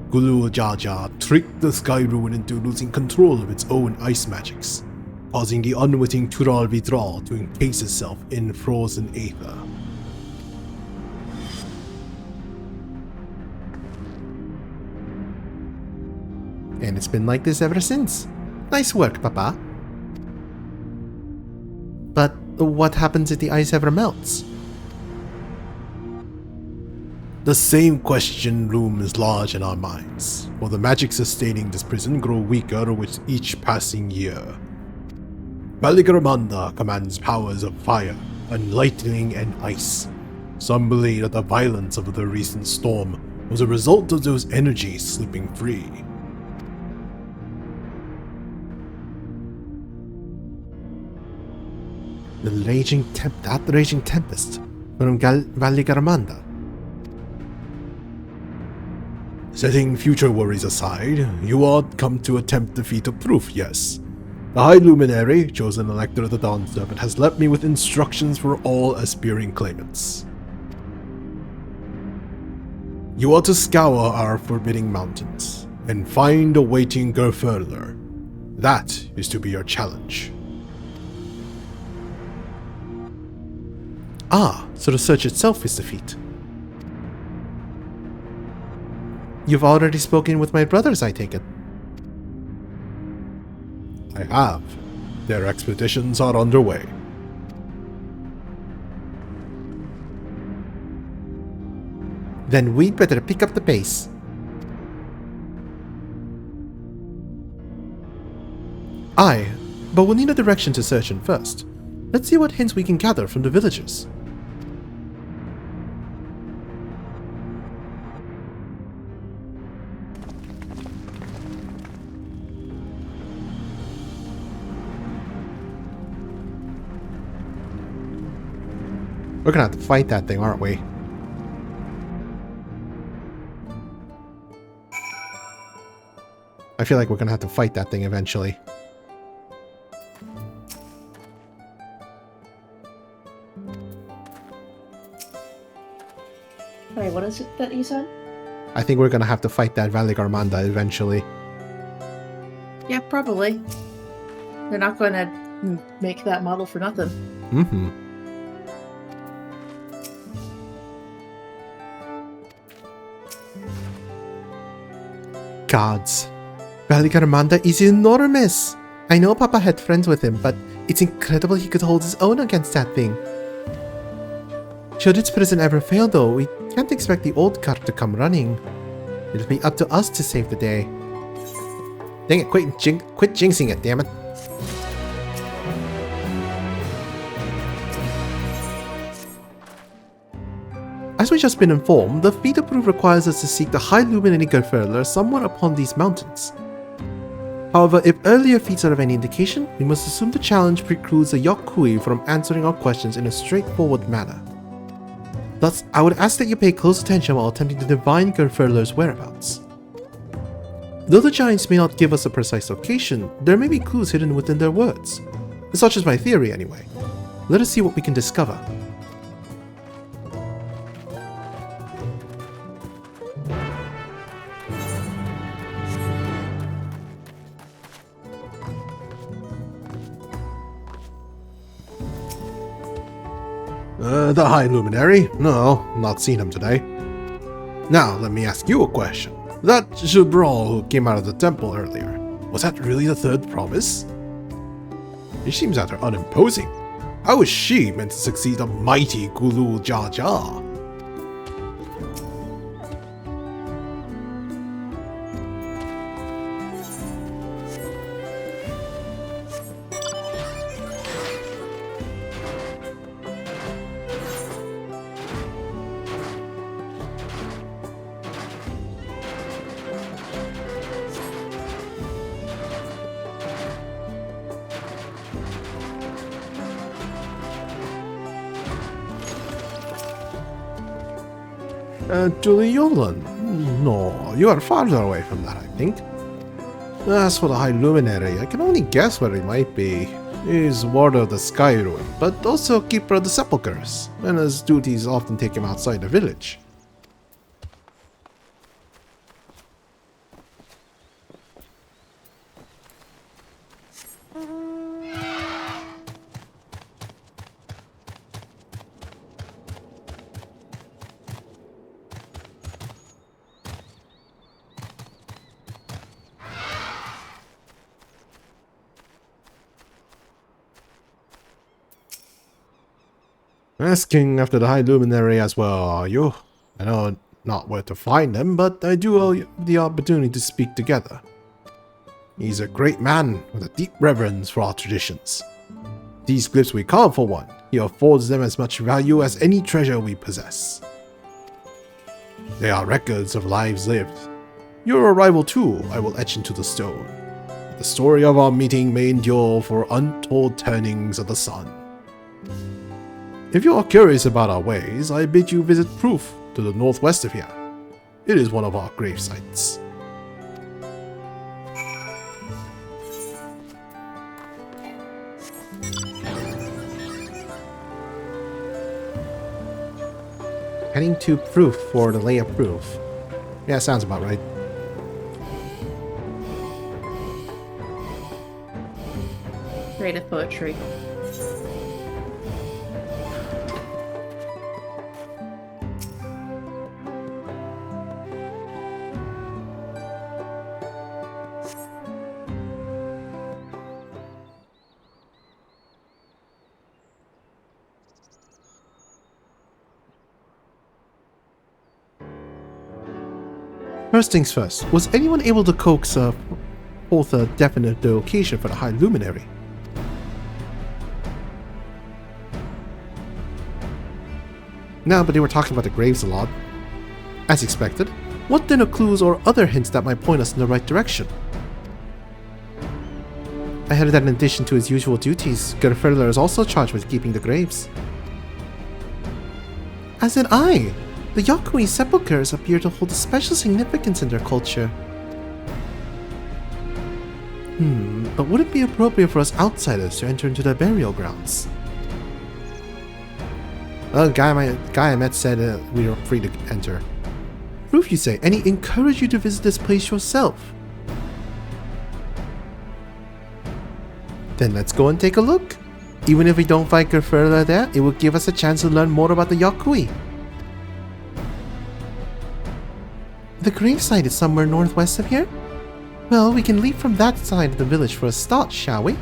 Gulu Jaja tricked the Sky Ruin into losing control of its own ice magics, causing the unwitting Tural Vidral to encase itself in frozen aether. And it's been like this ever since. Nice work, Papa. But what happens if the ice ever melts? The same question looms large in our minds, for the magic sustaining this prison grow weaker with each passing year. Valigarmanda commands powers of fire, and lightning and ice. Some believe that the violence of the recent storm was a result of those energies slipping free. That raging tempest from Valigarmanda. Setting future worries aside, you all come to attempt the feat of proof, yes. The High Luminary, chosen Elector of the Dawn Serpent, has left me with instructions for all aspiring claimants. You are to scour our forbidding mountains, and find a waiting Gerferler. That is to be your challenge. Ah, so the search itself is the feat. You've already spoken with my brothers, I take it. I have. Their expeditions are underway. Then we'd better pick up the pace. Aye, but we'll need a direction to search in first. Let's see what hints we can gather from the villagers. We're gonna have to fight that thing, aren't we? I feel like we're gonna have to fight that thing eventually. Wait, what is it that you said? I think we're gonna have to fight that Valigarmanda eventually. Yeah, probably. They're not going to make that model for nothing. Mm-hmm. Gods. Valigarmanda is enormous! I know Papa had friends with him, but it's incredible he could hold his own against that thing. Should its prison ever fail though, we can't expect the old cart to come running. It'll be up to us to save the day. Dang it, quit jinxing it, damn it. As we've just been informed, the feat of proof requires us to seek the High Luminary Gerferler somewhere upon these mountains. However, if earlier feats are of any indication, we must assume the challenge precludes the Yokui from answering our questions in a straightforward manner. Thus, I would ask that you pay close attention while attempting to divine Gerferler's whereabouts. Though the giants may not give us a precise location, there may be clues hidden within their words. Such is my theory anyway. Let us see what we can discover. The High Luminary? No, not seen him today. Now, let me ask you a question. That Jubral who came out of the temple earlier, was that really the third promise? She seems rather unimposing. How is she meant to succeed the mighty Gulu Jaja? Juliolan? No, you are farther away from that, I think. As for the High Luminary, I can only guess where he might be. He is Ward of the Sky Ruin, but also Keeper of the Sepulchres, and his duties often take him outside the village. Asking after the High Luminary as well, are you? I know not where to find him, but I do owe you the opportunity to speak together. He's a great man with a deep reverence for our traditions. These glyphs we carve for one, he affords them as much value as any treasure we possess. They are records of lives lived. Your arrival too, I will etch into the stone. The story of our meeting may endure for untold turnings of the sun. If you are curious about our ways, I bid you visit Proof to the northwest of here. It is one of our grave sites. Heading to Proof for the Lay of Proof. Yeah, sounds about right. Creative poetry. First things first, was anyone able to coax forth a definite location for the High Luminary? No, but they were talking about the graves a lot. As expected, what then are clues or other hints that might point us in the right direction? I heard that in addition to his usual duties, Gerferler is also charged with keeping the graves. As did I! The Yakui sepulchres appear to hold a special significance in their culture. But would it be appropriate for us outsiders to enter into their burial grounds? Well, the guy I met said we were free to enter. Proof, you say, and he encouraged you to visit this place yourself. Then let's go and take a look. Even if we don't find Gerferler there, it will give us a chance to learn more about the Yakui. The gravesite is somewhere northwest of here? Well, we can leave from that side of the village for a start, shall we?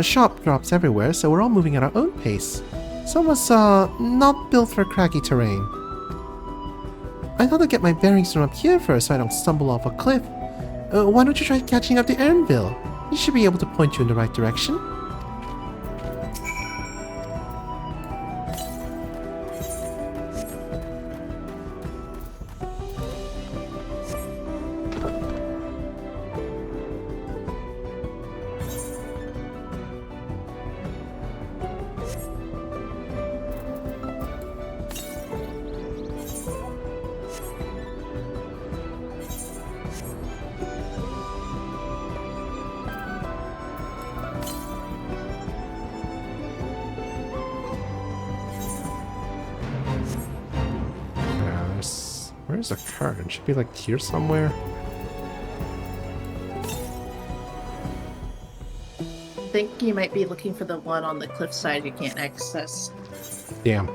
Sharp drops everywhere, so we're all moving at our own pace. Some of us not built for craggy terrain. I thought I'd get my bearings from up here first so I don't stumble off a cliff. Why don't you try catching up to Ernville? He should be able to point you in the right direction. Where's the current? Should be like here somewhere. I think you might be looking for the one on the cliffside you can't access. Damn.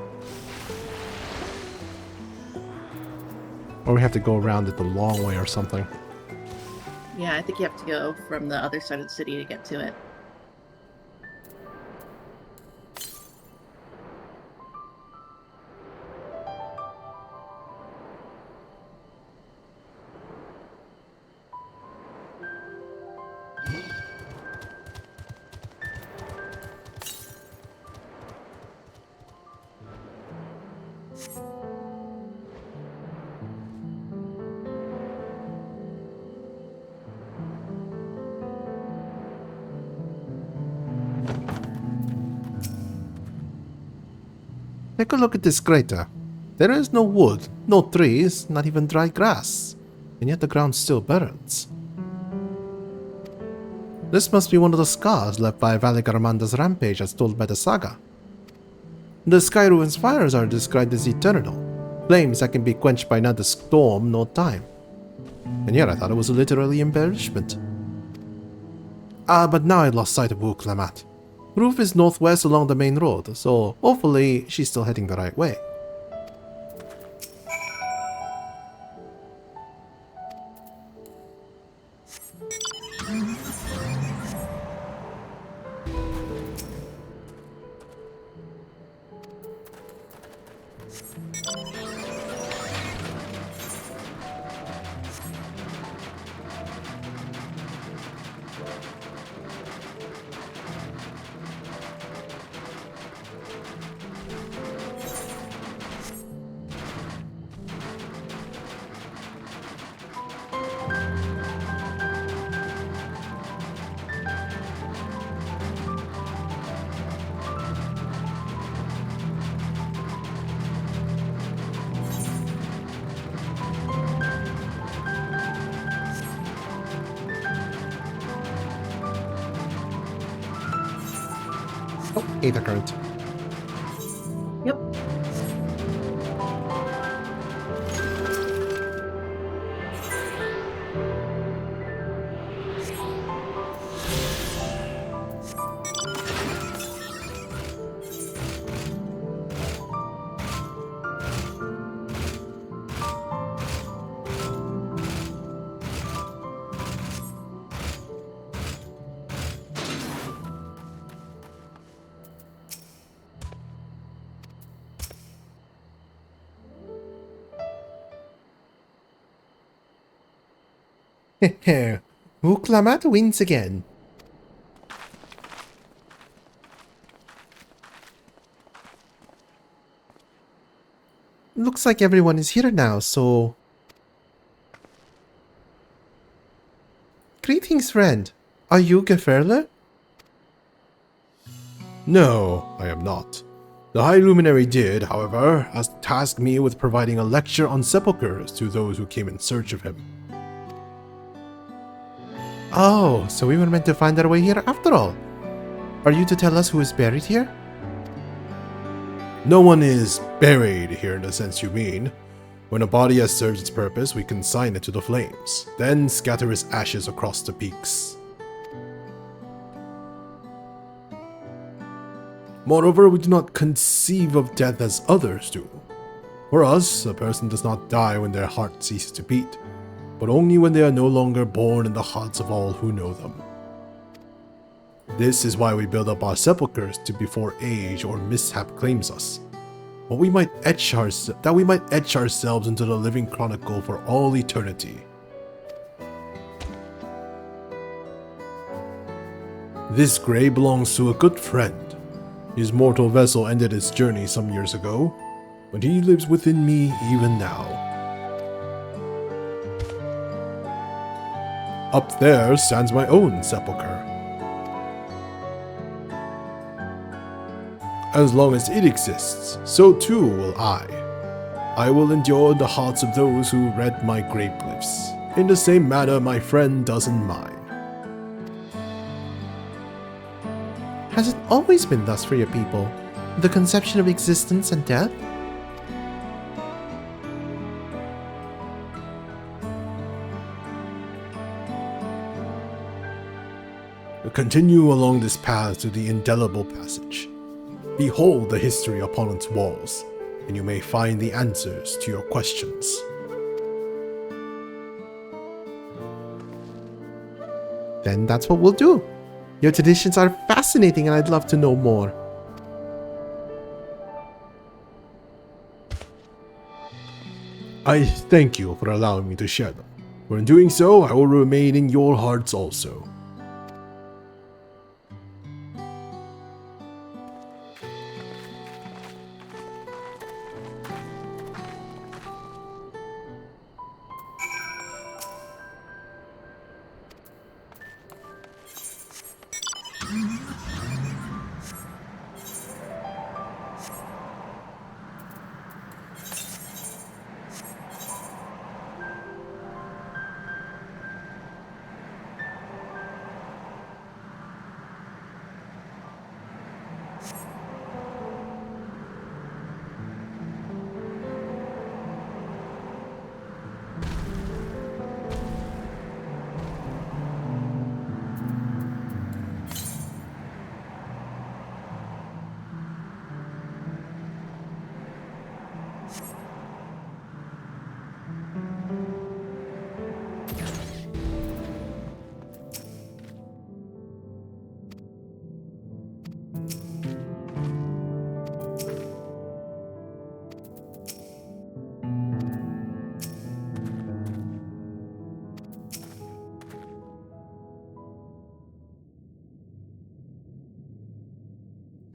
Or we have to go around it the long way or something. Yeah, I think you have to go from the other side of the city to get to it. Take a look at this crater. There is no wood, no trees, not even dry grass. And yet the ground still burns. This must be one of the scars left by Valigarmanda's rampage as told by the saga. The Sky Ruins fires are described as eternal, flames that can be quenched by neither storm nor time. And yet I thought it was literally embellishment. But now I lost sight of Wuklamat. Roof is northwest along the main road, so hopefully she's still heading the right way. Oh, Aether Current. Yep. Wuklamat wins again. Looks like everyone is here now, so... Greetings, friend. Are you Geferle? No, I am not. The High Luminary did, however, task me with providing a lecture on sepulchres to those who came in search of him. Oh, so we were meant to find our way here after all. Are you to tell us who is buried here? No one is buried here in the sense you mean. When a body has served its purpose, we consign it to the flames, then scatter its ashes across the peaks. Moreover, we do not conceive of death as others do. For us, a person does not die when their heart ceases to beat, but only when they are no longer born in the hearts of all who know them. This is why we build up our sepulchres to before age or mishap claims us, that we might etch ourselves into the living chronicle for all eternity. This grave belongs to a good friend. His mortal vessel ended its journey some years ago, but he lives within me even now. Up there stands my own sepulchre. As long as it exists, so too will I. I will endure the hearts of those who read my grave glyphs, in the same manner my friend does in mine. Has it always been thus for your people? The conception of existence and death? Continue along this path to the indelible passage. Behold the history upon its walls, and you may find the answers to your questions. Then that's what we'll do. Your traditions are fascinating and I'd love to know more. I thank you for allowing me to share them, for in doing so, I will remain in your hearts also.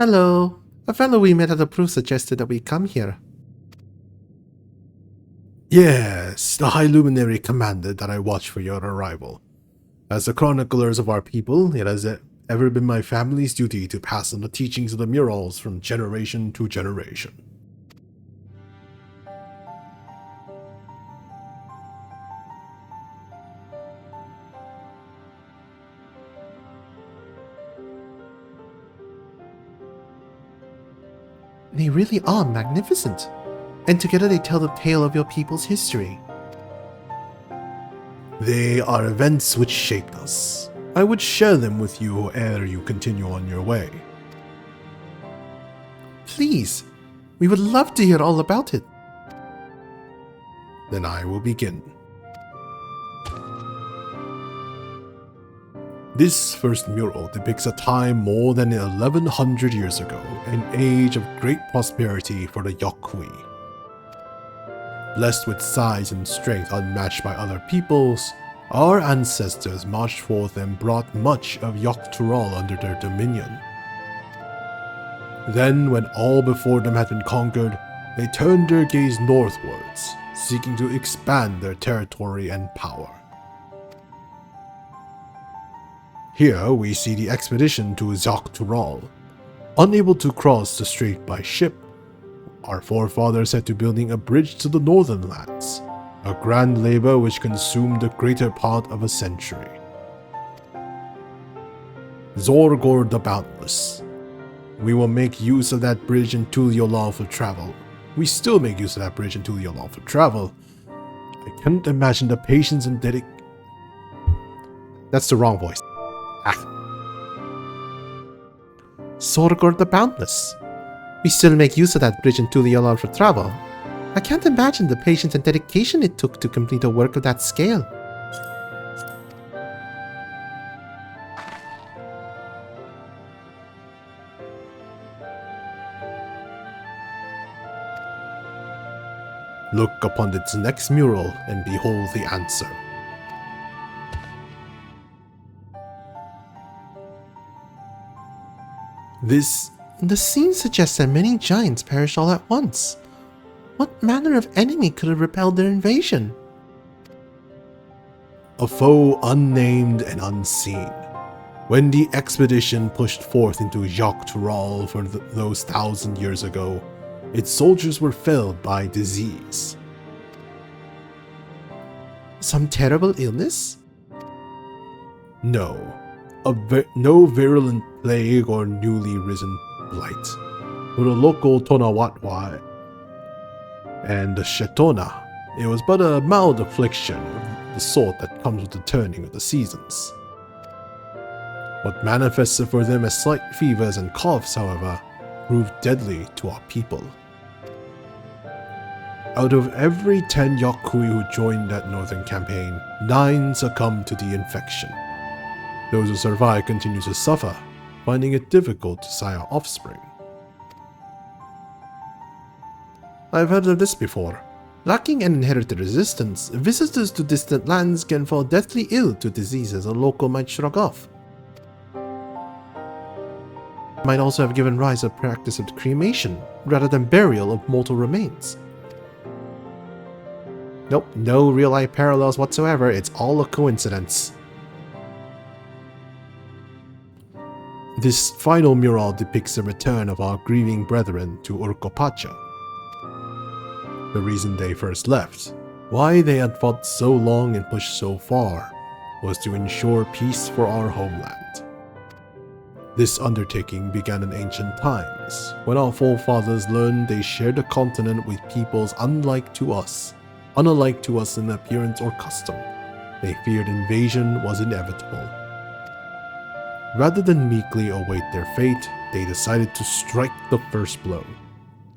Hello. A fellow we met at the proof suggested that we come here. Yes, the High Luminary commanded that I watch for your arrival. As the chroniclers of our people, it has ever been my family's duty to pass on the teachings of the murals from generation to generation. They really are magnificent. And together they tell the tale of your people's history. They are events which shaped us. I would share them with you ere you continue on your way. Please, we would love to hear all about it. Then I will begin. This first mural depicts a time more than 1100 years ago, an age of great prosperity for the Yokui. Blessed with size and strength unmatched by other peoples, our ancestors marched forth and brought much of Yoktural under their dominion. Then, when all before them had been conquered, they turned their gaze northwards, seeking to expand their territory and power. Here we see the expedition to Yoktural. Unable to cross the strait by ship, our forefathers set to building a bridge to the northern lands, a grand labor which consumed the greater part of a century. Zorgor the Boundless. We will make use of that bridge until you allow for travel. We still make use of that bridge until you allow for travel. I can't imagine the patience and That's the wrong voice. Sorgor the Boundless. We still make use of that bridge until we allow for travel. I can't imagine the patience and dedication it took to complete a work of that scale. Look upon its next mural and behold the answer. The scene suggests that many giants perished all at once. What manner of enemy could have repelled their invasion? A foe unnamed and unseen. When the expedition pushed forth into Yoktural for those 1,000 years ago, its soldiers were felled by disease. Some terrible illness? No. No virulent plague or newly risen blight. For the local Tonawatwa and the Shetona, it was but a mild affliction of the sort that comes with the turning of the seasons. What manifested for them as slight fevers and coughs, however, proved deadly to our people. Out of every 10 Yakui who joined that northern campaign, 9 succumbed to the infection. Those who survive continue to suffer, finding it difficult to sire offspring. I've heard of this before. Lacking an inherited resistance, visitors to distant lands can fall deathly ill to diseases a local might shrug off. Might also have given rise to the practice of cremation, rather than burial of mortal remains. Nope, no real-life parallels whatsoever, it's all a coincidence. This final mural depicts the return of our grieving brethren to Urkopacha. The reason they first left, why they had fought so long and pushed so far, was to ensure peace for our homeland. This undertaking began in ancient times, when our forefathers learned they shared a continent with peoples unalike to us in appearance or custom. They feared invasion was inevitable. Rather than meekly await their fate, they decided to strike the first blow.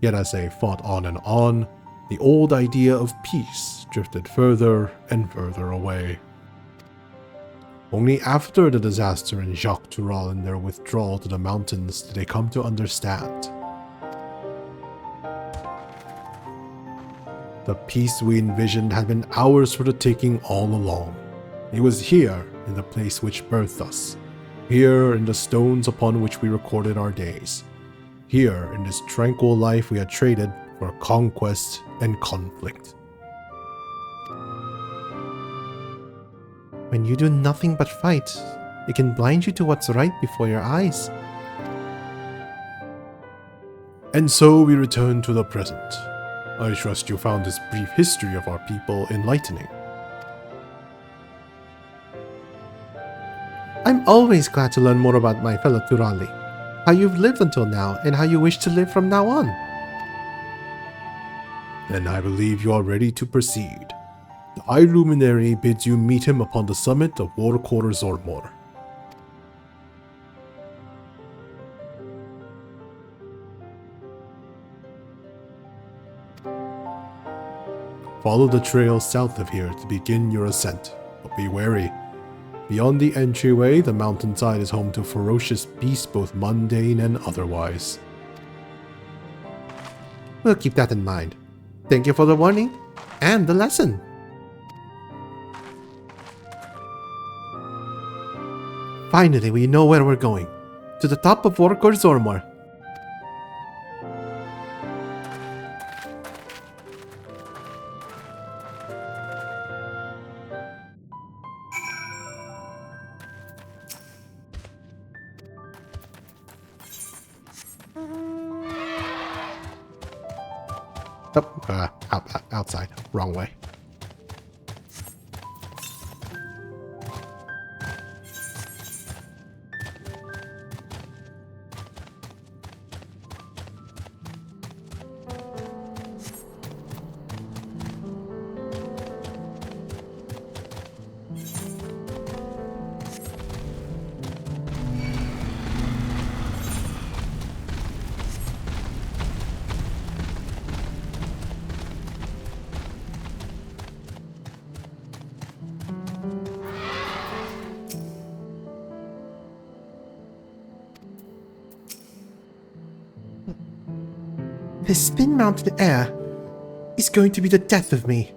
Yet as they fought on, the old idea of peace drifted further and further away. Only after the disaster in Jacques Toural and their withdrawal to the mountains did they come to understand. The peace we envisioned had been ours for the taking all along. It was here, in the place which birthed us. Here, in the stones upon which we recorded our days. Here, in this tranquil life we had traded for conquest and conflict. When you do nothing but fight, it can blind you to what's right before your eyes. And so we return to the present. I trust you found this brief history of our people enlightening. I'm always glad to learn more about my fellow Turali, how you've lived until now, and how you wish to live from now on. Then I believe you are ready to proceed. The High Luminary bids you meet him upon the summit of War Quarter Zormor. Follow the trail south of here to begin your ascent, but be wary. Beyond the entryway, the mountainside is home to ferocious beasts both mundane and otherwise. We'll keep that in mind. Thank you for the warning and the lesson. Finally, we know where we're going. To the top of Warkor Zormor. Outside. Wrong way. This thin mountain air is going to be the death of me.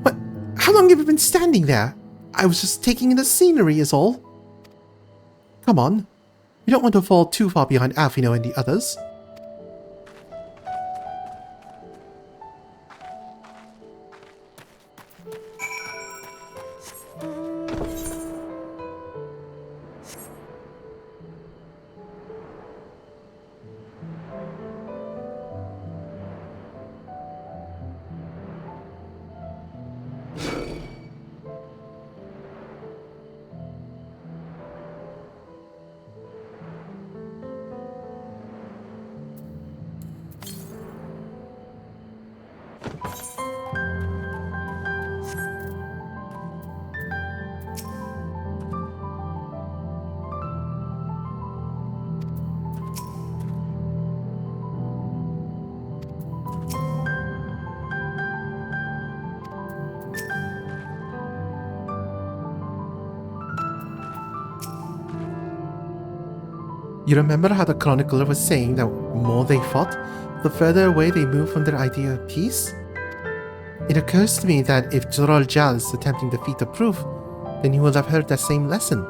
What? How long have you been standing there? I was just taking in the scenery is all. Come on. You don't want to fall too far behind Alfino and the others. You remember how the chronicler was saying that the more they fought, the further away they moved from their idea of peace? It occurs to me that if Jorol Jal is attempting to defeat a proof, then he will have heard that same lesson.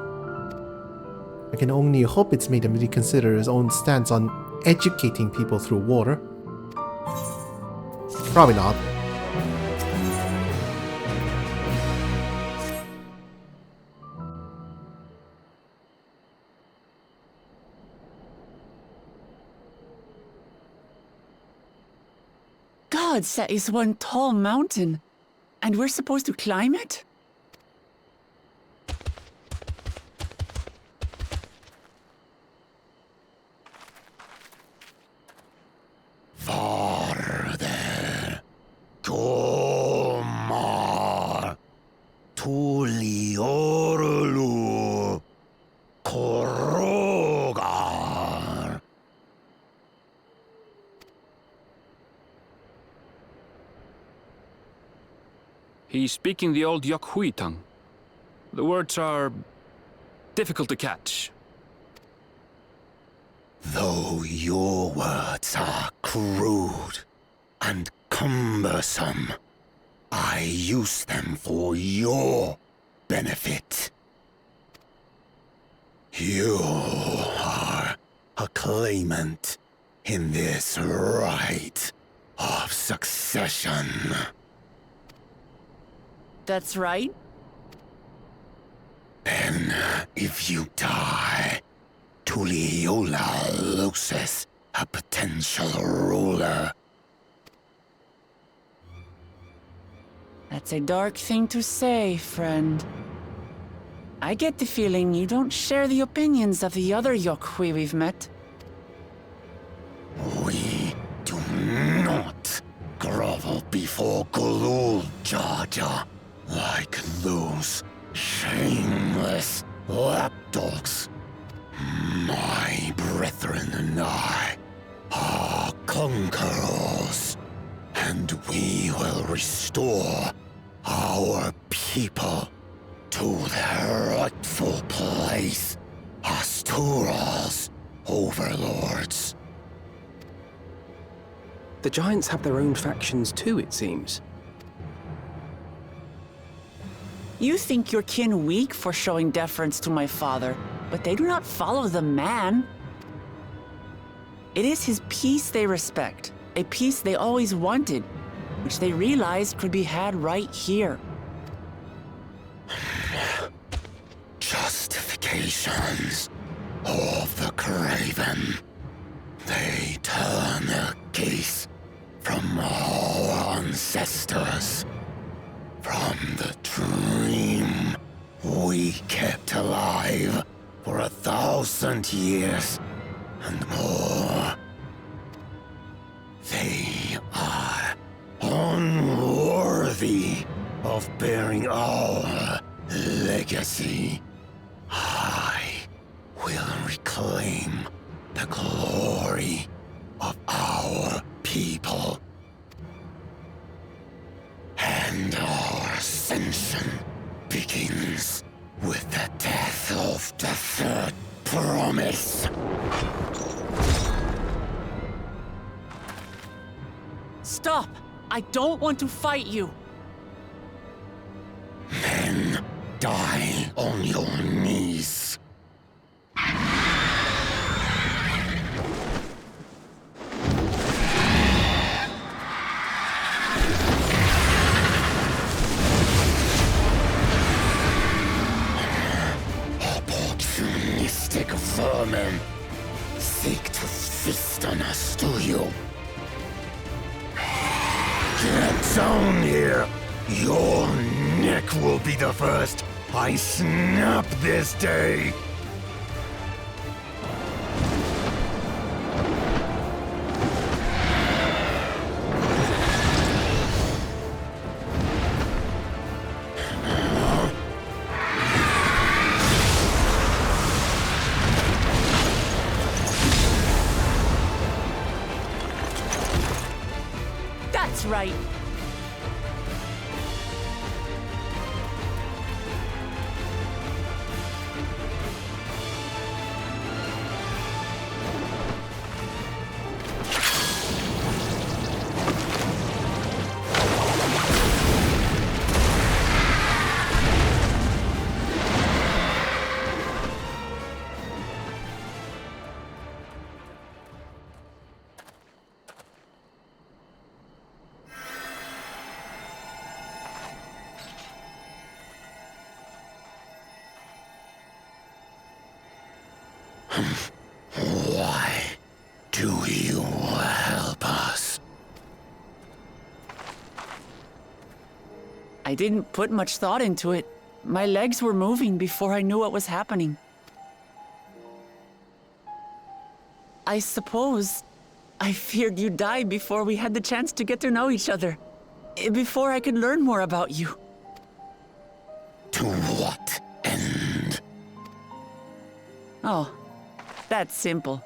I can only hope it's made him reconsider his own stance on educating people through war. Probably not. God, that is one tall mountain. And we're supposed to climb it? Farther. Gomar. Tuliorlu. Korogar. He's speaking the old Yokhui tongue. The words are difficult to catch. Though your words are crude and cumbersome, I use them for your benefit. You are a claimant in this right of succession. That's right. Then, if you die, Tuliola loses a potential ruler. That's a dark thing to say, friend. I get the feeling you don't share the opinions of the other Yokhui we've met. We do not grovel before Gulul, Jar Jar, like those shameless lapdogs. My brethren and I are conquerors, and we will restore our people to their rightful place as Tural's overlords. The Giants have their own factions too, it seems. You think your kin weak for showing deference to my father, but they do not follow the man. It is his peace they respect, a peace they always wanted, which they realized could be had right here. Justifications of the craven. They turn their gaze from our ancestors, from the dream we kept alive for 1,000 years and more. They are unworthy of bearing our legacy. I will reclaim the glory of our people. And our ascension begins with the death of the third promise. Stop! I don't want to fight you! Then die on your knees. Opportunistic vermin seek to feast on us, do you? Get down here! Your neck will be the first I snap this day! That's right! Why do you help us? I didn't put much thought into it. My legs were moving before I knew what was happening. I suppose I feared you'd die before we had the chance to get to know each other. Before I could learn more about you. To what end? Oh, that's simple.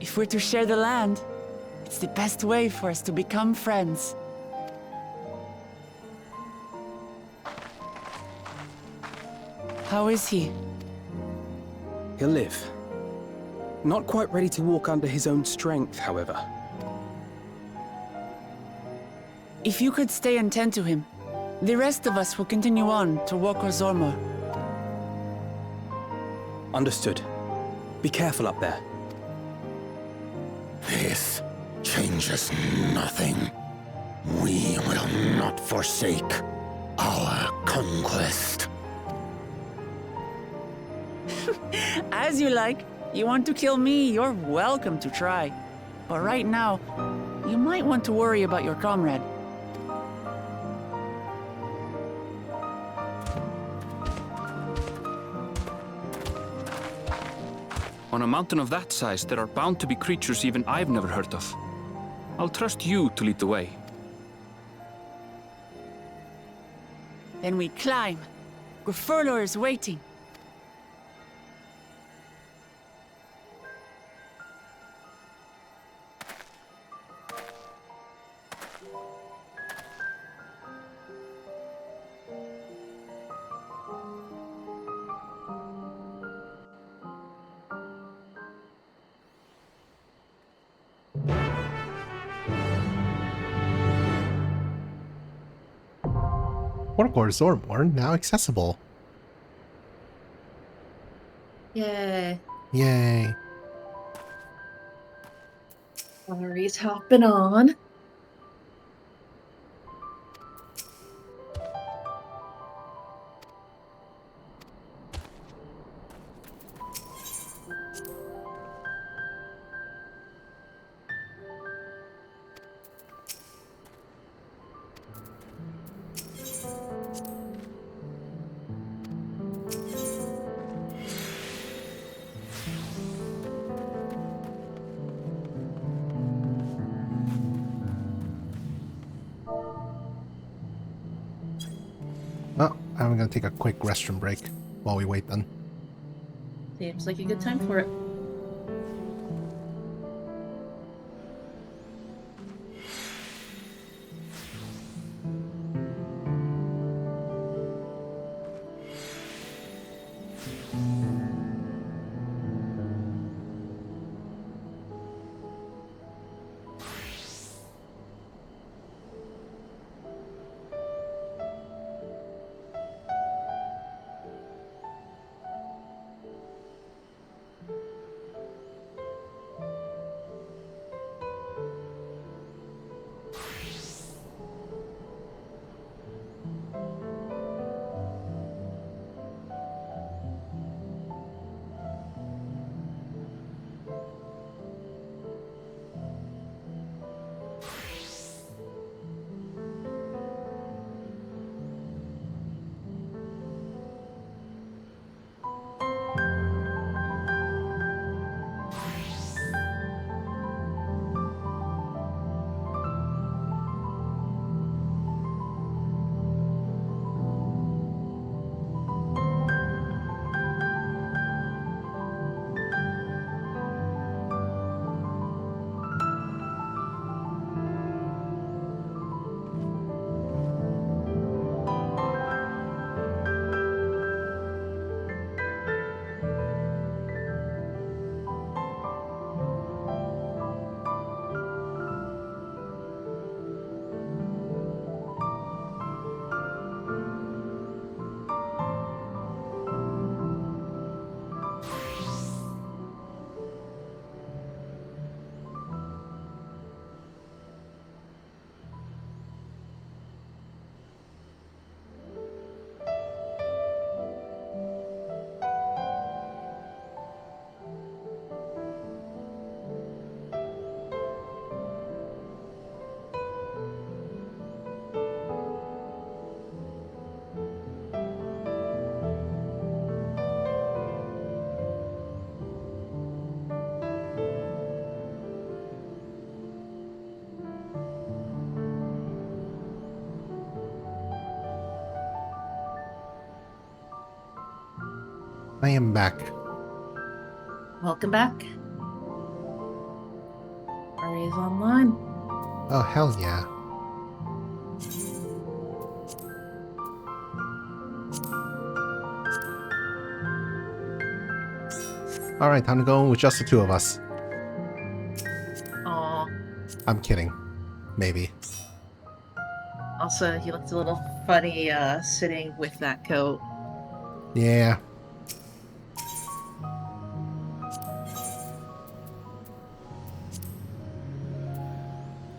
If we're to share the land, it's the best way for us to become friends. How is he? He'll live. Not quite ready to walk under his own strength, however. If you could stay and tend to him, the rest of us will continue on to Zormo. Understood. Be careful up there. This changes nothing. We will not forsake our conquest. As you like. You want to kill me, you're welcome to try. But right now, you might want to worry about your comrade. On a mountain of that size, there are bound to be creatures even I've never heard of. I'll trust you to lead the way. Then we climb. Grufurlor is waiting. Orcor Zormorn now accessible. Yay. Yay. Ari's hopping on. Oh, I'm gonna take a quick restroom break while we wait then. Seems like a good time for it. I am back. Welcome back. Ari's online. Oh, hell yeah. Alright, time to go with just the two of us. Aw. I'm kidding. Maybe. Also, he looked a little funny sitting with that coat. Yeah.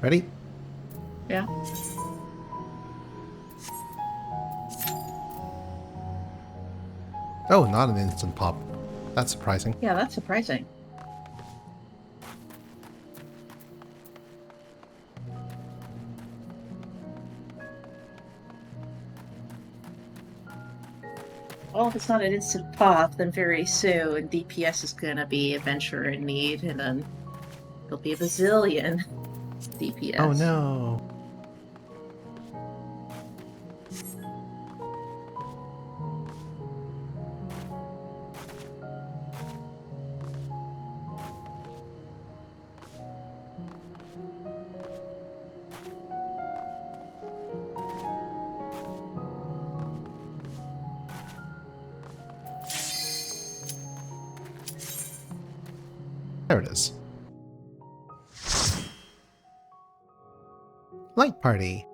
Ready? Yeah. Oh, not an instant pop. That's surprising. Yeah, that's surprising. Well, if it's not an instant pop, then very soon DPS is gonna be adventure in need, and then there'll be a bazillion DPS. Oh no. There it is. Light party.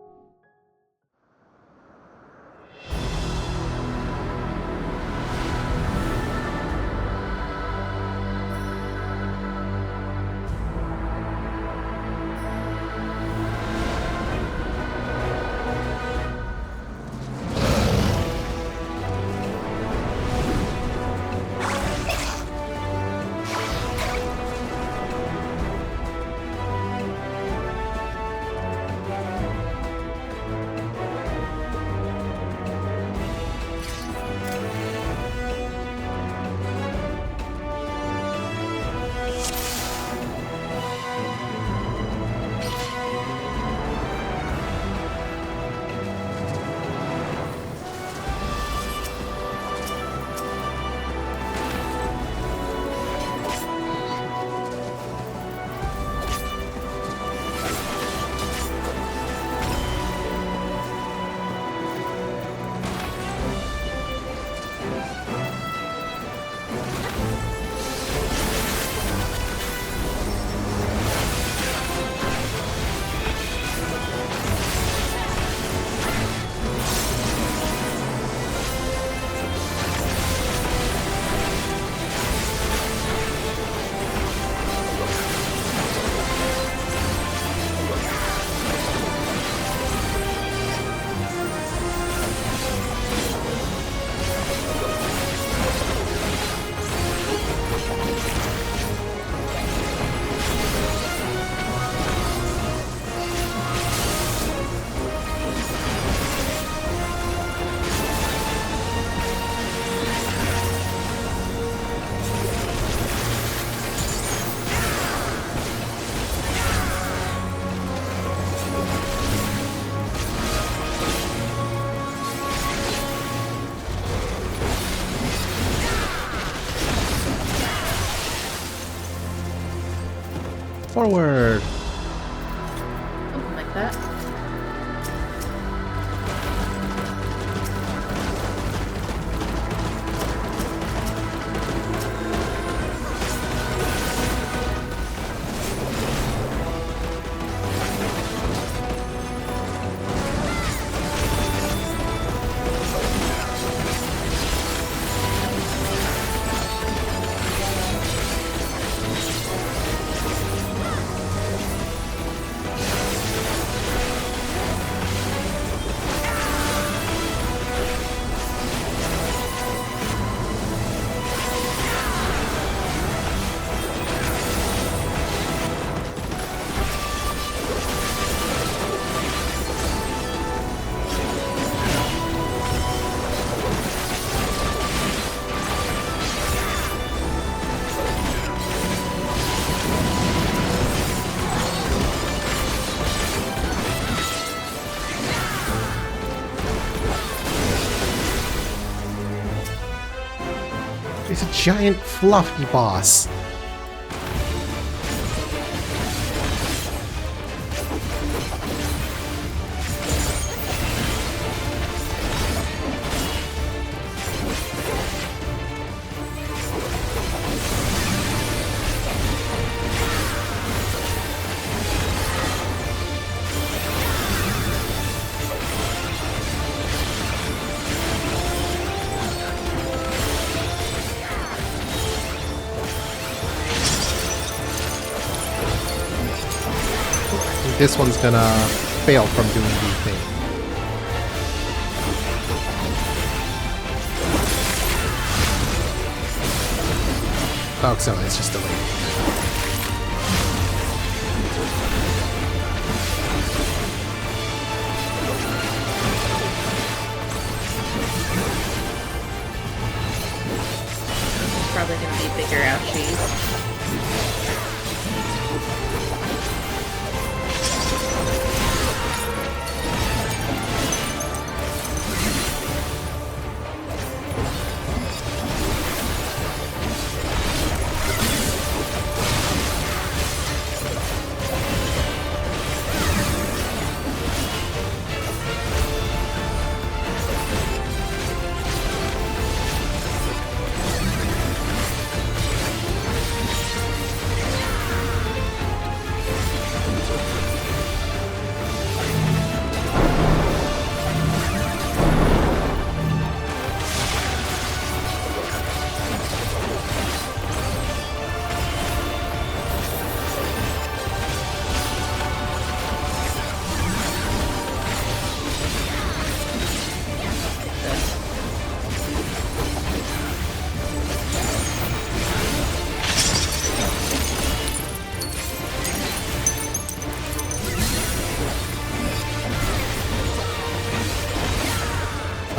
Forward! Something like that. giant fluffy boss. This one's gonna fail from doing the thing. Oh, so it's just delayed. It's probably gonna be bigger ouchies.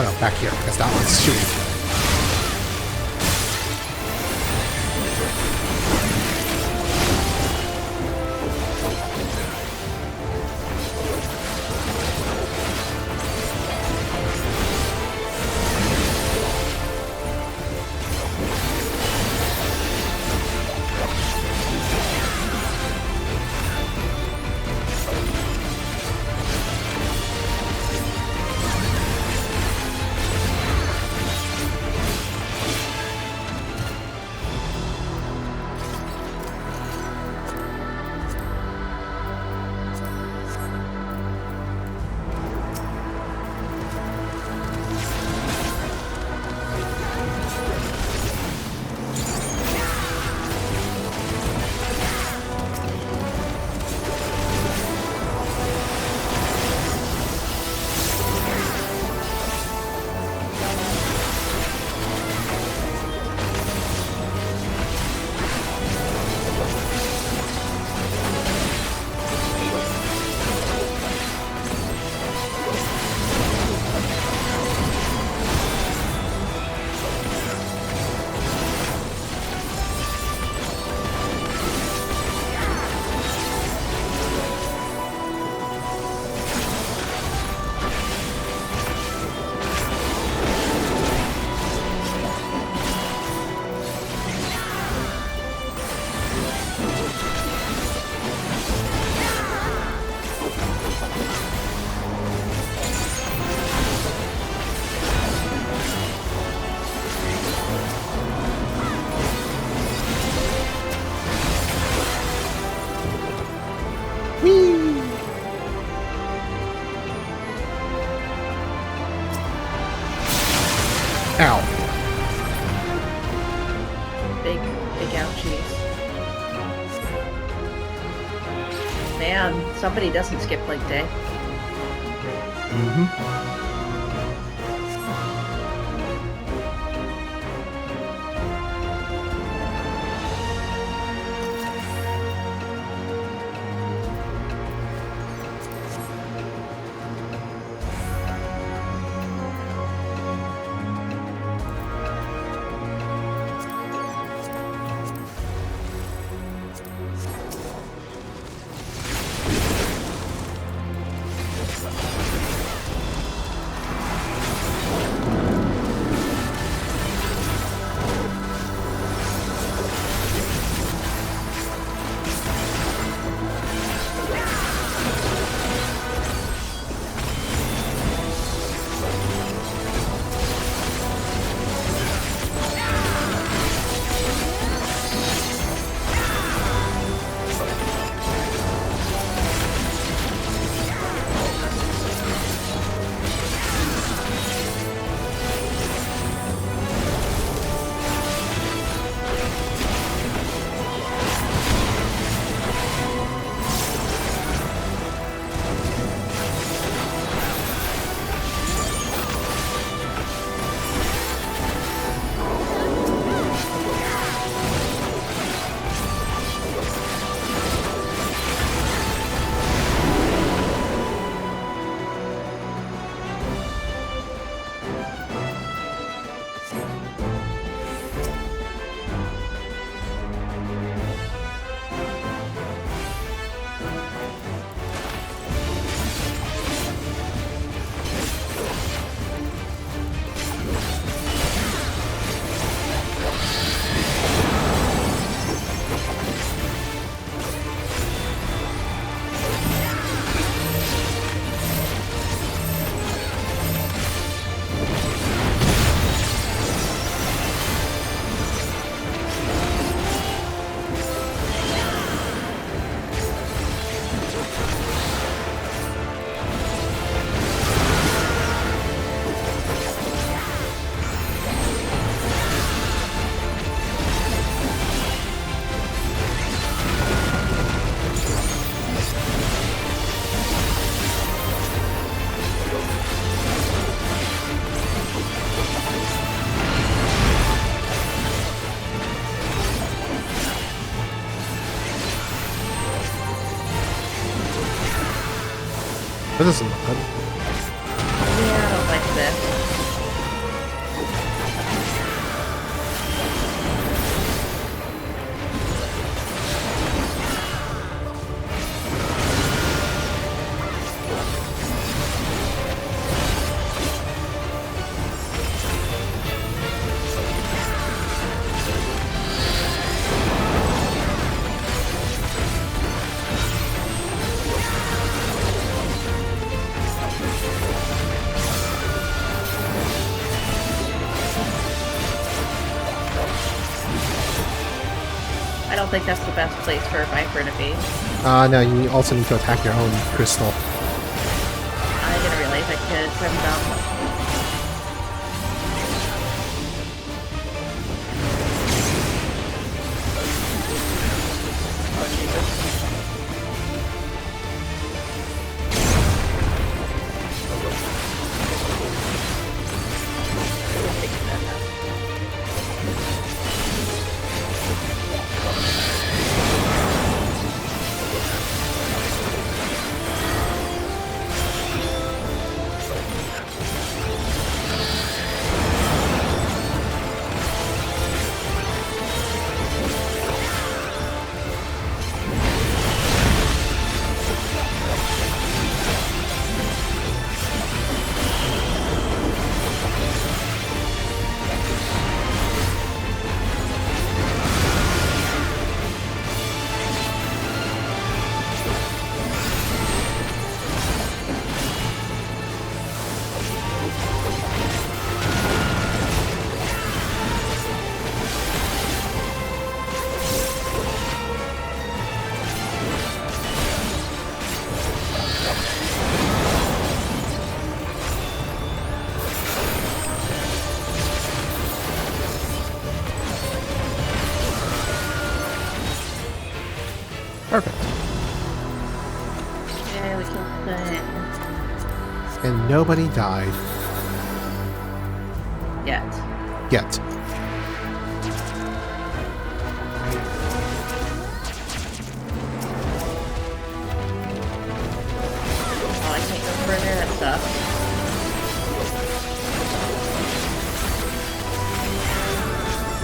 Oh no, back here, because that one's shooting. Ow. Big ouchies. Man, somebody doesn't skip leg day. Mm-hmm. This doesn't look good. Yeah, I don't like this. I don't think that's the best place for a Viper to be. No, you also need to attack your own crystal. I didn't realize I could, so I'm dumb. Oh, Jesus. Perfect. Yeah, we killed the thing. And nobody died. Yet. Yet. Oh, I can't go further, that sucks.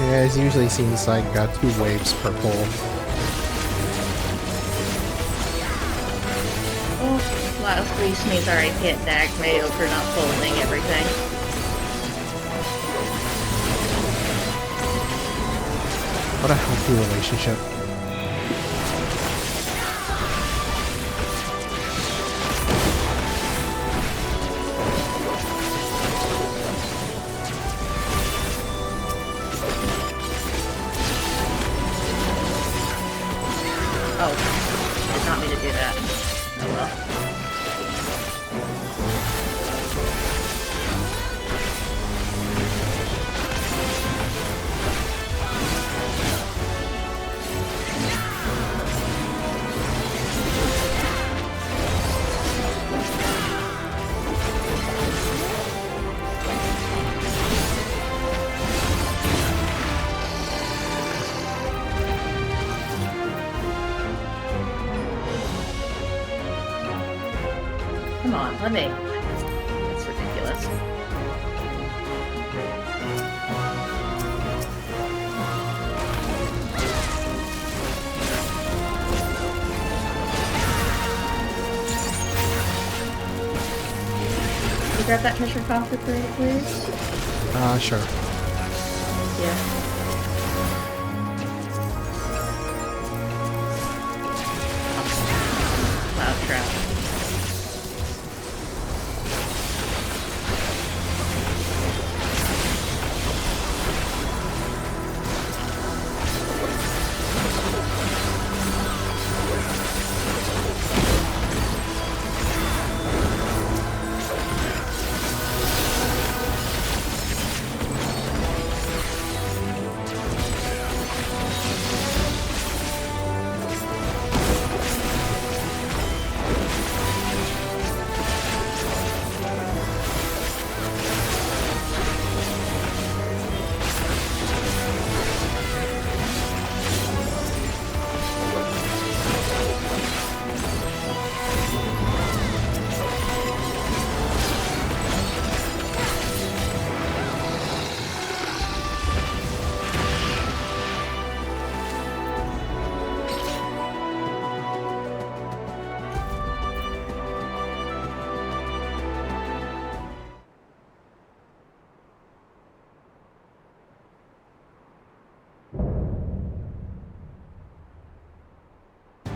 Yeah, it usually seems like 2 waves per pull. Last grease means I already hit Nagmayo for not folding everything. What a healthy relationship. Oh, did not mean to do that. Oh well. Come on, let me. That's ridiculous. Can you grab that treasure coffee for me, please? Sure. Yeah. Cloud trap.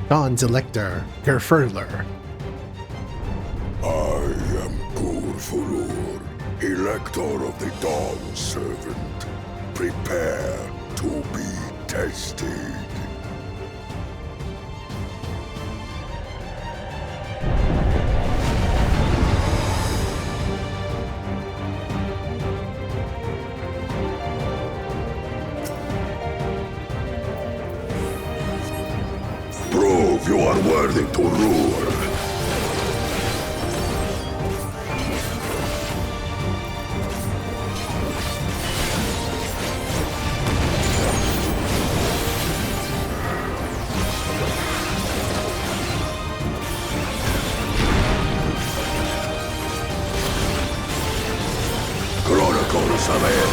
Dawn's Elector, Gerfurler. I am Gurfulur, Elector of the Dawn Servant. Prepare to be tested. Prove you are worthy to rule. Chronicles of it.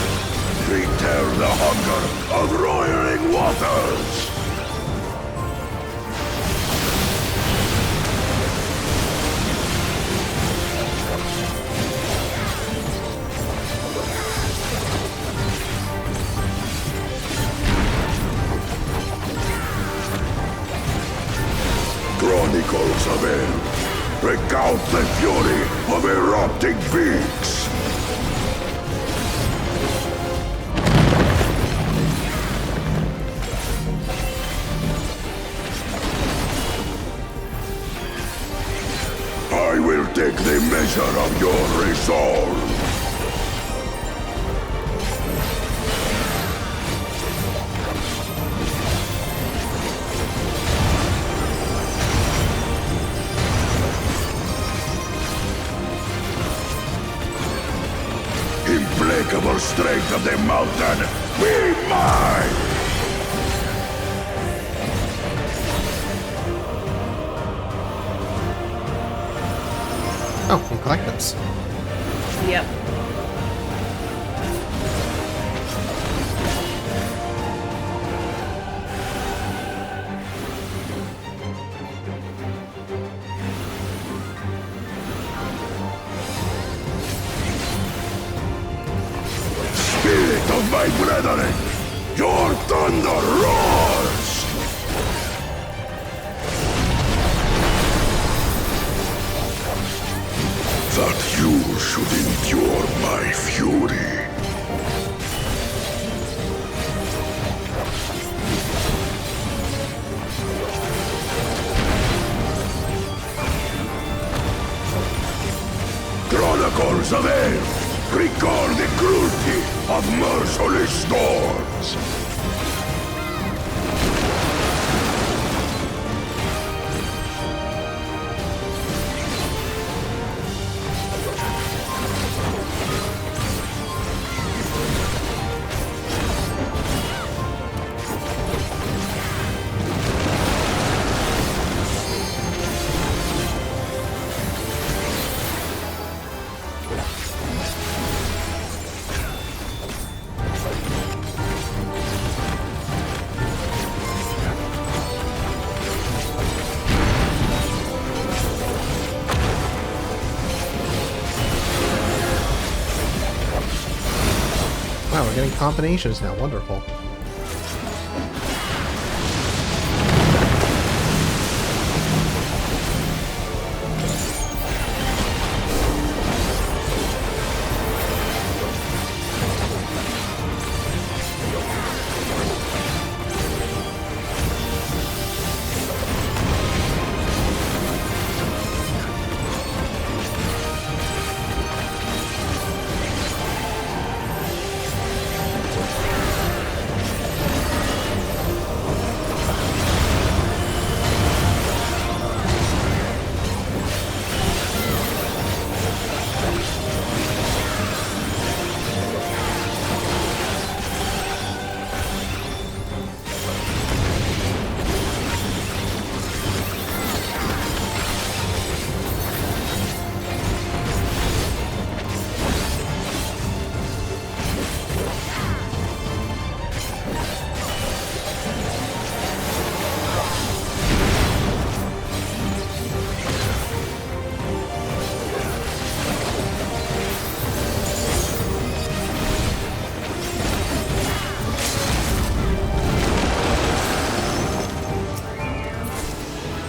Return the hunger of roiling waters. Chronicles of it. Recount the fury of erupting peaks. I will take the measure of your resolve. Implacable strength of the mountain, be mine! Oh, we collect those. Yep. Spirit of my brethren, your thunder roars! That you should endure my fury. Chronicles of Hell, record the cruelty of merciless storms. Wow, we're getting combinations now. Wonderful.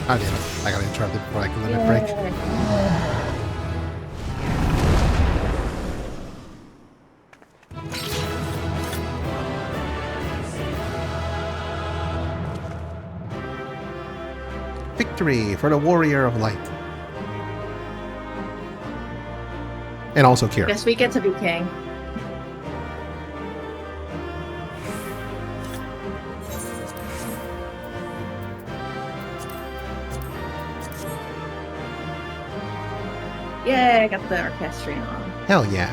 I did it. I got interrupted before I could let it break. Victory for the Warrior of Light. And also Kira. Guess we get to be king. Yay, I got the orchestrion on. Hell yeah.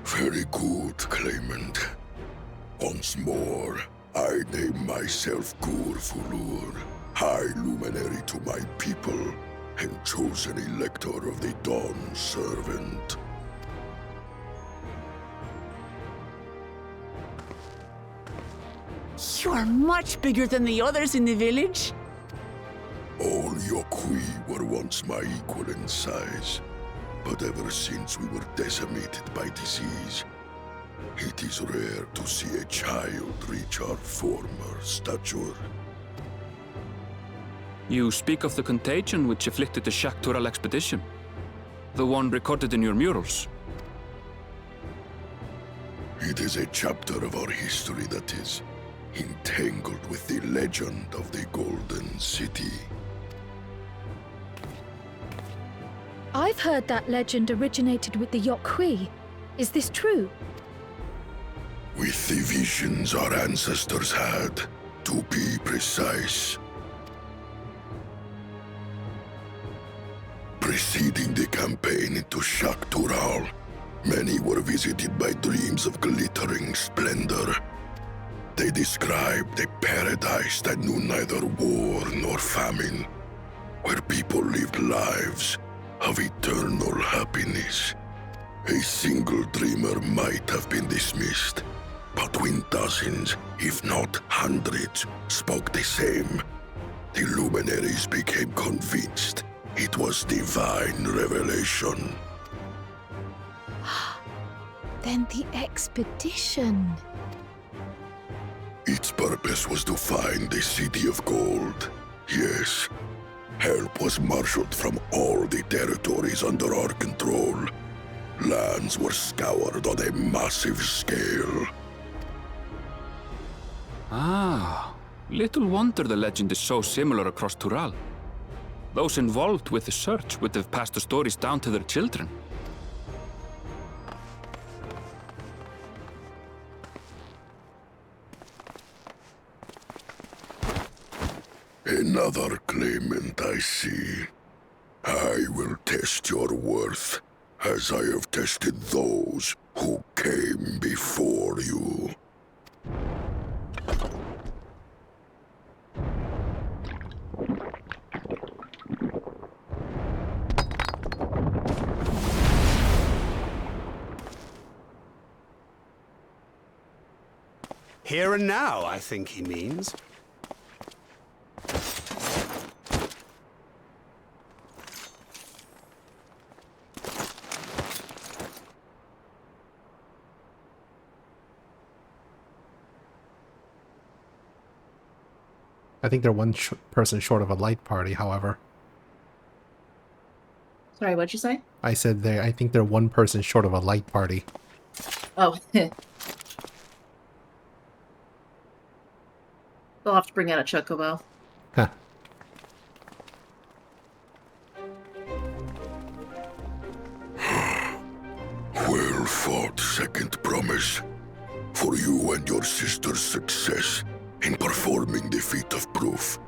Very good, Claimant. Once more, I name myself Gur Fulur, High Luminary to my people, and chosen Elector of the Dawn Servant. You are much bigger than the others in the village. All Yokui were once my equal in size, but ever since we were decimated by disease, it is rare to see a child reach our former stature. You speak of the contagion which afflicted the Shaktural expedition, the one recorded in your murals. It is a chapter of our history that is entangled with the legend of the Golden City. I've heard that legend originated with the Yokui. Is this true? With the visions our ancestors had, to be precise. Preceding the campaign into Shaktural, many were visited by dreams of glittering splendor. They described a paradise that knew neither war nor famine, where people lived lives of eternal happiness. A single dreamer might have been dismissed, but when dozens, if not hundreds, spoke the same, the luminaries became convinced it was divine revelation. Then the expedition. Its purpose was to find the City of Gold. Yes, help was marshaled from all the territories under our control. Lands were scoured on a massive scale. Ah, little wonder the legend is so similar across Tural. Those involved with the search would have passed the stories down to their children. Another claimant, I see. I will test your worth, as I have tested those who came before you. Here and now, I think he means. I think they're one person short of a light party, however. Sorry, what'd you say? I said I think they're one person short of a light party. Oh. They'll have to bring out a chocobo. Huh. Well fought, second promise. For you and your sister's success in performing the feat of proof.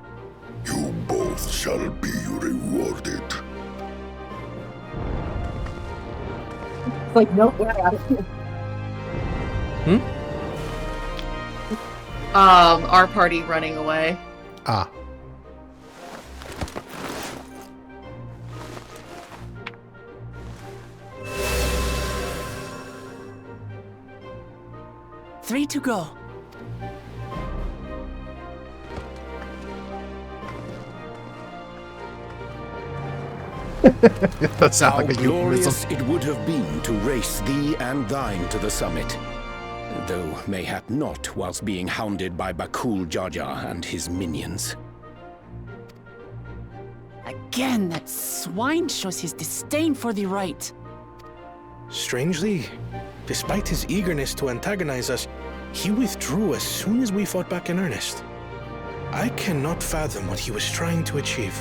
You both shall be rewarded. Like, no, get out of here. Our party running away. Ah. 3 to go. That sounds How like a glorious euphemism. it would have been to race thee and thine to the summit. Though mayhap not whilst being hounded by Bakul Jaja and his minions. Again, that swine shows his disdain for the right. Strangely, despite his eagerness to antagonize us, he withdrew as soon as we fought back in earnest. I cannot fathom what he was trying to achieve.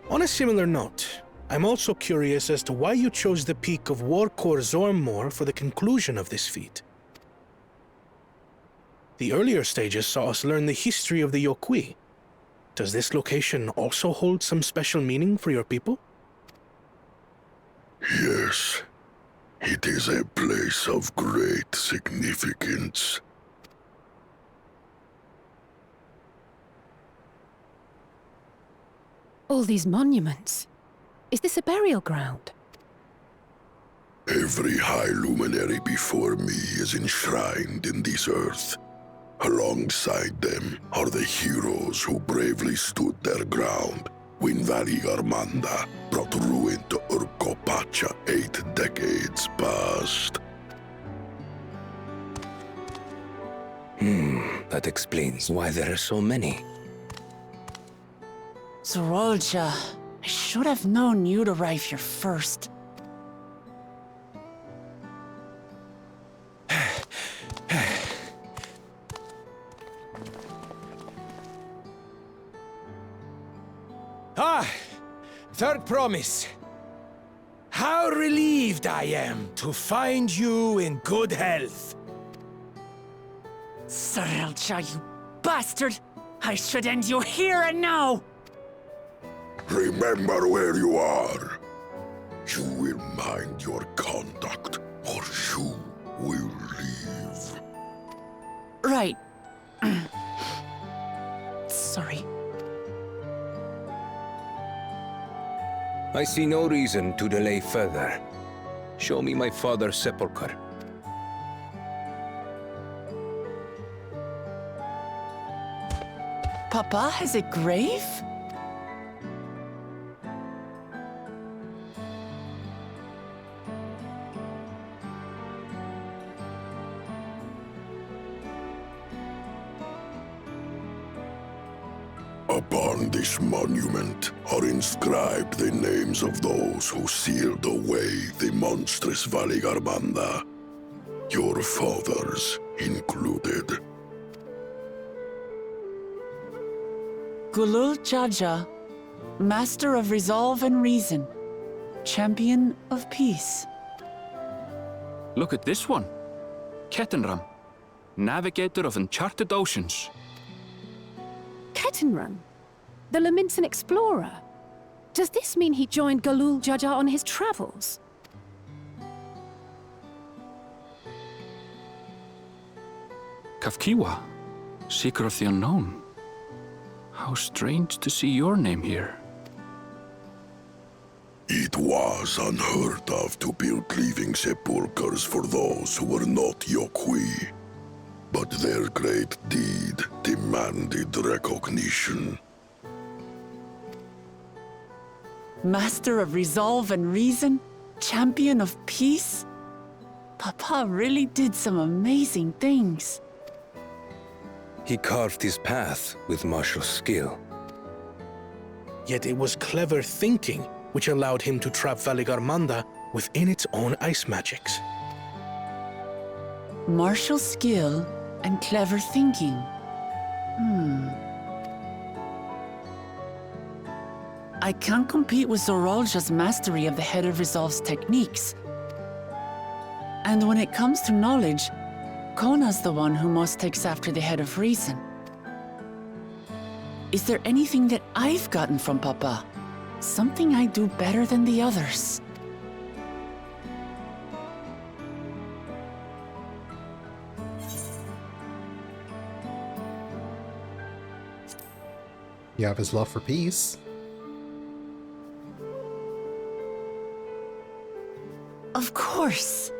On a similar note, I'm also curious as to why you chose the peak of Warkor Zormor for the conclusion of this feat. The earlier stages saw us learn the history of the Yokui. Does this location also hold some special meaning for your people? Yes, it is a place of great significance. All these monuments. Is this a burial ground? Every high luminary before me is enshrined in this earth. Alongside them are the heroes who bravely stood their ground when Valigarmanda brought ruin to Urkopacha 8 decades past. That explains why there are so many. Zorolja, I should have known you'd arrive here first. Third promise. How relieved I am to find you in good health. Zorolja, you bastard! I should end you here and now! Remember where you are. You will mind your conduct, or you will leave. Right. Sorry. I see no reason to delay further. Show me my father's sepulchre. Papa has a grave? Upon this monument are inscribed the names of those who sealed away the monstrous Valigarmanda, your fathers included. Gulul Jaja, Master of Resolve and Reason, Champion of Peace. Look at this one. Kettenram, Navigator of Uncharted Oceans. Kettenrun? The Laminsan explorer? Does this mean he joined Gulul Jaja on his travels? Kafkiwa, Seeker of the Unknown. How strange to see your name here. It was unheard of to build living sepulchres for those who were not Yokui. But their great deed demanded recognition. Master of Resolve and Reason, Champion of Peace? Papa really did some amazing things. He carved his path with martial skill. Yet it was clever thinking which allowed him to trap Valigarmanda within its own ice magics. Martial skill and clever thinking. I can't compete with Zorolja's mastery of the Head of Resolve's techniques. And when it comes to knowledge, Kona's the one who most takes after the Head of Reason. Is there anything that I've gotten from Papa? Something I do better than the others? You have his love for peace. Of course.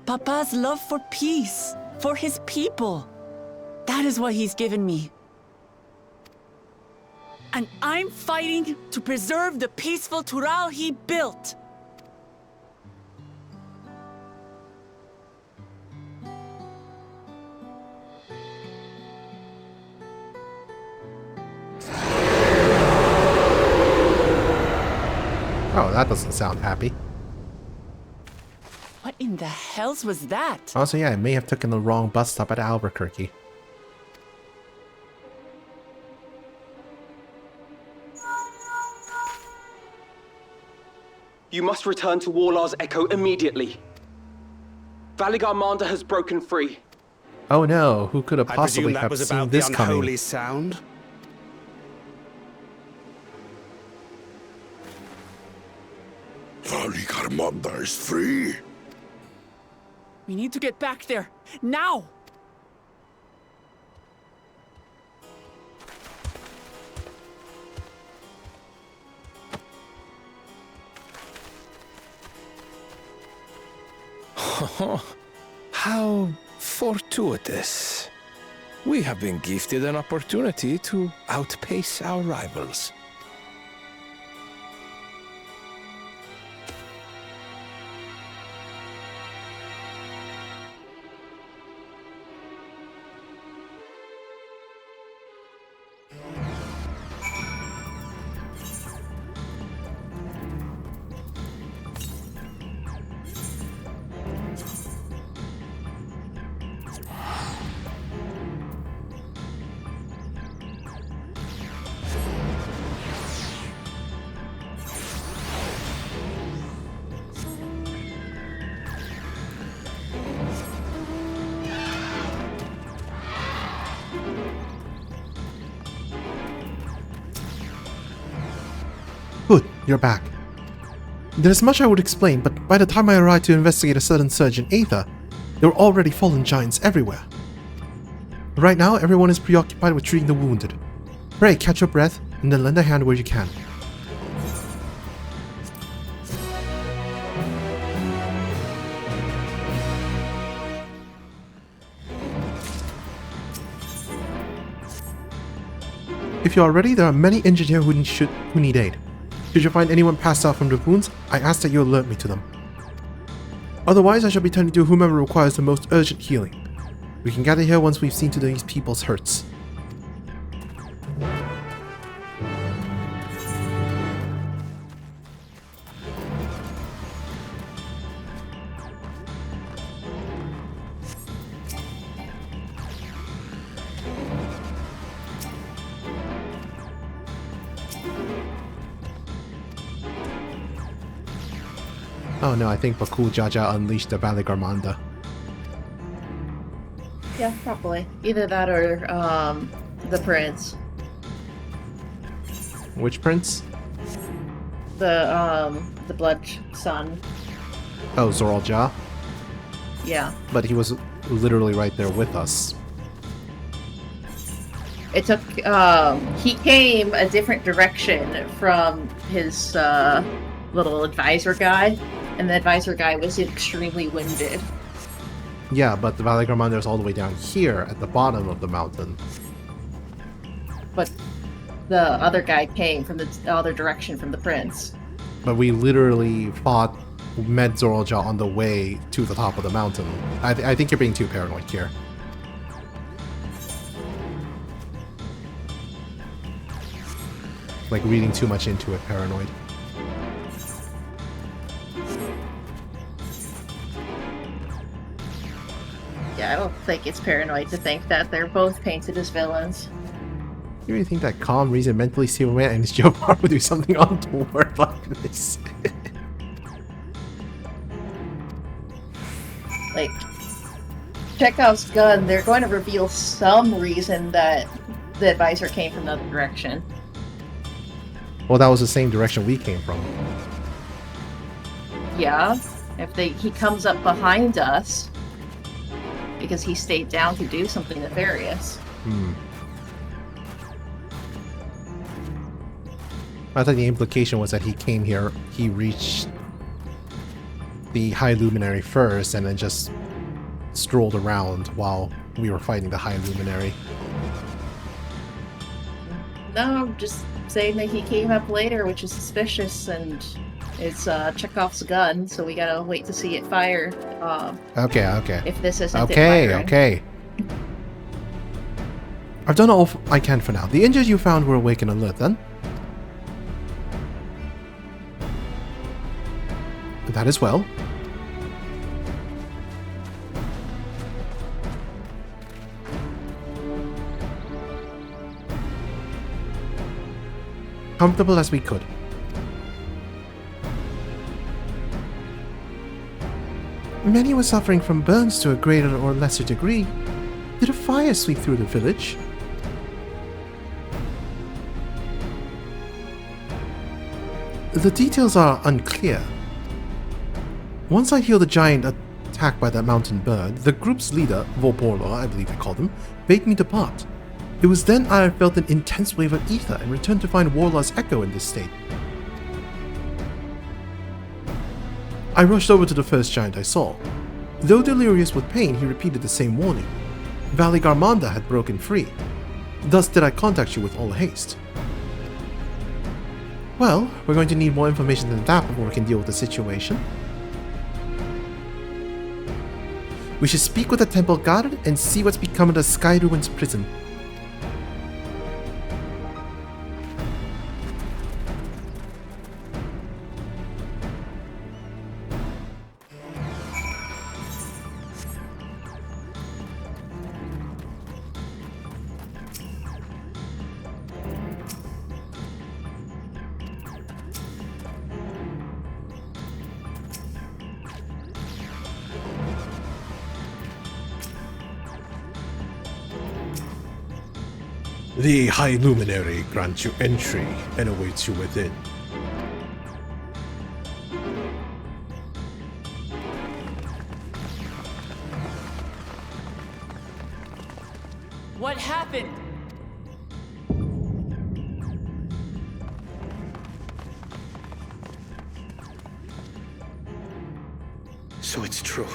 Papa's love for peace, for his people. That is what he's given me. And I'm fighting to preserve the peaceful Tural he built. Oh, that doesn't sound happy. What in the hells was that? Also, yeah, I may have taken the wrong bus stop at Albuquerque. You must return to Warlar's Echo immediately. Valigarmanda has broken free. Oh no, who could have I possibly presume that have was seen about this the coming? unholy sound? Valigarmanda is free. We need to get back there, now! How fortuitous. We have been gifted an opportunity to outpace our rivals. Good, you're back. There's much I would explain, but by the time I arrived to investigate a sudden surge in Aether, there were already fallen giants everywhere. Right now, everyone is preoccupied with treating the wounded. Pray, catch your breath, and then lend a hand where you can. If you are ready, there are many injured here who need aid. Should you find anyone passed out from the wounds, I ask that you alert me to them. Otherwise, I shall be turning to whomever requires the most urgent healing. We can gather here once we've seen to these people's hurts. Oh no, I think Bakul Jaja unleashed the Valigarmanda. Yeah, probably. Either that or the prince. Which prince? The blood son. Oh, Zoral Ja? Yeah. But he was literally right there with us. It took he came a different direction from his little advisor guy, and the advisor guy was extremely winded. Yeah, but the Valigarmanda is all the way down here at the bottom of the mountain. But the other guy came from the other direction from the prince. But we literally met Zoral Ja on the way to the top of the mountain. I think you're being too paranoid here. Like reading too much into it, paranoid. Yeah, I don't think it's paranoid to think that they're both painted as villains. You really think that calm, reason, mentally stable man and his Jopar would do something untoward like this? Like, Chekhov's gun, they're going to reveal some reason that the advisor came from another direction. Well, that was the same direction we came from. Yeah, if he comes up behind us because he stayed down to do something nefarious. I thought the implication was that he came here, he reached the High Luminary first, and then just strolled around while we were fighting the High Luminary. No, I'm just saying that he came up later, which is suspicious, and it's Chekhov's gun, so we gotta wait to see it fire. Okay. If this isn't Okay. I've done all I can for now. The injured you found were awake and alert, then? That as well. Comfortable as we could. Many were suffering from burns to a greater or lesser degree. Did a fire sweep through the village? The details are unclear. Once I healed a giant attacked by that mountain bird, the group's leader, Vorporlo, I believe they called him, bade me depart. It was then I felt an intense wave of ether and returned to find Warlaw's echo in this state. I rushed over to the first giant I saw. Though delirious with pain, he repeated the same warning. Valley Garmanda had broken free. Thus did I contact you with all haste. Well, we're going to need more information than that before we can deal with the situation. We should speak with the temple guard and see what's become of the Sky Ruins prison. The High Luminary grants you entry and awaits you within. What happened? So it's true.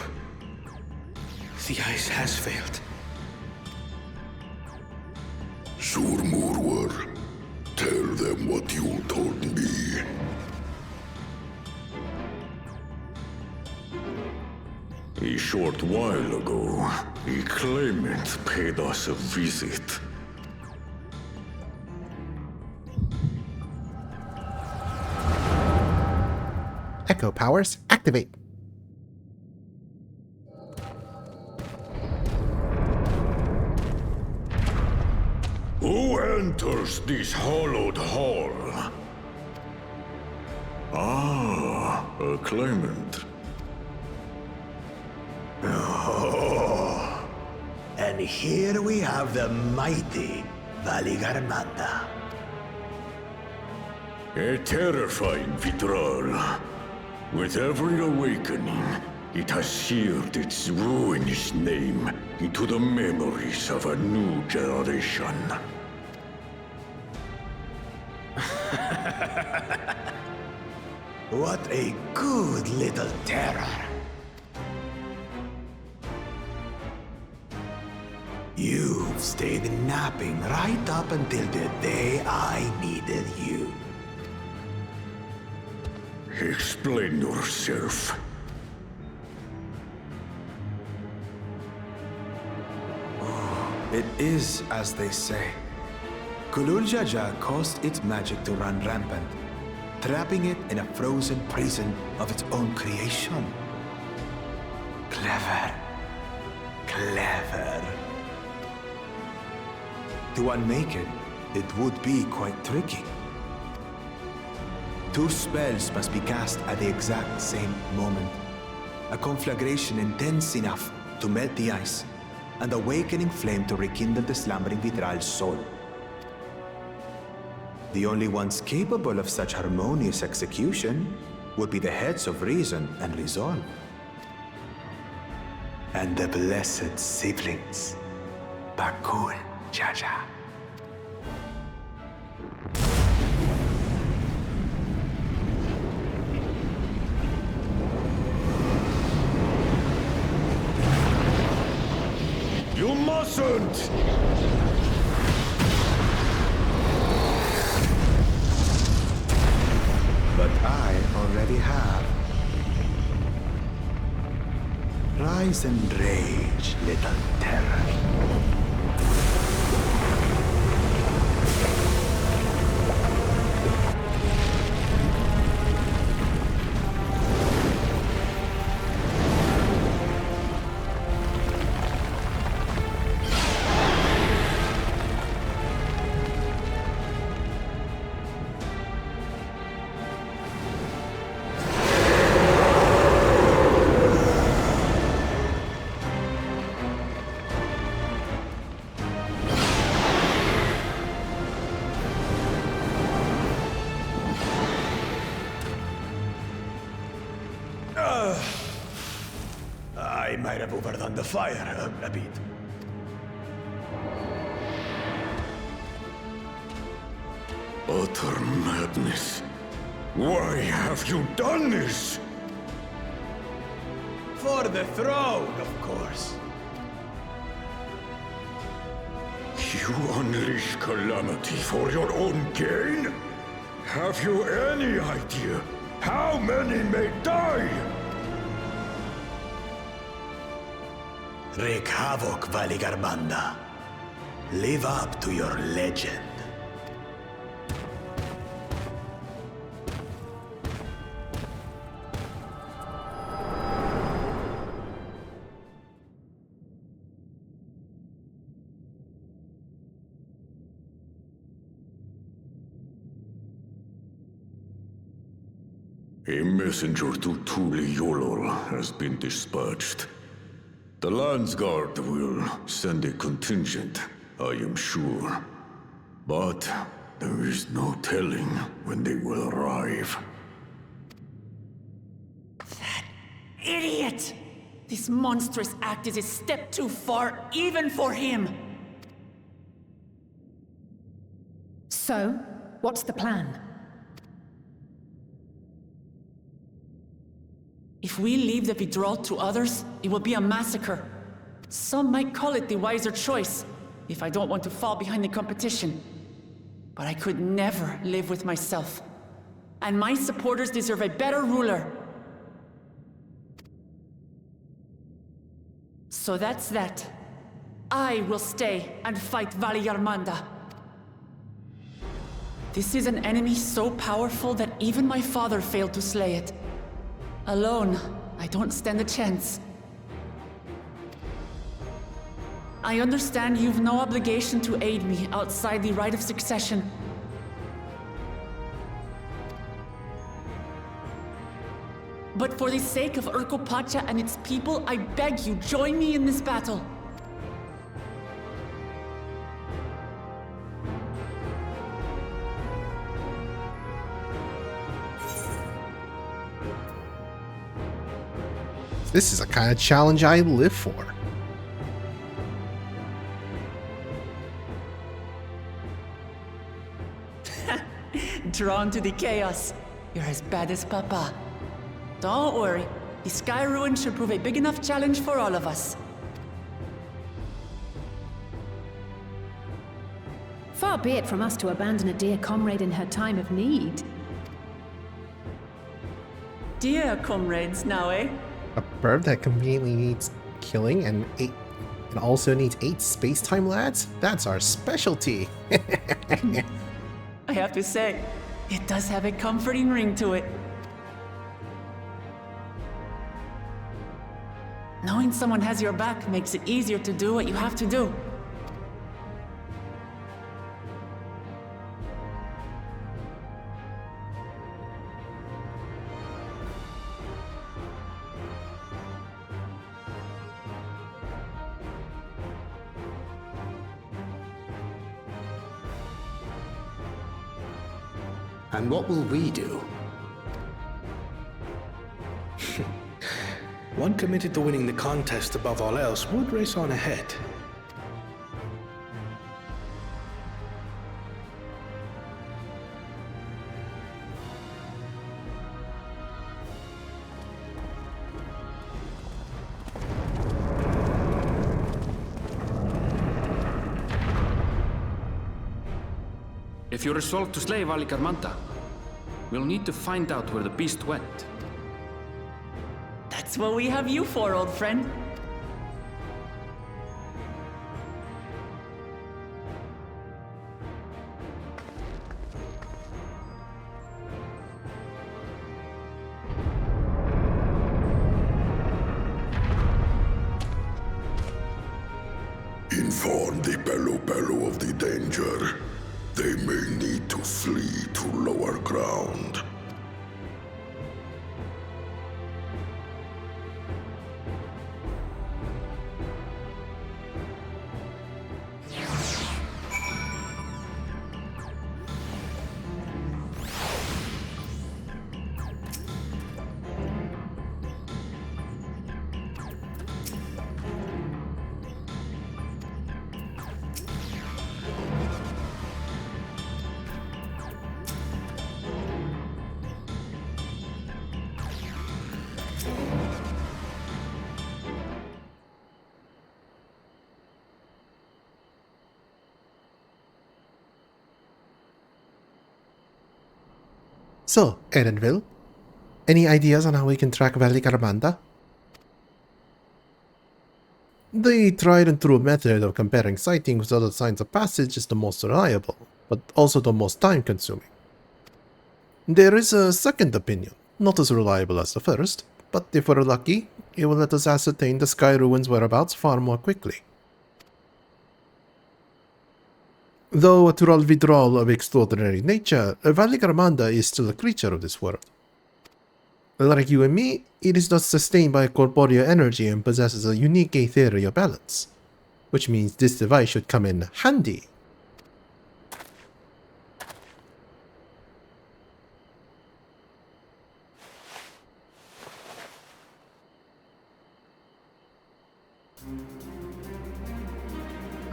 The ice has failed. Surmurwar, tell them what you told me. A short while ago, a claimant paid us a visit. Echo powers, activate. Who enters this hallowed hall? Ah, a claimant. Oh, and here we have the mighty Valley Garmanda. A terrifying Vitral. With every awakening, it has seared its ruinous name into the memories of a new generation. What a good little terror. You've stayed napping right up until the day I needed you. Explain yourself. It is as they say. Kulul Jaja caused its magic to run rampant, trapping it in a frozen prison of its own creation. Clever. Clever. To unmake it, it would be quite tricky. 2 spells must be cast at the exact same moment. A conflagration intense enough to melt the ice, and awakening flame to rekindle the slumbering Vitral's soul. The only ones capable of such harmonious execution would be the heads of reason and resolve. And the blessed siblings, Bakul Jaja. mustn't! But I already have. Rise and rage, little terror. I might have overdone the fire a bit. Utter madness. Why have you done this? For the throne, of course. You unleash calamity for your own gain? Have you any idea how many may die? Wreak havoc, Valigarmanda. Live up to your legend. A messenger to Tuli-Yolol has been dispatched. The Landsguard will send a contingent, I am sure. But there is no telling when they will arrive. Idiot! This monstrous act is a step too far, even for him! So, what's the plan? If we leave the withdrawal to others, it will be a massacre. Some might call it the wiser choice, if I don't want to fall behind the competition. But I could never live with myself. And my supporters deserve a better ruler. So that's that. I will stay and fight Valigarmanda. This is an enemy so powerful that even my father failed to slay it. Alone, I don't stand a chance. I understand you've no obligation to aid me outside the right of succession. But for the sake of Urkopacha and its people, I beg you, join me in this battle. This is a kind of challenge I live for. Drawn to the chaos. You're as bad as Papa. Don't worry. The Sky Ruin should prove a big enough challenge for all of us. Far be it from us to abandon a dear comrade in her time of need. Dear comrades, now, eh? A bird that conveniently needs killing and also needs 8 space-time lads? That's our specialty. I have to say, it does have a comforting ring to it. Knowing someone has your back makes it easier to do what you have to do. And what will we do? One committed to winning the contest above all else would race on ahead. If you resolve to slay Valigarmanda, we'll need to find out where the beast went. That's what we have you for, old friend. Inform the Bello of the danger. They may need to flee to lower ground. So, Erenville, any ideas on how we can track Valigarmanda? The tried and true method of comparing sightings with other signs of passage is the most reliable, but also the most time-consuming. There is a second opinion, not as reliable as the first, but if we're lucky, it will let us ascertain the Sky Ruins' whereabouts far more quickly. Though a Tural Vidral of extraordinary nature, Valigarmanda is still a creature of this world. Like you and me, it is thus sustained by corporeal energy and possesses a unique ethereal balance, which means this device should come in handy.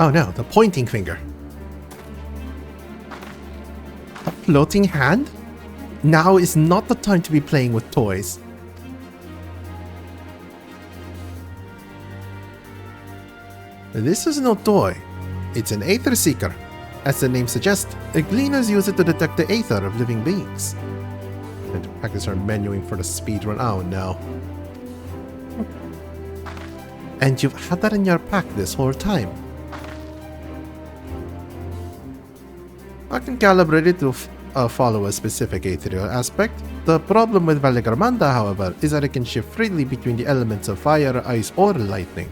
Oh no, the pointing finger. A floating hand? Now is not the time to be playing with toys. This is no toy. It's an Aether Seeker. As the name suggests, gleaners use it to detect the aether of living beings. And to practice our menuing for the speedrun. Oh no. And you've had that in your pack this whole time. I can calibrate it to follow a specific ethereal aspect. The problem with Valigarmanda, however, is that it can shift freely between the elements of fire, ice, or lightning.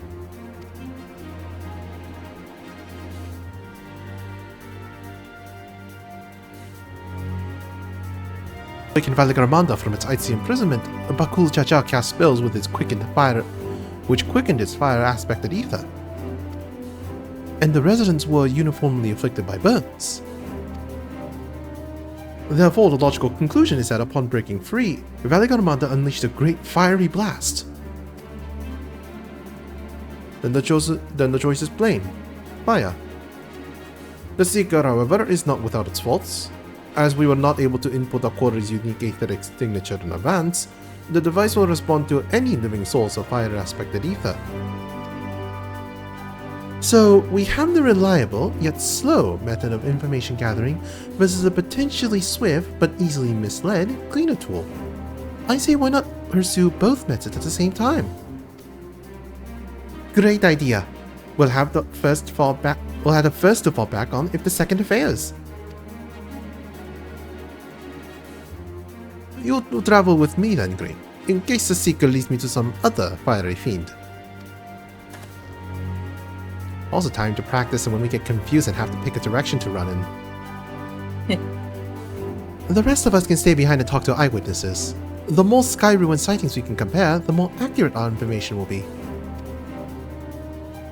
Awaken Valigarmanda from its icy imprisonment, Bakul Jaja cast spells with its quickened fire, which quickened its fire aspected ether. And the residents were uniformly afflicted by burns. Therefore, the logical conclusion is that upon breaking free, Valigarmanda unleashed a great fiery blast. Then the choice is plain: fire. The Seeker, however, is not without its faults. As we were not able to input a quarry's unique etheric signature in advance, the device will respond to any living source of fire aspected ether. So, we have the reliable, yet slow, method of information gathering versus a potentially swift but easily misled cleaner tool. I say why not pursue both methods at the same time? Great idea. We'll have the first to fall back on if the second fails. You'll travel with me then, Green, in case the Seeker leads me to some other fiery fiend. Also time to practice and when we get confused and have to pick a direction to run in. The rest of us can stay behind and talk to eyewitnesses. The more Sky Ruin sightings we can compare, the more accurate our information will be.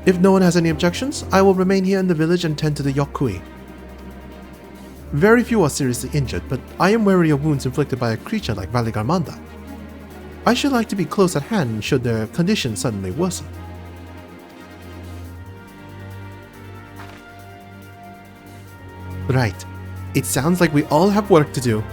If no one has any objections, I will remain here in the village and tend to the Yokui. Very few are seriously injured, but I am wary of wounds inflicted by a creature like Valigarmanda. I should like to be close at hand should their condition suddenly worsen. Right. It sounds like we all have work to do.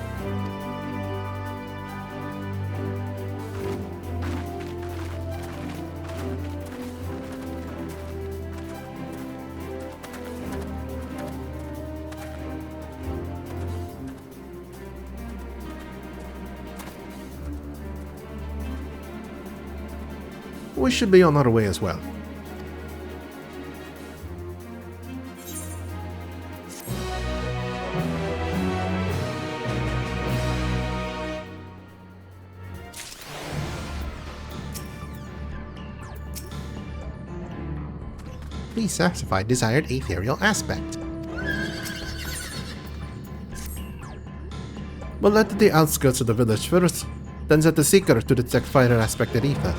we should be on our way as well. Please satisfy desired ethereal aspect. We'll head to the outskirts of the village first, then set the Seeker to detect fire aspected ether.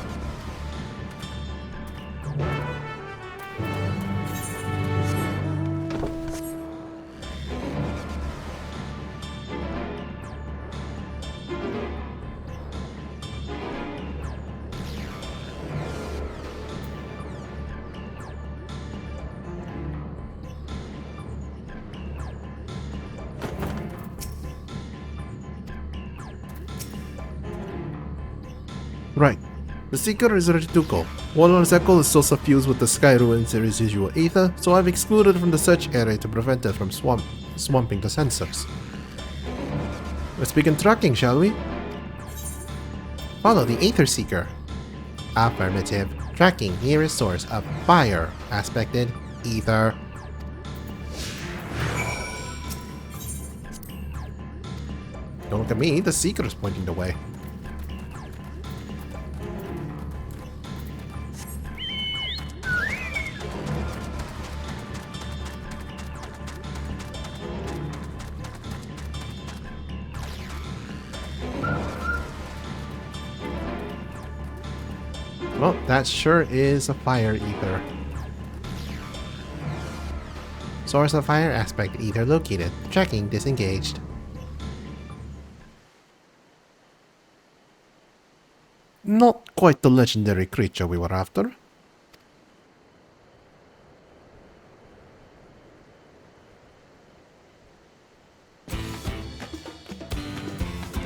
Right. The Seeker is ready to go. Waller's Echo is still suffused with the Sky Ruins residual ether, so I've excluded it from the search area to prevent it from swamping the sensors. Let's begin tracking, shall we? Follow the Aether Seeker. Affirmative. Tracking nearest source of fire aspected ether. Don't look at me, the Seeker is pointing the way. Well, that sure is a fire ether. Source of fire aspect ether located. Tracking disengaged. Not quite the legendary creature we were after.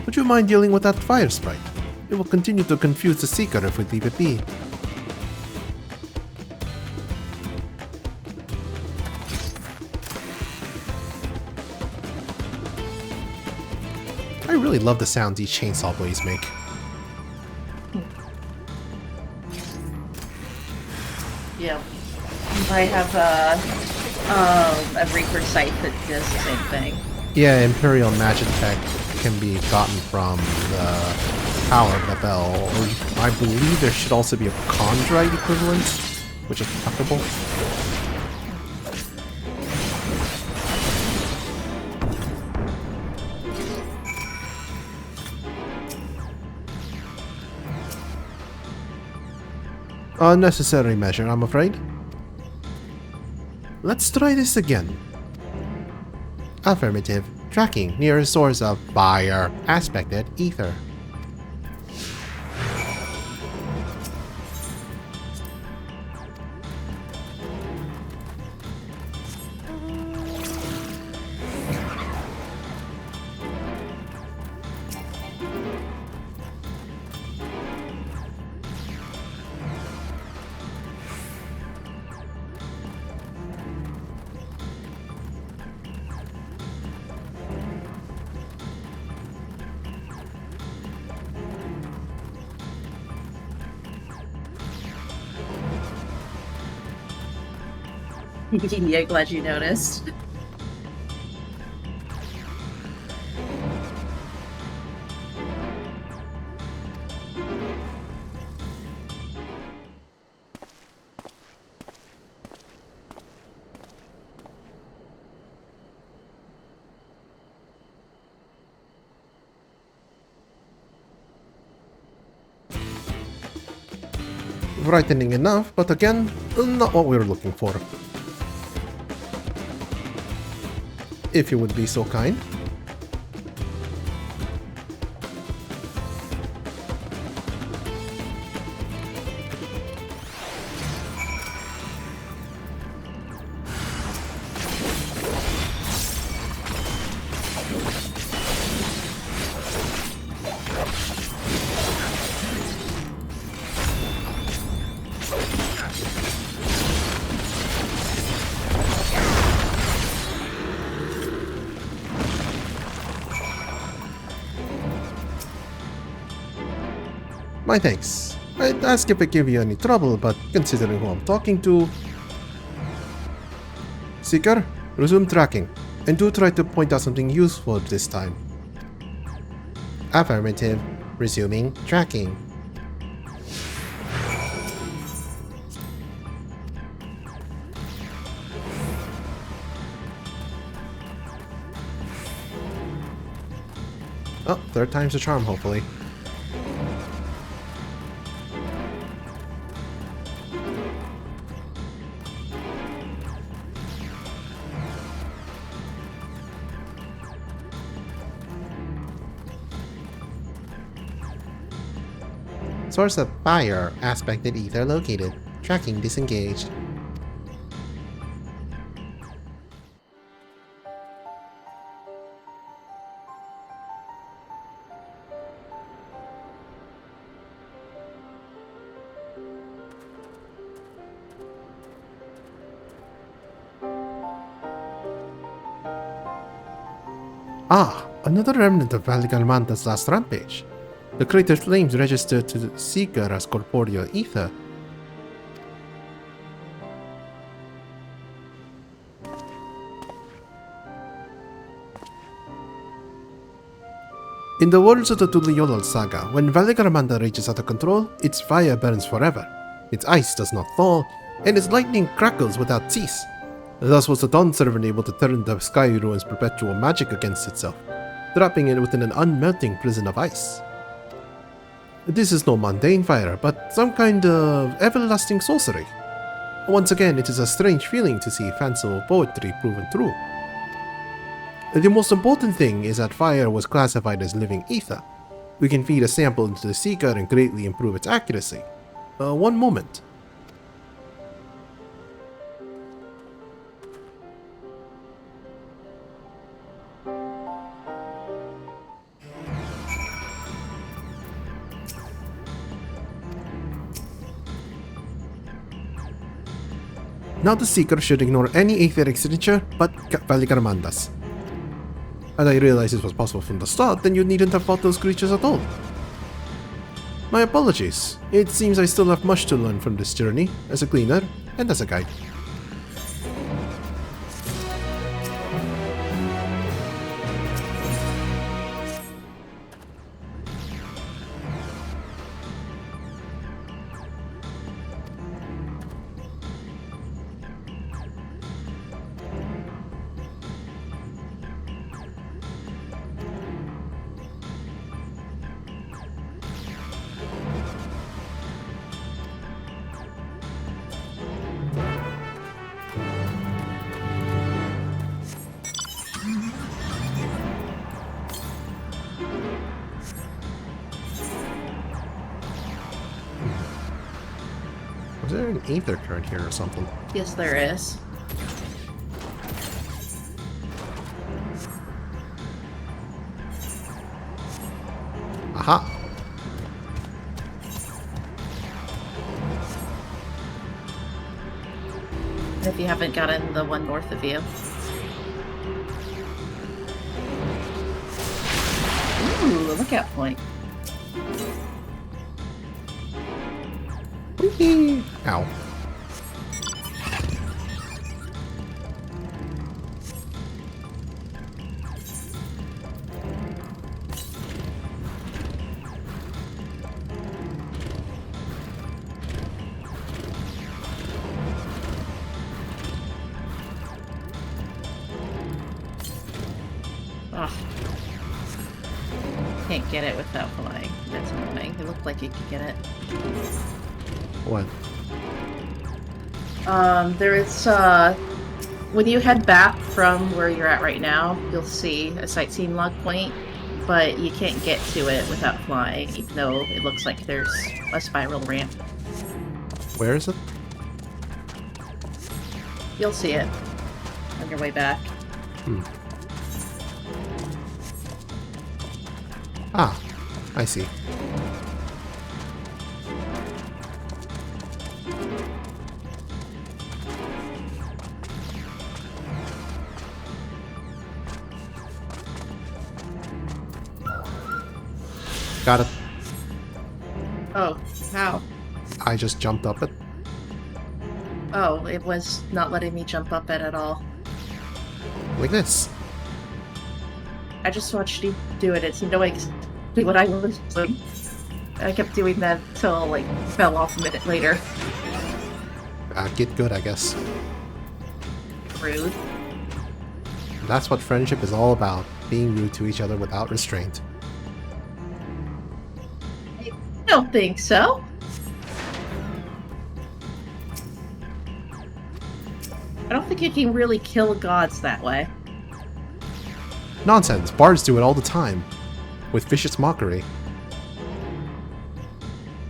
Would you mind dealing with that fire sprite? It will continue to confuse the Seeker if we leave it be. I really love the sounds these chainsaw blades make. Yeah. I have a Reaper site that does the same thing. Yeah, Imperial Magic Tech can be gotten from the power of the bell, or I believe there should also be a Chondrite equivalent, which is preferable. Unnecessary measure, I'm afraid. Let's try this again. Affirmative. Tracking nearest source of fire aspected ether. Yeah, glad you noticed. Frightening enough, but again, not what we were looking for. If you would be so kind. My thanks. I'd ask if I give you any trouble, but considering who I'm talking to... Seeker, resume tracking, and do try to point out something useful this time. Affirmative. Resuming tracking. Oh, third time's a charm, hopefully. Source of fire. Aspected ether located. Tracking disengaged. Ah, another remnant of Valgalmanta's last rampage. The crater flames registered to the Seeker as corporeal ether. In the words of the Tuliolal saga, when Valgarmanda rages out of control, its fire burns forever, its ice does not thaw, and its lightning crackles without cease. Thus was the Dawn Servant able to turn the Sky Ruin's perpetual magic against itself, trapping it within an unmelting prison of ice. This is no mundane fire, but some kind of everlasting sorcery. Once again, it is a strange feeling to see fanciful poetry proven true. The most important thing is that fire was classified as living ether. We can feed a sample into the Seeker and greatly improve its accuracy. One moment. Now the Seeker should ignore any etheric signature but Valgarmanda's. Had I realized this was possible from the start, then you needn't have fought those creatures at all. My apologies. It seems I still have much to learn from this journey, as a cleaner and as a guide. Was there an ether card here or something? Yes, there is. Aha! If you haven't gotten the one north of you. Ooh, a lookout point. Whee! Ow. Ugh. Can't get it without flying. That's annoying. It looked like you could get it. What? There is, when you head back from where you're at right now, you'll see a sightseeing log point, but you can't get to it without flying, even though it looks like there's a spiral ramp. Where is it? You'll see it on your way back. Ah, I see. Got it. Oh, How? I just jumped up it. Oh, it was not letting me jump up it at all. Like this. I just watched you do it. It seemed to like do what I was doing. I kept doing that till like fell off a minute later. Get good, I guess. Rude. That's what friendship is all about. Being rude to each other without restraint. I don't think so. I don't think you can really kill gods that way. Nonsense. Bards do it all the time. With vicious mockery.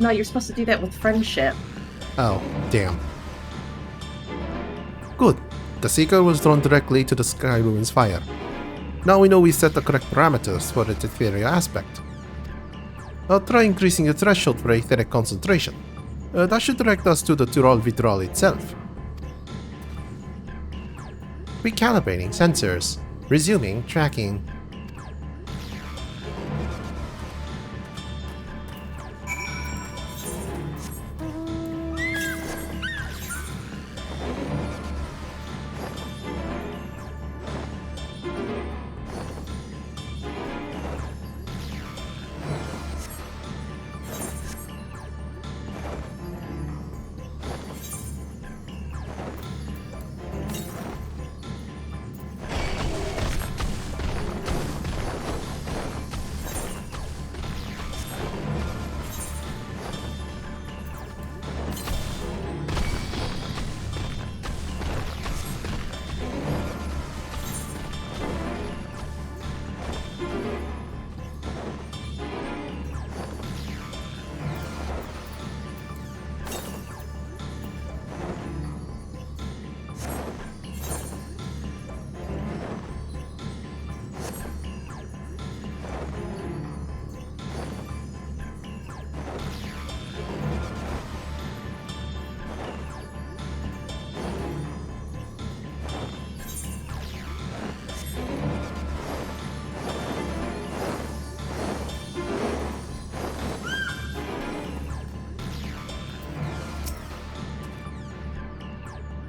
No, you're supposed to do that with friendship. Oh, damn. Good. The Seeker was drawn directly to the Sky Ruin's fire. Now we know we set the correct parameters for its ethereal aspect. I'll try increasing the threshold for etheric concentration. That should direct us to the Tural Vitral itself. Recalibrating sensors. Resuming tracking.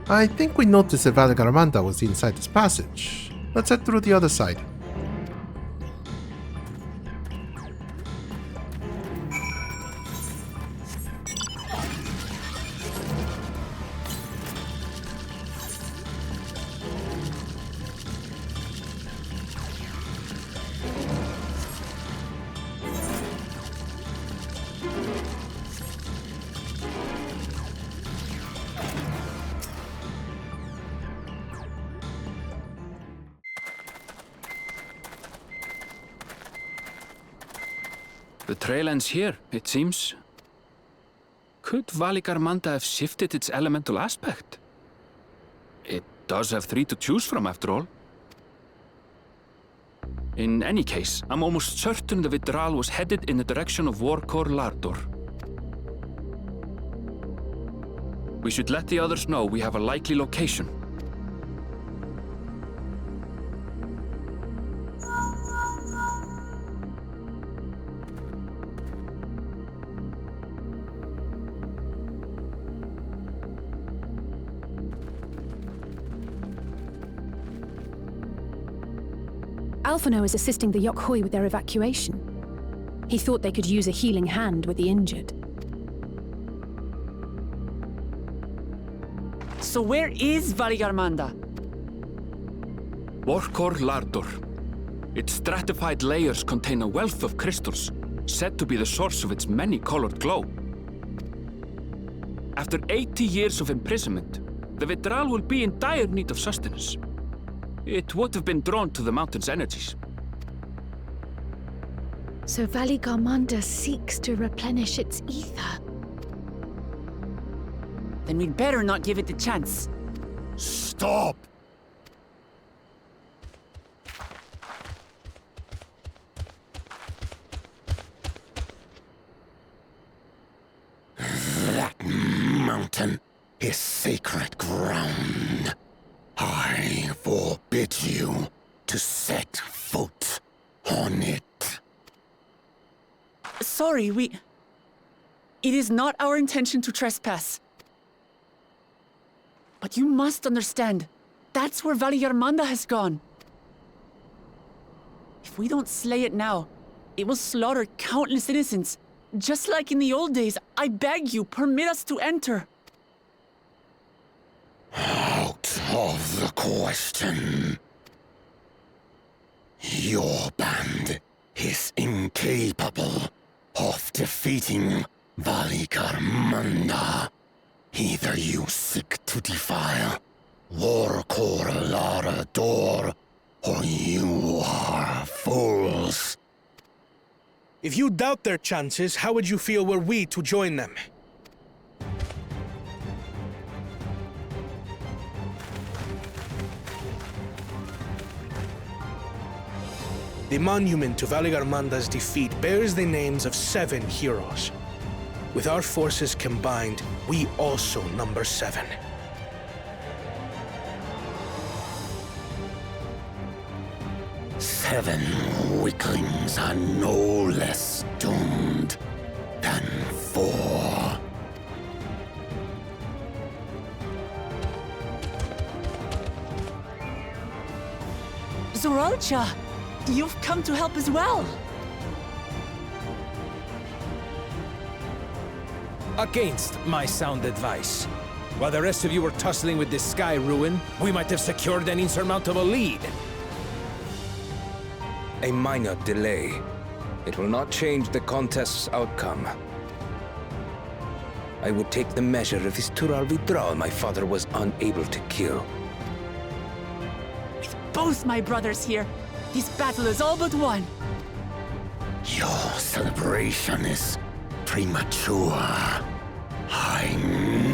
I think we noticed that Valgaramanda was inside this passage. Let's head through the other side. The trail ends here, it seems. Could Valigarmanda have shifted its elemental aspect? It does have 3 to choose from, after all. In any case, I'm almost certain the Vitral was headed in the direction of Warkor Lardor. We should let the others know we have a likely location. Alphino is assisting the Yokhui with their evacuation. He thought they could use a healing hand with the injured. So where is Valigarmanda? Warkor Lardor. Its stratified layers contain a wealth of crystals, said to be the source of its many-colored glow. After 80 years of imprisonment, the Vitral will be in dire need of sustenance. It would have been drawn to the mountain's energies. So Valigarmanda seeks to replenish its ether. Then we'd better not give it the chance. Stop! That mountain is sacred ground. I forbid you to set foot on it. Sorry, It is not our intention to trespass. But you must understand, that's where Valigarmanda has gone. If we don't slay it now, it will slaughter countless innocents. Just like in the old days, I beg you, permit us to enter. Out of the question. Your band is incapable of defeating Valigarmanda. Either you seek to defile Warkor Lara Dor, or you are fools. If you doubt their chances, how would you feel were we to join them? The monument to Valigarmanda's defeat bears the names of 7 heroes. With our forces combined, we also number 7. Seven weaklings are no less doomed than 4. Zoralcha, you've come to help as well. Against my sound advice. While the rest of you were tussling with this sky ruin, we might have secured an insurmountable lead. A minor delay. It will not change the contest's outcome. I would take the measure of this Tural Vidral my father was unable to kill. With both my brothers here, this battle is all but won. Your celebration is premature. I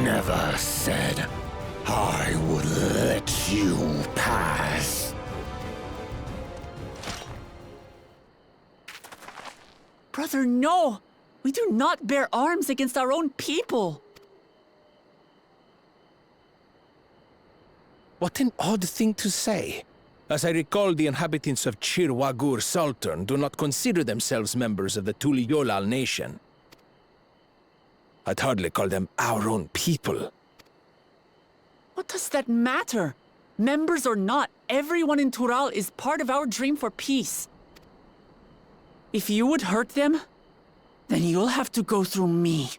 never said I would let you pass. Brother, no! We do not bear arms against our own people! What an odd thing to say. As I recall, the inhabitants of Chirwagur Sultan do not consider themselves members of the Tuliyolal nation. I'd hardly call them our own people. What does that matter? Members or not, everyone in Tural is part of our dream for peace. If you would hurt them, then you'll have to go through me.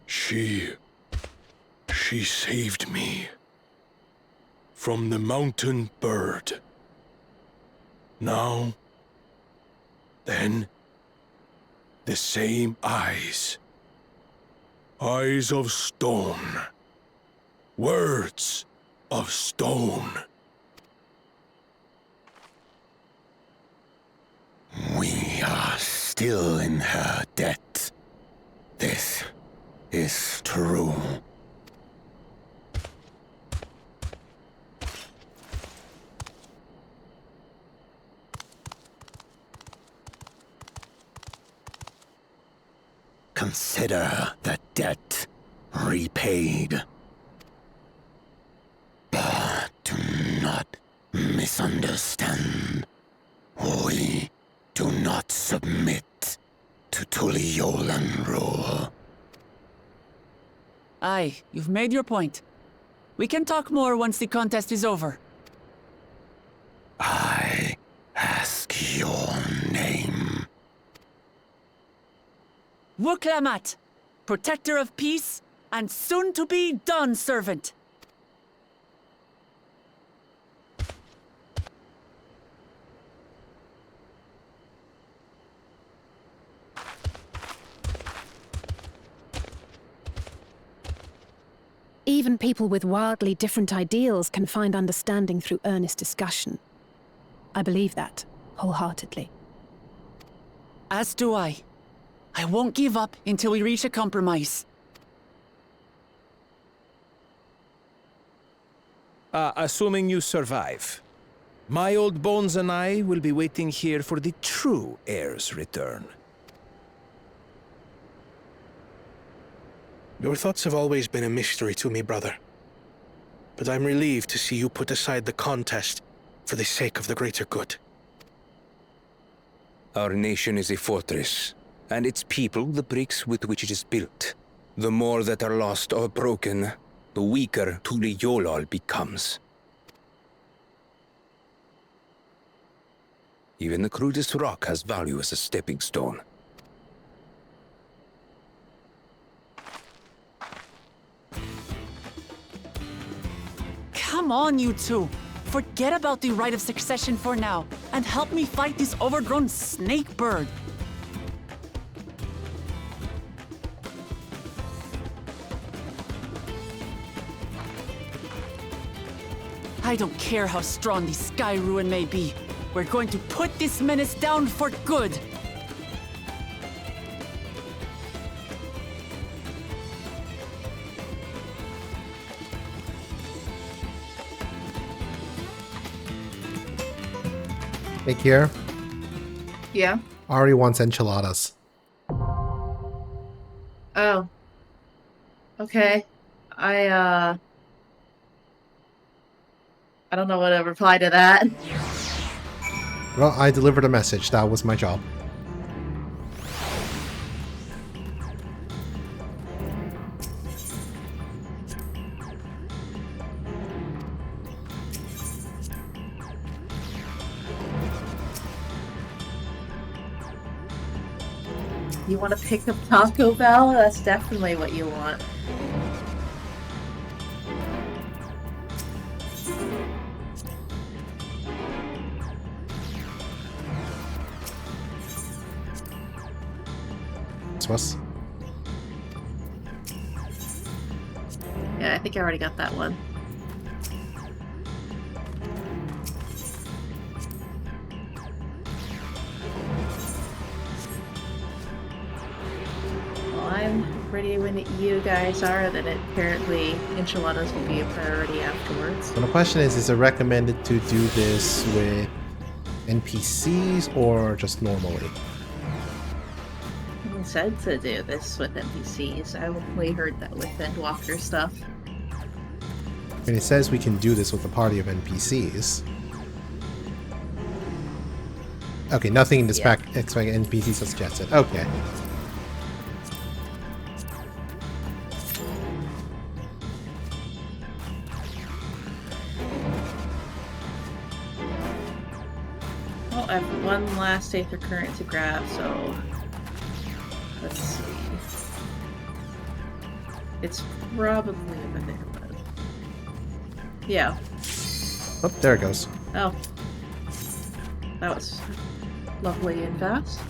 She saved me from the mountain bird. Now, then, the same eyes. Eyes of stone. Words of stone. We are still in her debt. This is true. Consider the debt repaid. But do not misunderstand. We do not submit to Tuliolan rule. Aye, you've made your point. We can talk more once the contest is over. I ask your name. Wuklamat, protector of peace, and soon-to-be Dawn servant. Even people with wildly different ideals can find understanding through earnest discussion. I believe that, wholeheartedly. As do I. I won't give up until we reach a compromise. Assuming you survive. My old bones and I will be waiting here for the true heir's return. Your thoughts have always been a mystery to me, brother. But I'm relieved to see you put aside the contest for the sake of the greater good. Our nation is a fortress, and its people the bricks with which it is built. The more that are lost or broken, the weaker Tuliyollal becomes. Even the crudest rock has value as a stepping stone. Come on, you two. Forget about the right of succession for now, and help me fight this overgrown snake bird. I don't care how strong the Sky Ruin may be. We're going to put this menace down for good. Hey, Kier. Yeah? Ari wants enchiladas. Oh. Okay. I don't know what to reply to that. Well, I delivered a message. That was my job. You want to pick up Taco Bell? That's definitely what you want. Was? Yeah, I think I already got that one. Well, I'm ready when you guys are, then apparently enchiladas will be a priority afterwards. So the question is it recommended to do this with NPCs or just normally? Said to do this with NPCs. I only heard that with Endwalker stuff. And it says we can do this with a party of NPCs. Okay, nothing in the spec expect NPCs suggested. Okay. Well, I have one last Aether Current to grab, so let's see. It's probably over there, but yeah. Oh, there it goes. Oh. That was lovely and fast.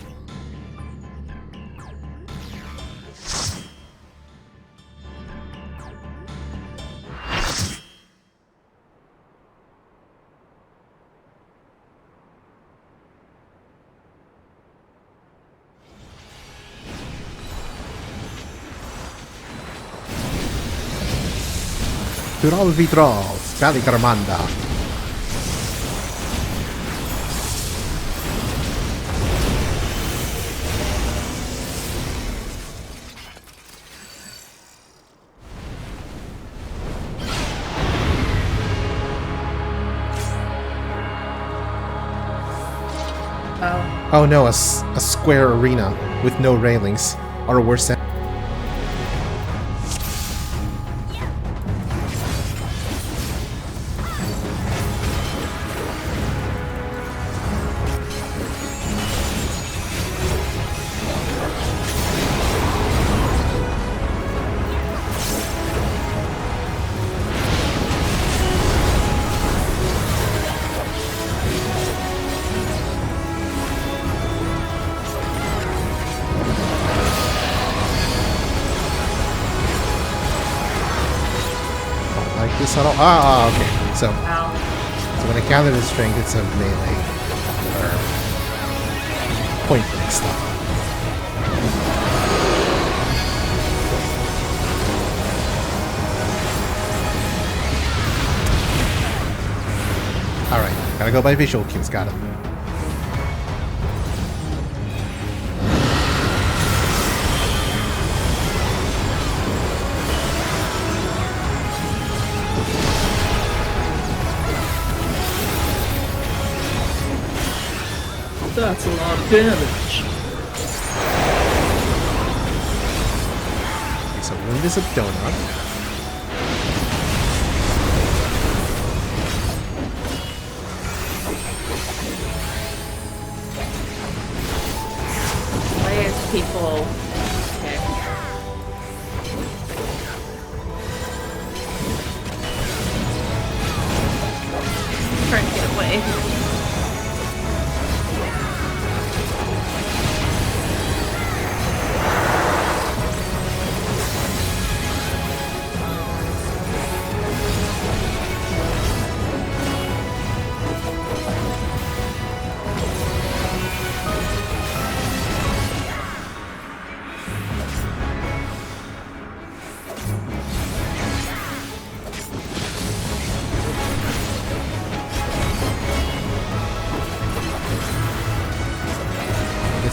Tural Vitral, Scalicarmanda. Oh no, a square arena with no railings, or worse. Okay. So when I counter the strength, it's a melee or point blank stuff. All right, gotta go by visual cues. Got it. That's a lot of damage. Okay, so wind is a donut. Why is people... Okay. Trying to get away.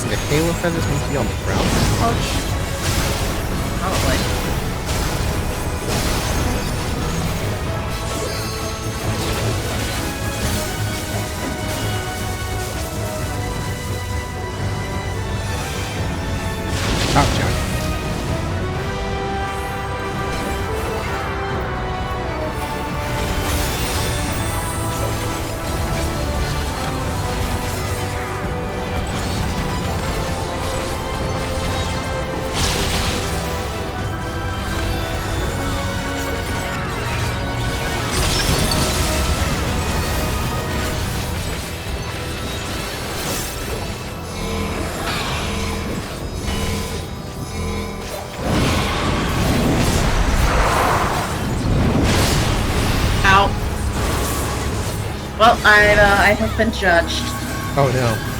The halo feathers need to be on the ground. Probably. Oh, John. Well, I have been judged. Oh no.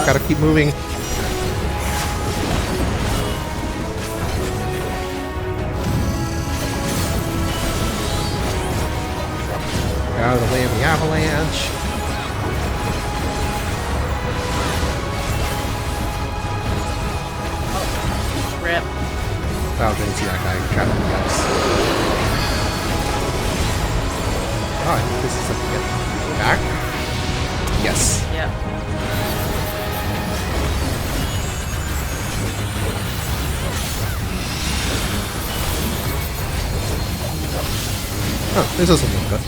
Gotta keep moving. Out of the way of the avalanche. Oh, rip. Oh, didn't see that guy trapped in the ice. Oh, I think this is a back. Yes. Yep. Oh, this doesn't look good.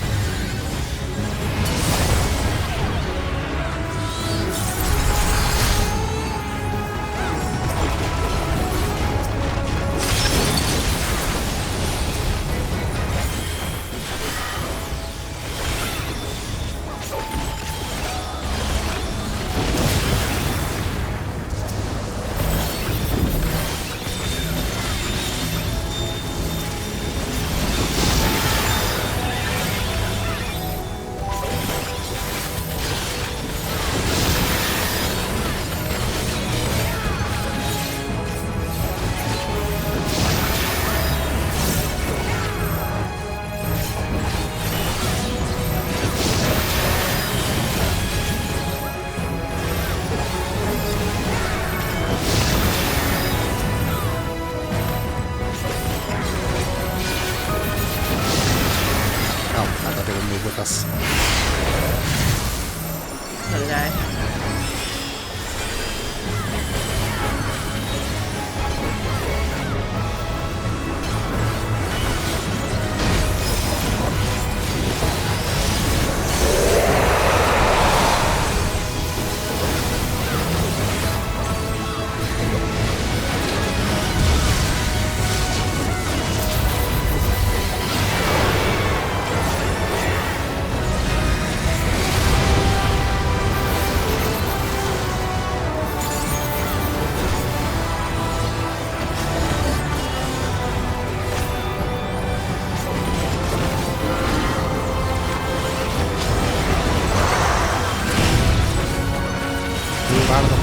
With us. So did I.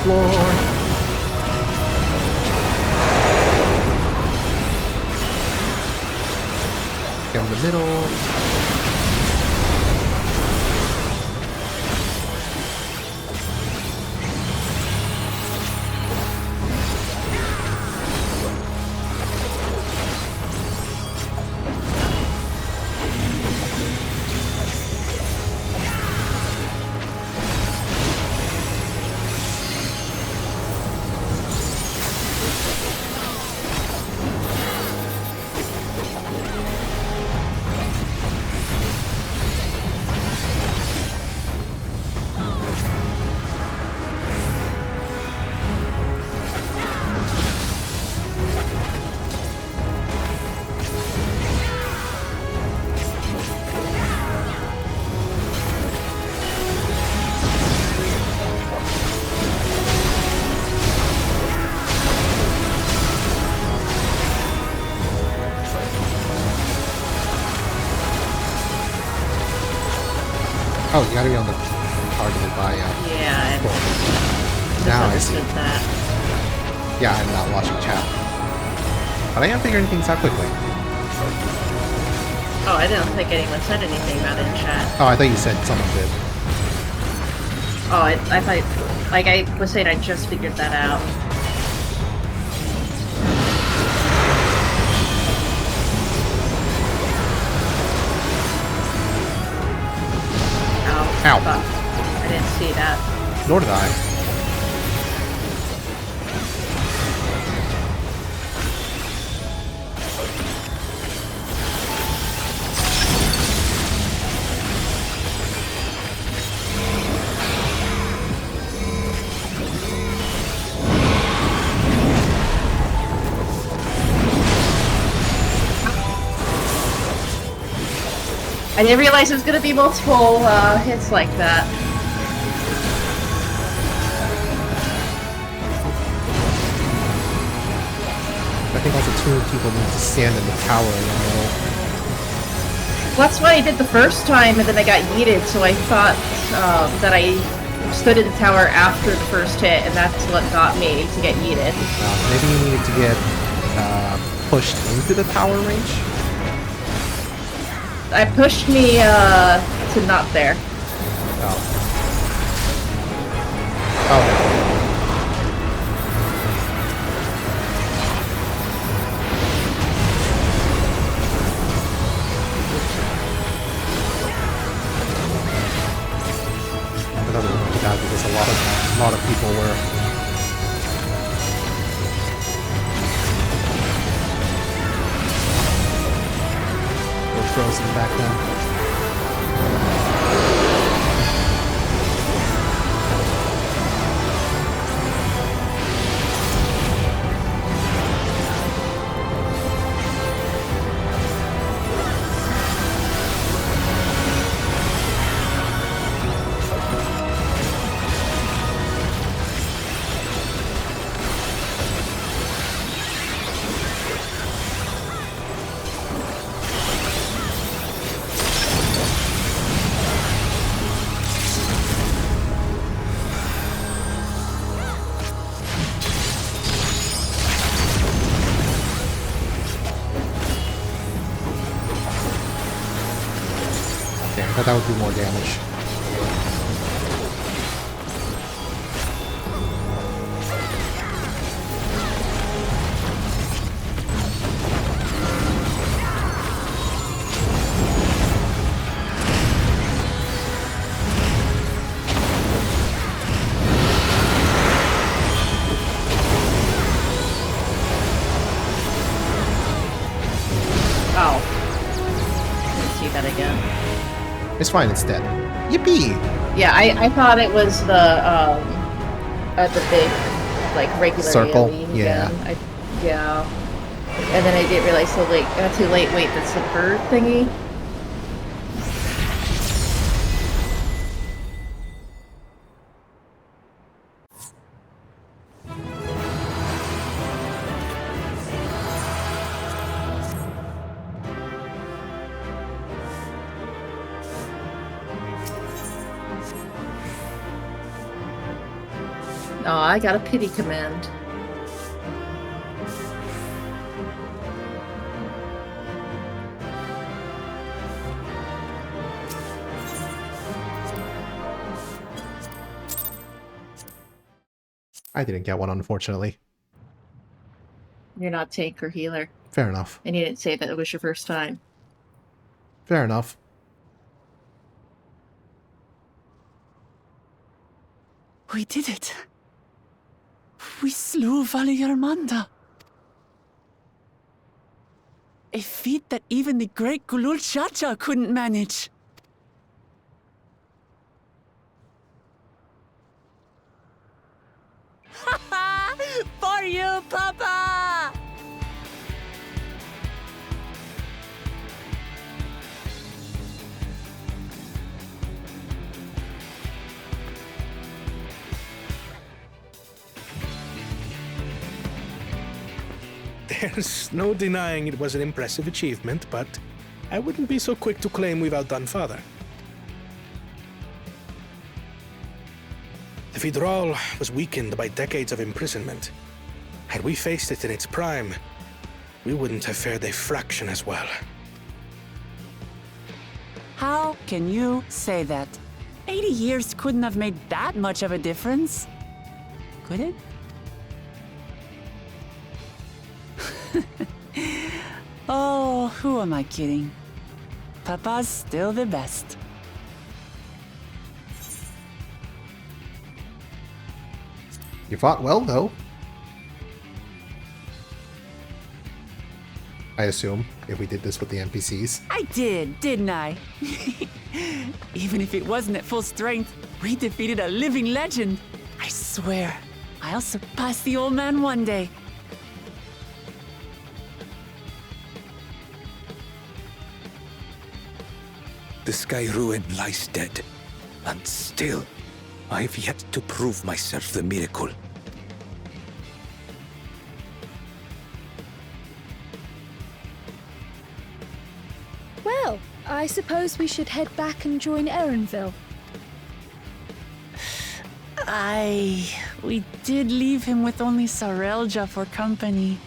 floor. Down the middle. Oh, you gotta be on the targeted by, yeah. Now I see. That. Yeah, I'm not watching chat. But I am figuring things out quickly. Oh, I didn't think anyone said anything about it in chat. Oh, I thought you said someone did. Oh, I thought... Like, I was saying I just figured that out. Ow. I didn't see that. Nor did I. I didn't realize it was going to be multiple hits like that. I think also two people need to stand in the tower in the middle. That's what I did the first time, and then I got yeeted, so I thought that I stood in the tower after the first hit, and that's what got me to get yeeted. Maybe you needed to get pushed into the tower range? It pushed me to not there. Oh. Oh. I thought it was too bad because a lot of people were frozen back then. That would do more damage. Oh. Let's see that again. It's fine instead. Yippee! Yeah, I thought it was the big, like, regular circle. alien Yeah. again. Yeah. And then I didn't realize too late. Wait, that's the bird thingy. Oh, I got a pity command. I didn't get one, unfortunately. You're not tank or healer. Fair enough. And you didn't say that it was your first time. Fair enough. We did it. We slew Valigarmanda. A feat that even the great Gulul Chacha couldn't manage. For you, Papa! There's no denying it was an impressive achievement, but I wouldn't be so quick to claim we've outdone Father. The Federal was weakened by decades of imprisonment. Had we faced it in its prime, we wouldn't have fared a fraction as well. How can you say that? 80 years couldn't have made that much of a difference. Could it? Oh, who am I kidding? Papa's still the best. You fought well, though. I assume, if we did this with the NPCs. I did, didn't I? Even if it wasn't at full strength, we defeated a living legend. I swear, I'll surpass the old man one day. The Sky Ruin lies dead, and still, I've yet to prove myself the miracle. Well, I suppose we should head back and join Erenville. We did leave him with only Sarelja for company.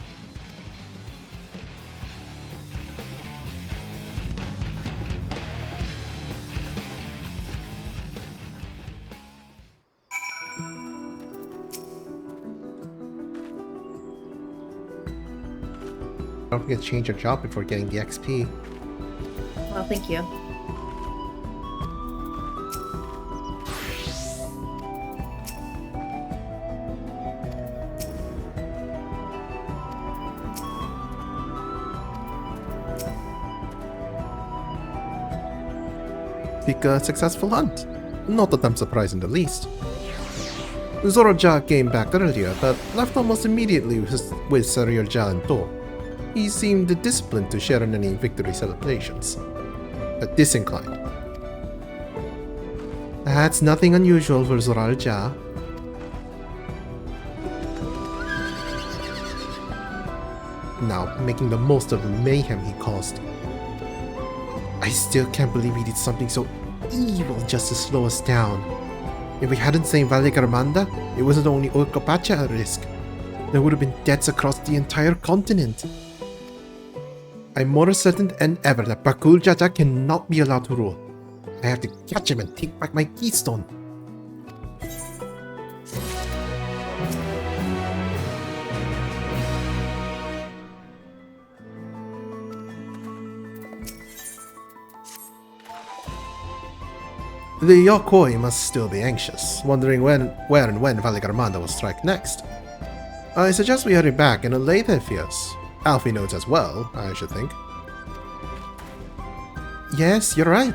Don't forget to change your job before getting the XP. Well, thank you. Pick a successful hunt. Not that I'm surprised in the least. Zorja came back earlier, but left almost immediately with Sarelja and tow. He seemed disciplined to share in any victory celebrations. But disinclined. That's nothing unusual for Zoralja. Now, making the most of the mayhem he caused. I still can't believe he did something so evil just to slow us down. If we hadn't saved Valigarmanda, it wasn't only Orkopacha at risk. There would have been deaths across the entire continent. I'm more certain than ever that Bakul Jaja cannot be allowed to rule. I have to catch him and take back my keystone. The Yokoi must still be anxious, wondering where and when Valigarmanda will strike next. I suggest we hurry back and allay their fears. Alfie knows as well, I should think. Yes, you're right.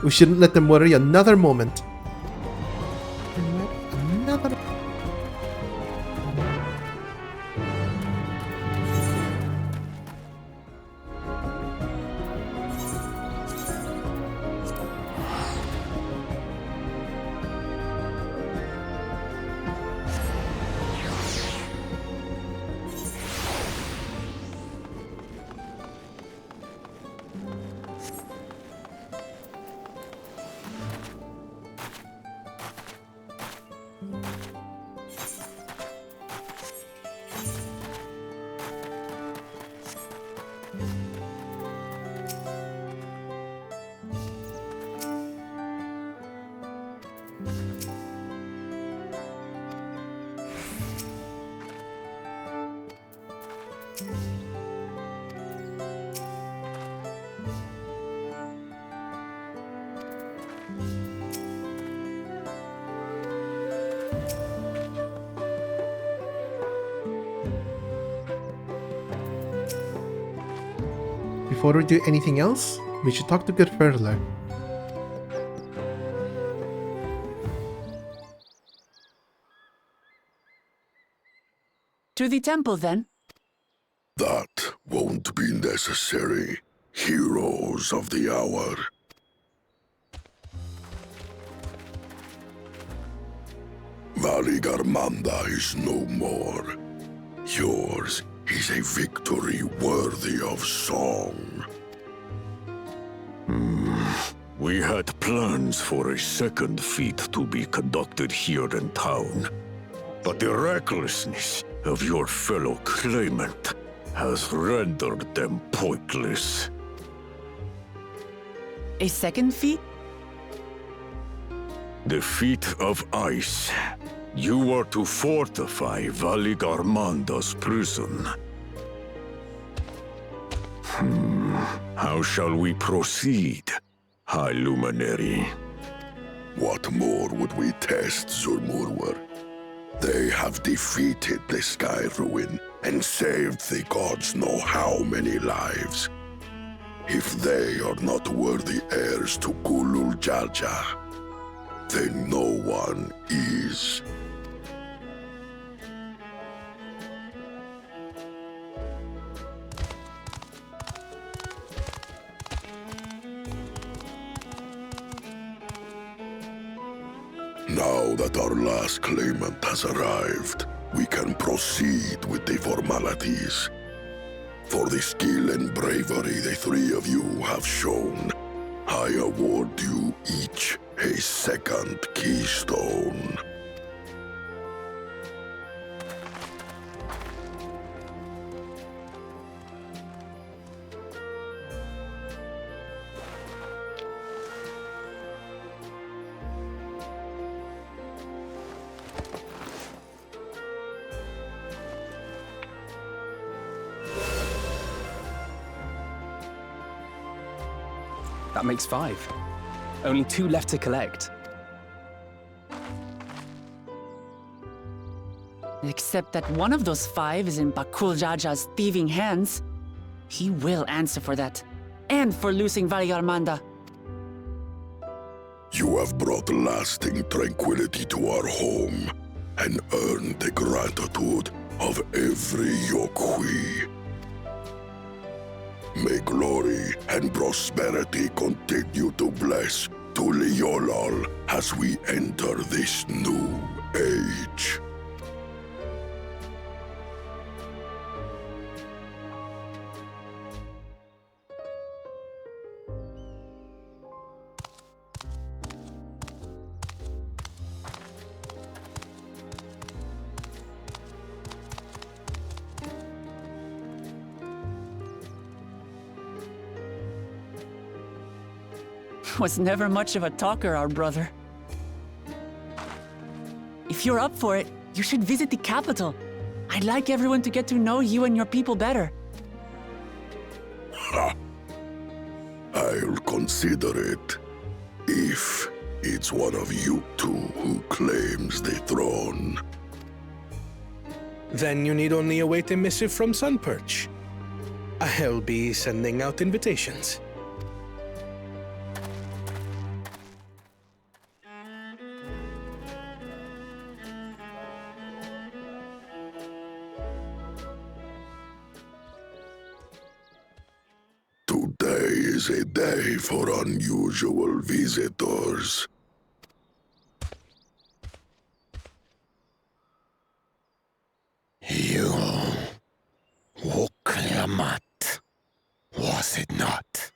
We shouldn't let them worry another moment. Another... before we do anything else, we should talk to Gerferle. To the temple, then. That won't be necessary, heroes of the hour. Valigarmanda is no more. Yours is a victory worthy of song. We had plans for a second feat to be conducted here in town, but the recklessness of your fellow claimant has rendered them pointless. A second feat? The feat of ice. You are to fortify Valigarmanda's prison. How shall we proceed, High Luminary? What more would we test, Zurmurwer? They have defeated the Sky Ruin and saved the gods know how many lives. If they are not worthy heirs to Gulul Jalja, then no one is. Now that our last claimant has arrived, we can proceed with the formalities. For the skill and bravery the three of you have shown, I award you each a second keystone. That makes 5. Only 2 left to collect. Except that one of those 5 is in Bakul Jaja's thieving hands. He will answer for that. And for losing Valigarmanda. You have brought lasting tranquility to our home and earned the gratitude of every Yokhui. May glory and prosperity continue to bless Tuliolol as we enter this new age. Was never much of a talker, our brother. If you're up for it, you should visit the capital. I'd like everyone to get to know you and your people better. Ha! I'll consider it. If it's one of you two who claims the throne. Then you need only await a missive from Sunperch. I'll be sending out invitations. Today is a day for unusual visitors. You... Wukliamat, was it not?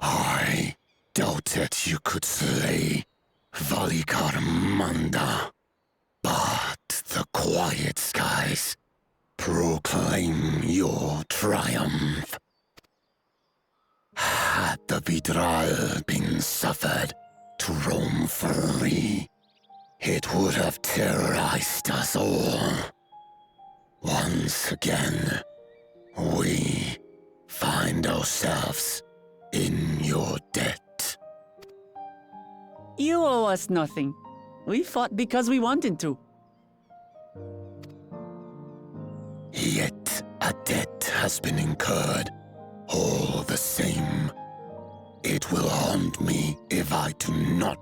I doubted you could slay Valigarmanda, but the quiet skies proclaim your triumph. Had the Vidral been suffered to roam free, it would have terrorized us all. Once again, we find ourselves in your debt. You owe us nothing. We fought because we wanted to. Yet a debt has been incurred All the same, it will haunt me if I do not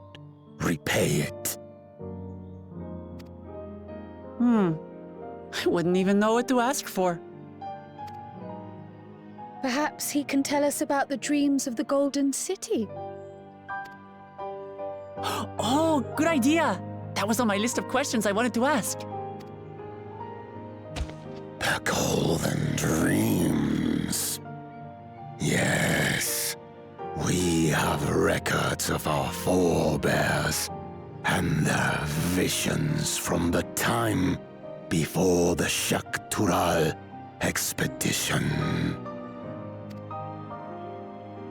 repay it. I wouldn't even know what to ask for. Perhaps he can tell us about the dreams of the Golden City. Oh, good idea! That was on my list of questions I wanted to ask. The Golden Dreams. Yes, we have records of our forebears and their visions from the time before the Shaktural expedition.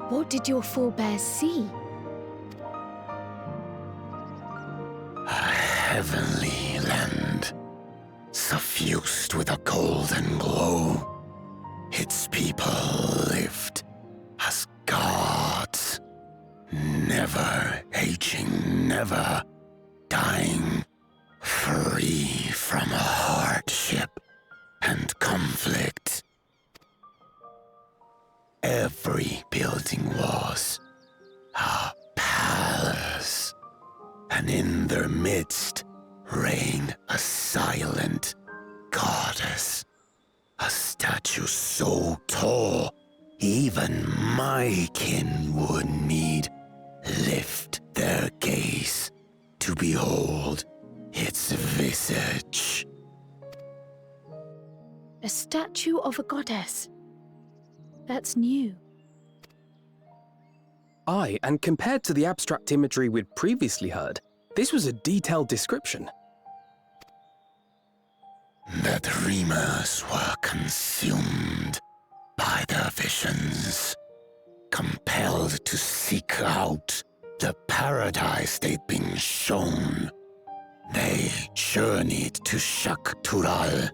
What did your forebears see? A heavenly land, suffused with a golden glow. Its people lived as gods, never aging, never dying, free from hardship and conflict. Every building was a palace, and in their midst reigned a silent goddess, a statue so tall even my kin would need lift their gaze to behold its visage. A statue of a goddess. That's new. Aye, and compared to the abstract imagery we'd previously heard, this was a detailed description. The dreamers were consumed by their visions, compelled to seek out the paradise they'd been shown. They journeyed to Shaktural,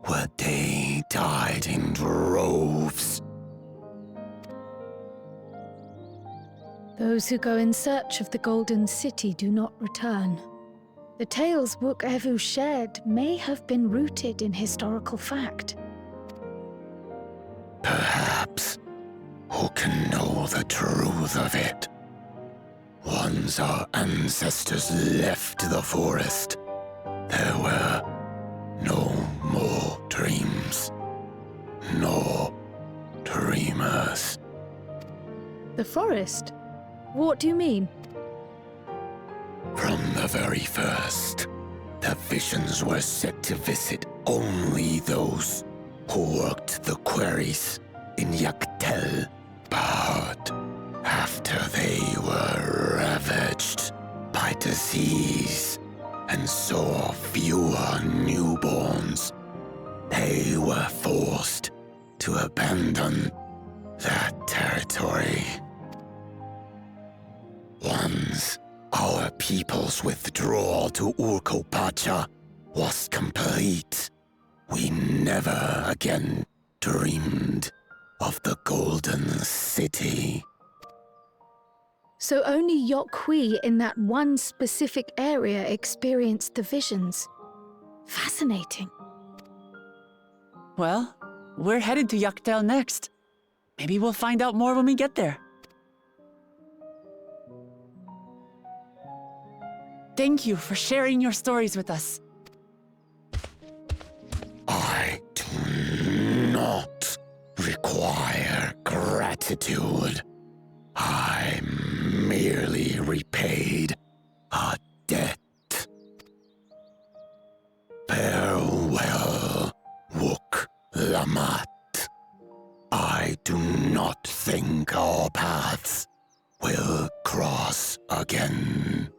where they died in droves. Those who go in search of the Golden City do not return. The tales Book Evu shared may have been rooted in historical fact. Perhaps. Who can know the truth of it? Once our ancestors left the forest, there were no more dreams, no dreamers. The forest? What do you mean? From the very first, the visions were set to visit only those who worked the quarries in Yaktel. But after they were ravaged by disease and saw fewer newborns, they were forced to abandon that territory. Once our people's withdrawal to Urkopacha was complete, we never again dreamed of the Golden City. So only Yokhui in that one specific area experienced the visions. Fascinating. Well, we're headed to Yaktel next. Maybe we'll find out more when we get there. Thank you for sharing your stories with us. I do not require gratitude. I merely repaid a debt. Farewell, Wook Lamat. I do not think our paths will cross again.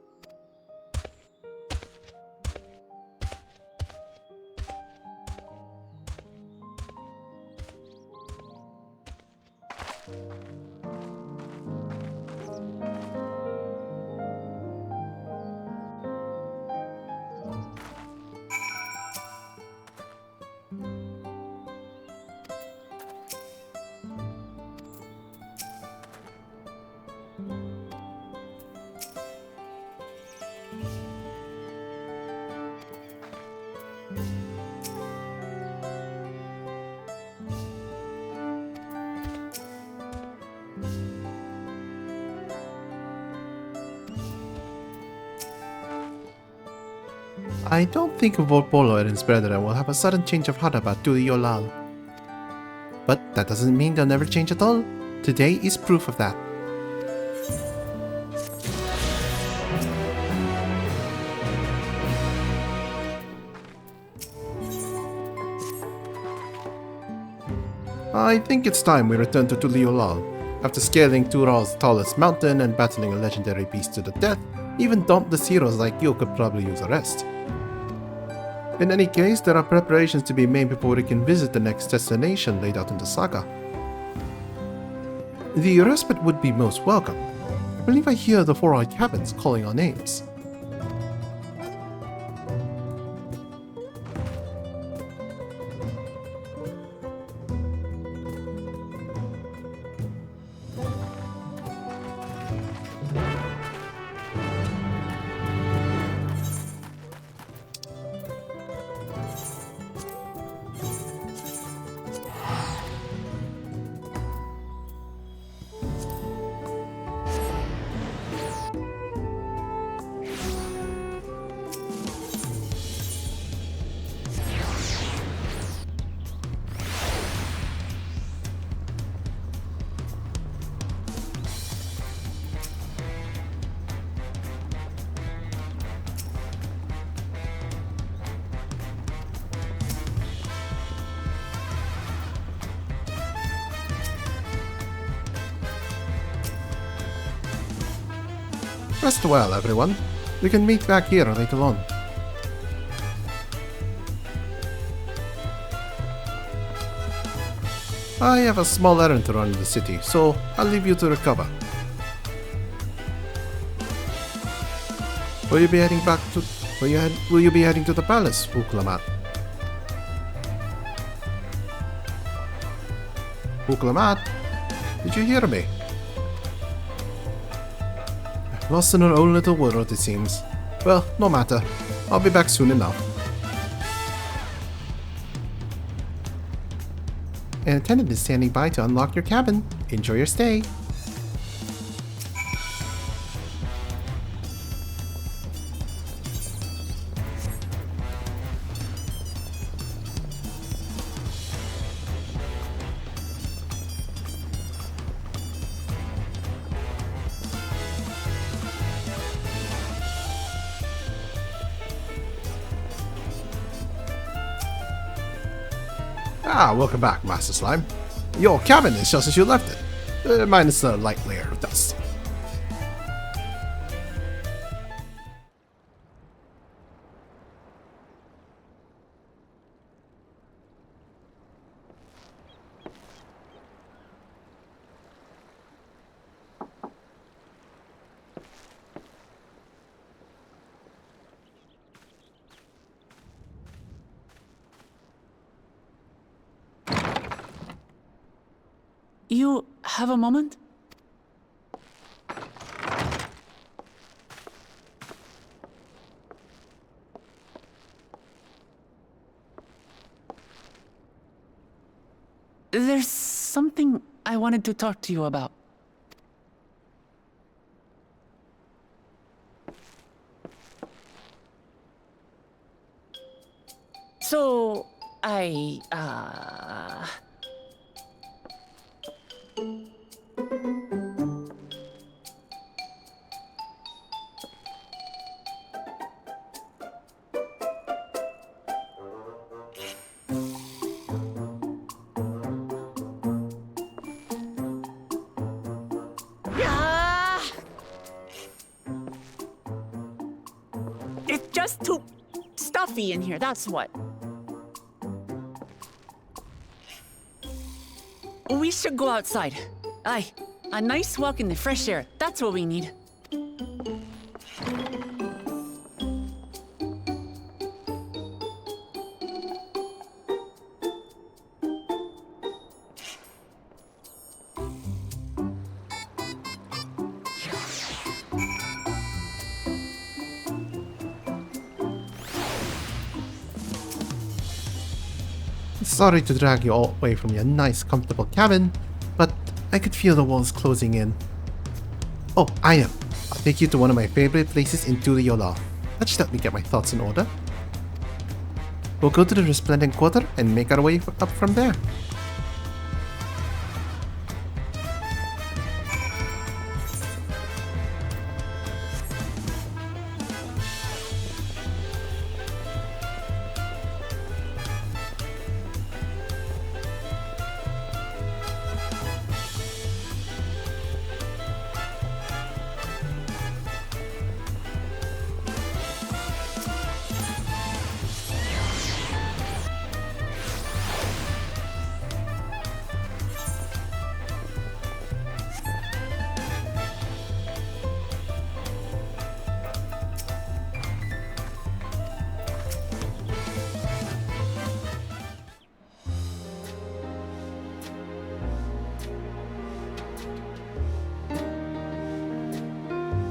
I don't think Vorpolo and his brethren will have a sudden change of heart about Tuli Yolal. But that doesn't mean they'll never change at all. Today is proof of that. I think it's time we return to Tuli Yolal. After scaling Tural's tallest mountain and battling a legendary beast to the death, even dauntless heroes like you could probably use a rest. In any case, there are preparations to be made before we can visit the next destination laid out in the saga. The respite would be most welcome. I believe I hear the Four-Eyed Cabins calling our names. Rest well, everyone. We can meet back here later on. I have a small errand to run in the city, so I'll leave you to recover. Will you be heading back to... Will you be heading to the palace, Uklamat? Uklamat? Did you hear me? Lost in her own little world, it seems. Well, no matter. I'll be back soon enough. An attendant is standing by to unlock your cabin. Enjoy your stay. Ah, welcome back, Master Slime. Your cabin is just as you left it, minus a light layer of dust. You have a moment? There's something I wanted to talk to you about. So, it's just too stuffy in here, that's what. We should go outside. Aye, a nice walk in the fresh air, that's what we need. Sorry to drag you all away from your nice, comfortable cabin, but I could feel the walls closing in. Oh, I am. I'll take you to one of my favorite places in Tuli Yolal. Just let me get my thoughts in order. We'll go to the Resplendent Quarter and make our way up from there.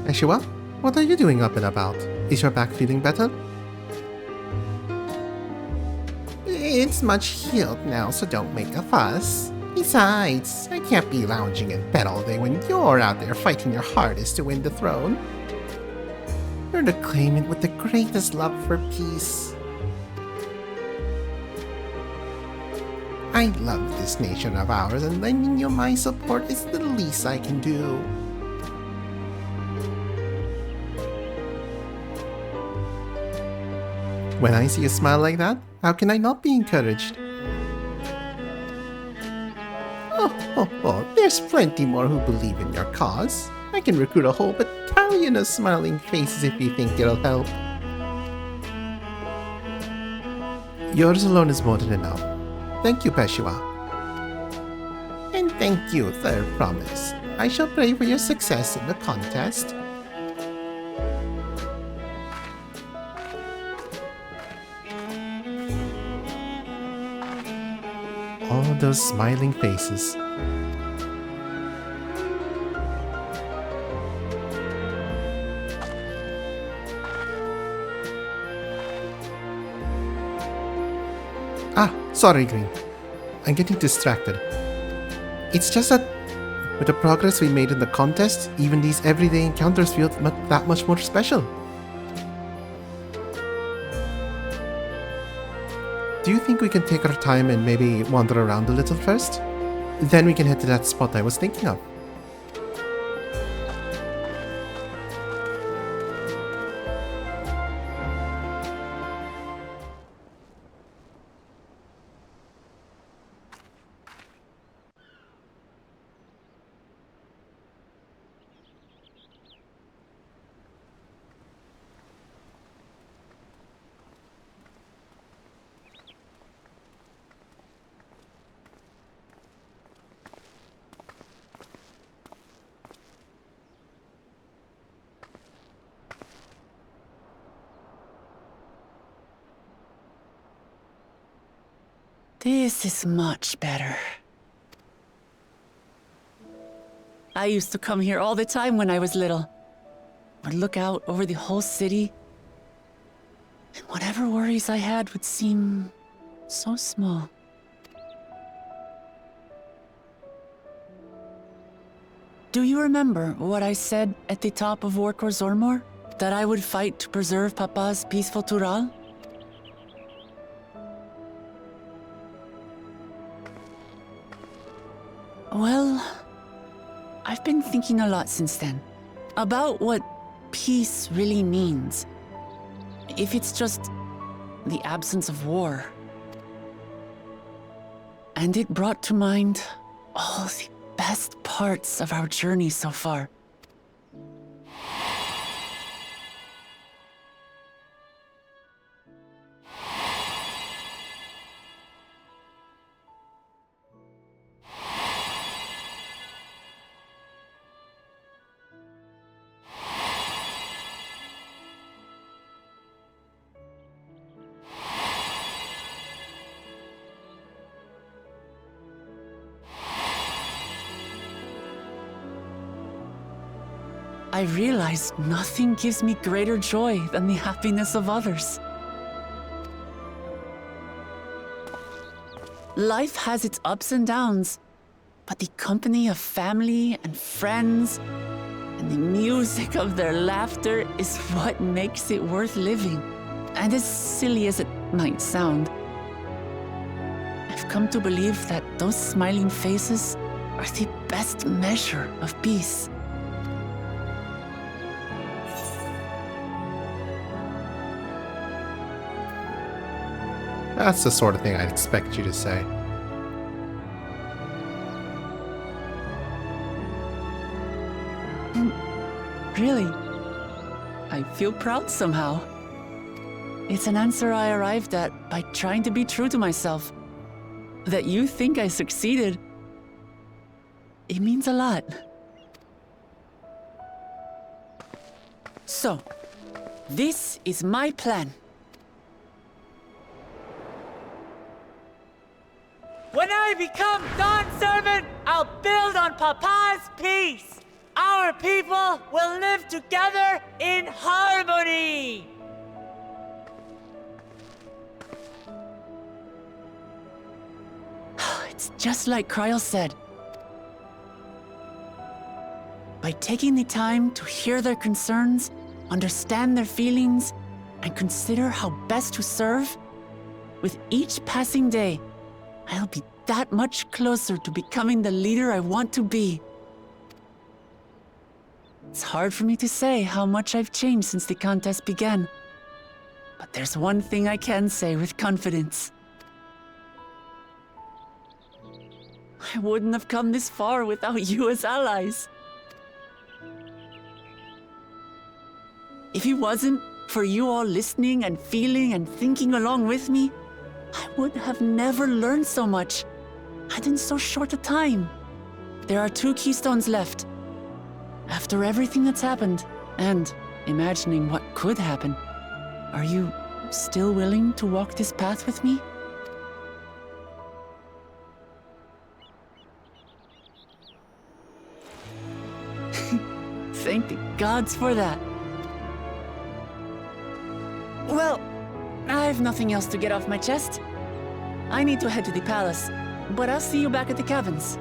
Ashua, what are you doing up and about? Is your back feeling better? It's much healed now, so don't make a fuss. Besides, I can't be lounging in bed all day when you're out there fighting your hardest to win the throne. You're the claimant with the greatest love for peace. I love this nation of ours, and lending you my support is the least I can do. When I see a smile like that, how can I not be encouraged? Oh, there's plenty more who believe in your cause. I can recruit a whole battalion of smiling faces if you think it'll help. Yours alone is more than enough. Thank you, Peshua. And thank you, Third Promise. I shall pray for your success in the contest. All those smiling faces. Sorry, Green. I'm getting distracted. It's just that with the progress we made in the contest, even these everyday encounters feel that much more special. Do you think we can take our time and maybe wander around a little first? Then we can head to that spot I was thinking of. This is much better. I used to come here all the time when I was little. Would look out over the whole city, and whatever worries I had would seem so small. Do you remember what I said at the top of Warkor Zormor? That I would fight to preserve Papa's peaceful Tural? Well, I've been thinking a lot since then. About what peace really means. If it's just the absence of war. And it brought to mind all the best parts of our journey so far. I realized nothing gives me greater joy than the happiness of others. Life has its ups and downs, but the company of family and friends and the music of their laughter is what makes it worth living. And as silly as it might sound. I've come to believe that those smiling faces are the best measure of peace. That's the sort of thing I'd expect you to say. Really, I feel proud somehow. It's an answer I arrived at by trying to be true to myself. That you think I succeeded, it means a lot. So, this is my plan. When I become Dawn Servant, I'll build on Papa's peace. Our people will live together in harmony. It's just like Kryl said. By taking the time to hear their concerns, understand their feelings, and consider how best to serve, with each passing day, I'll be that much closer to becoming the leader I want to be. It's hard for me to say how much I've changed since the contest began. But there's one thing I can say with confidence. I wouldn't have come this far without you as allies. If it wasn't for you all listening and feeling and thinking along with me, I would have never learned so much, and in so short a time. There are 2 keystones left. After everything that's happened, and imagining what could happen, are you still willing to walk this path with me? Thank the gods for that. Well, I've nothing else to get off my chest. I need to head to the palace, but I'll see you back at the caverns.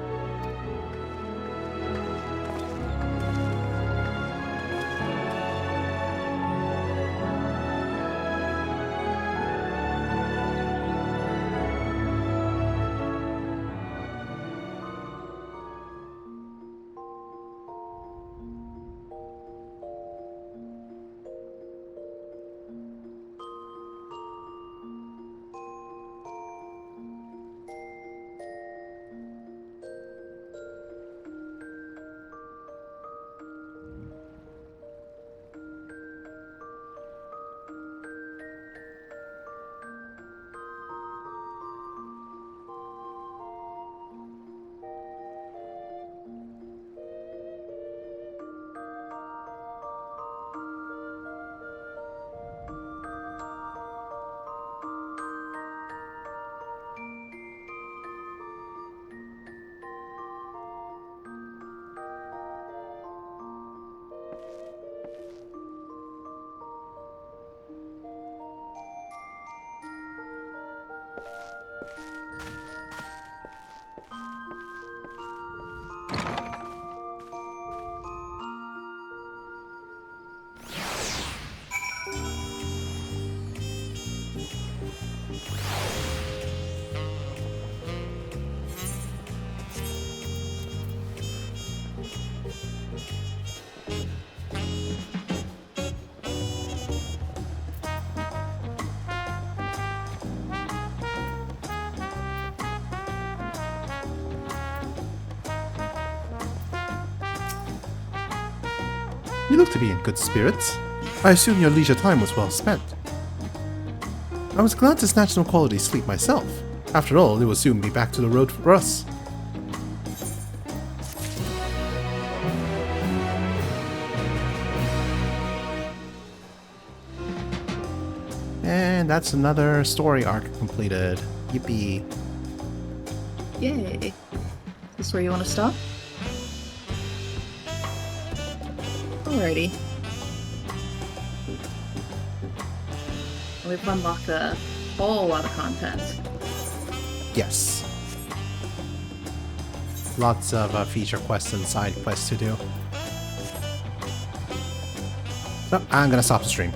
You look to be in good spirits. I assume your leisure time was well spent. I was glad to snatch some quality sleep myself. After all, it will soon be back to the road for us. And that's another story arc completed. Yippee. Yay. Is this where you want to stop? Alrighty. We've unlocked a whole lot of content. Yes. Lots of feature quests and side quests to do. So, I'm gonna stop the stream.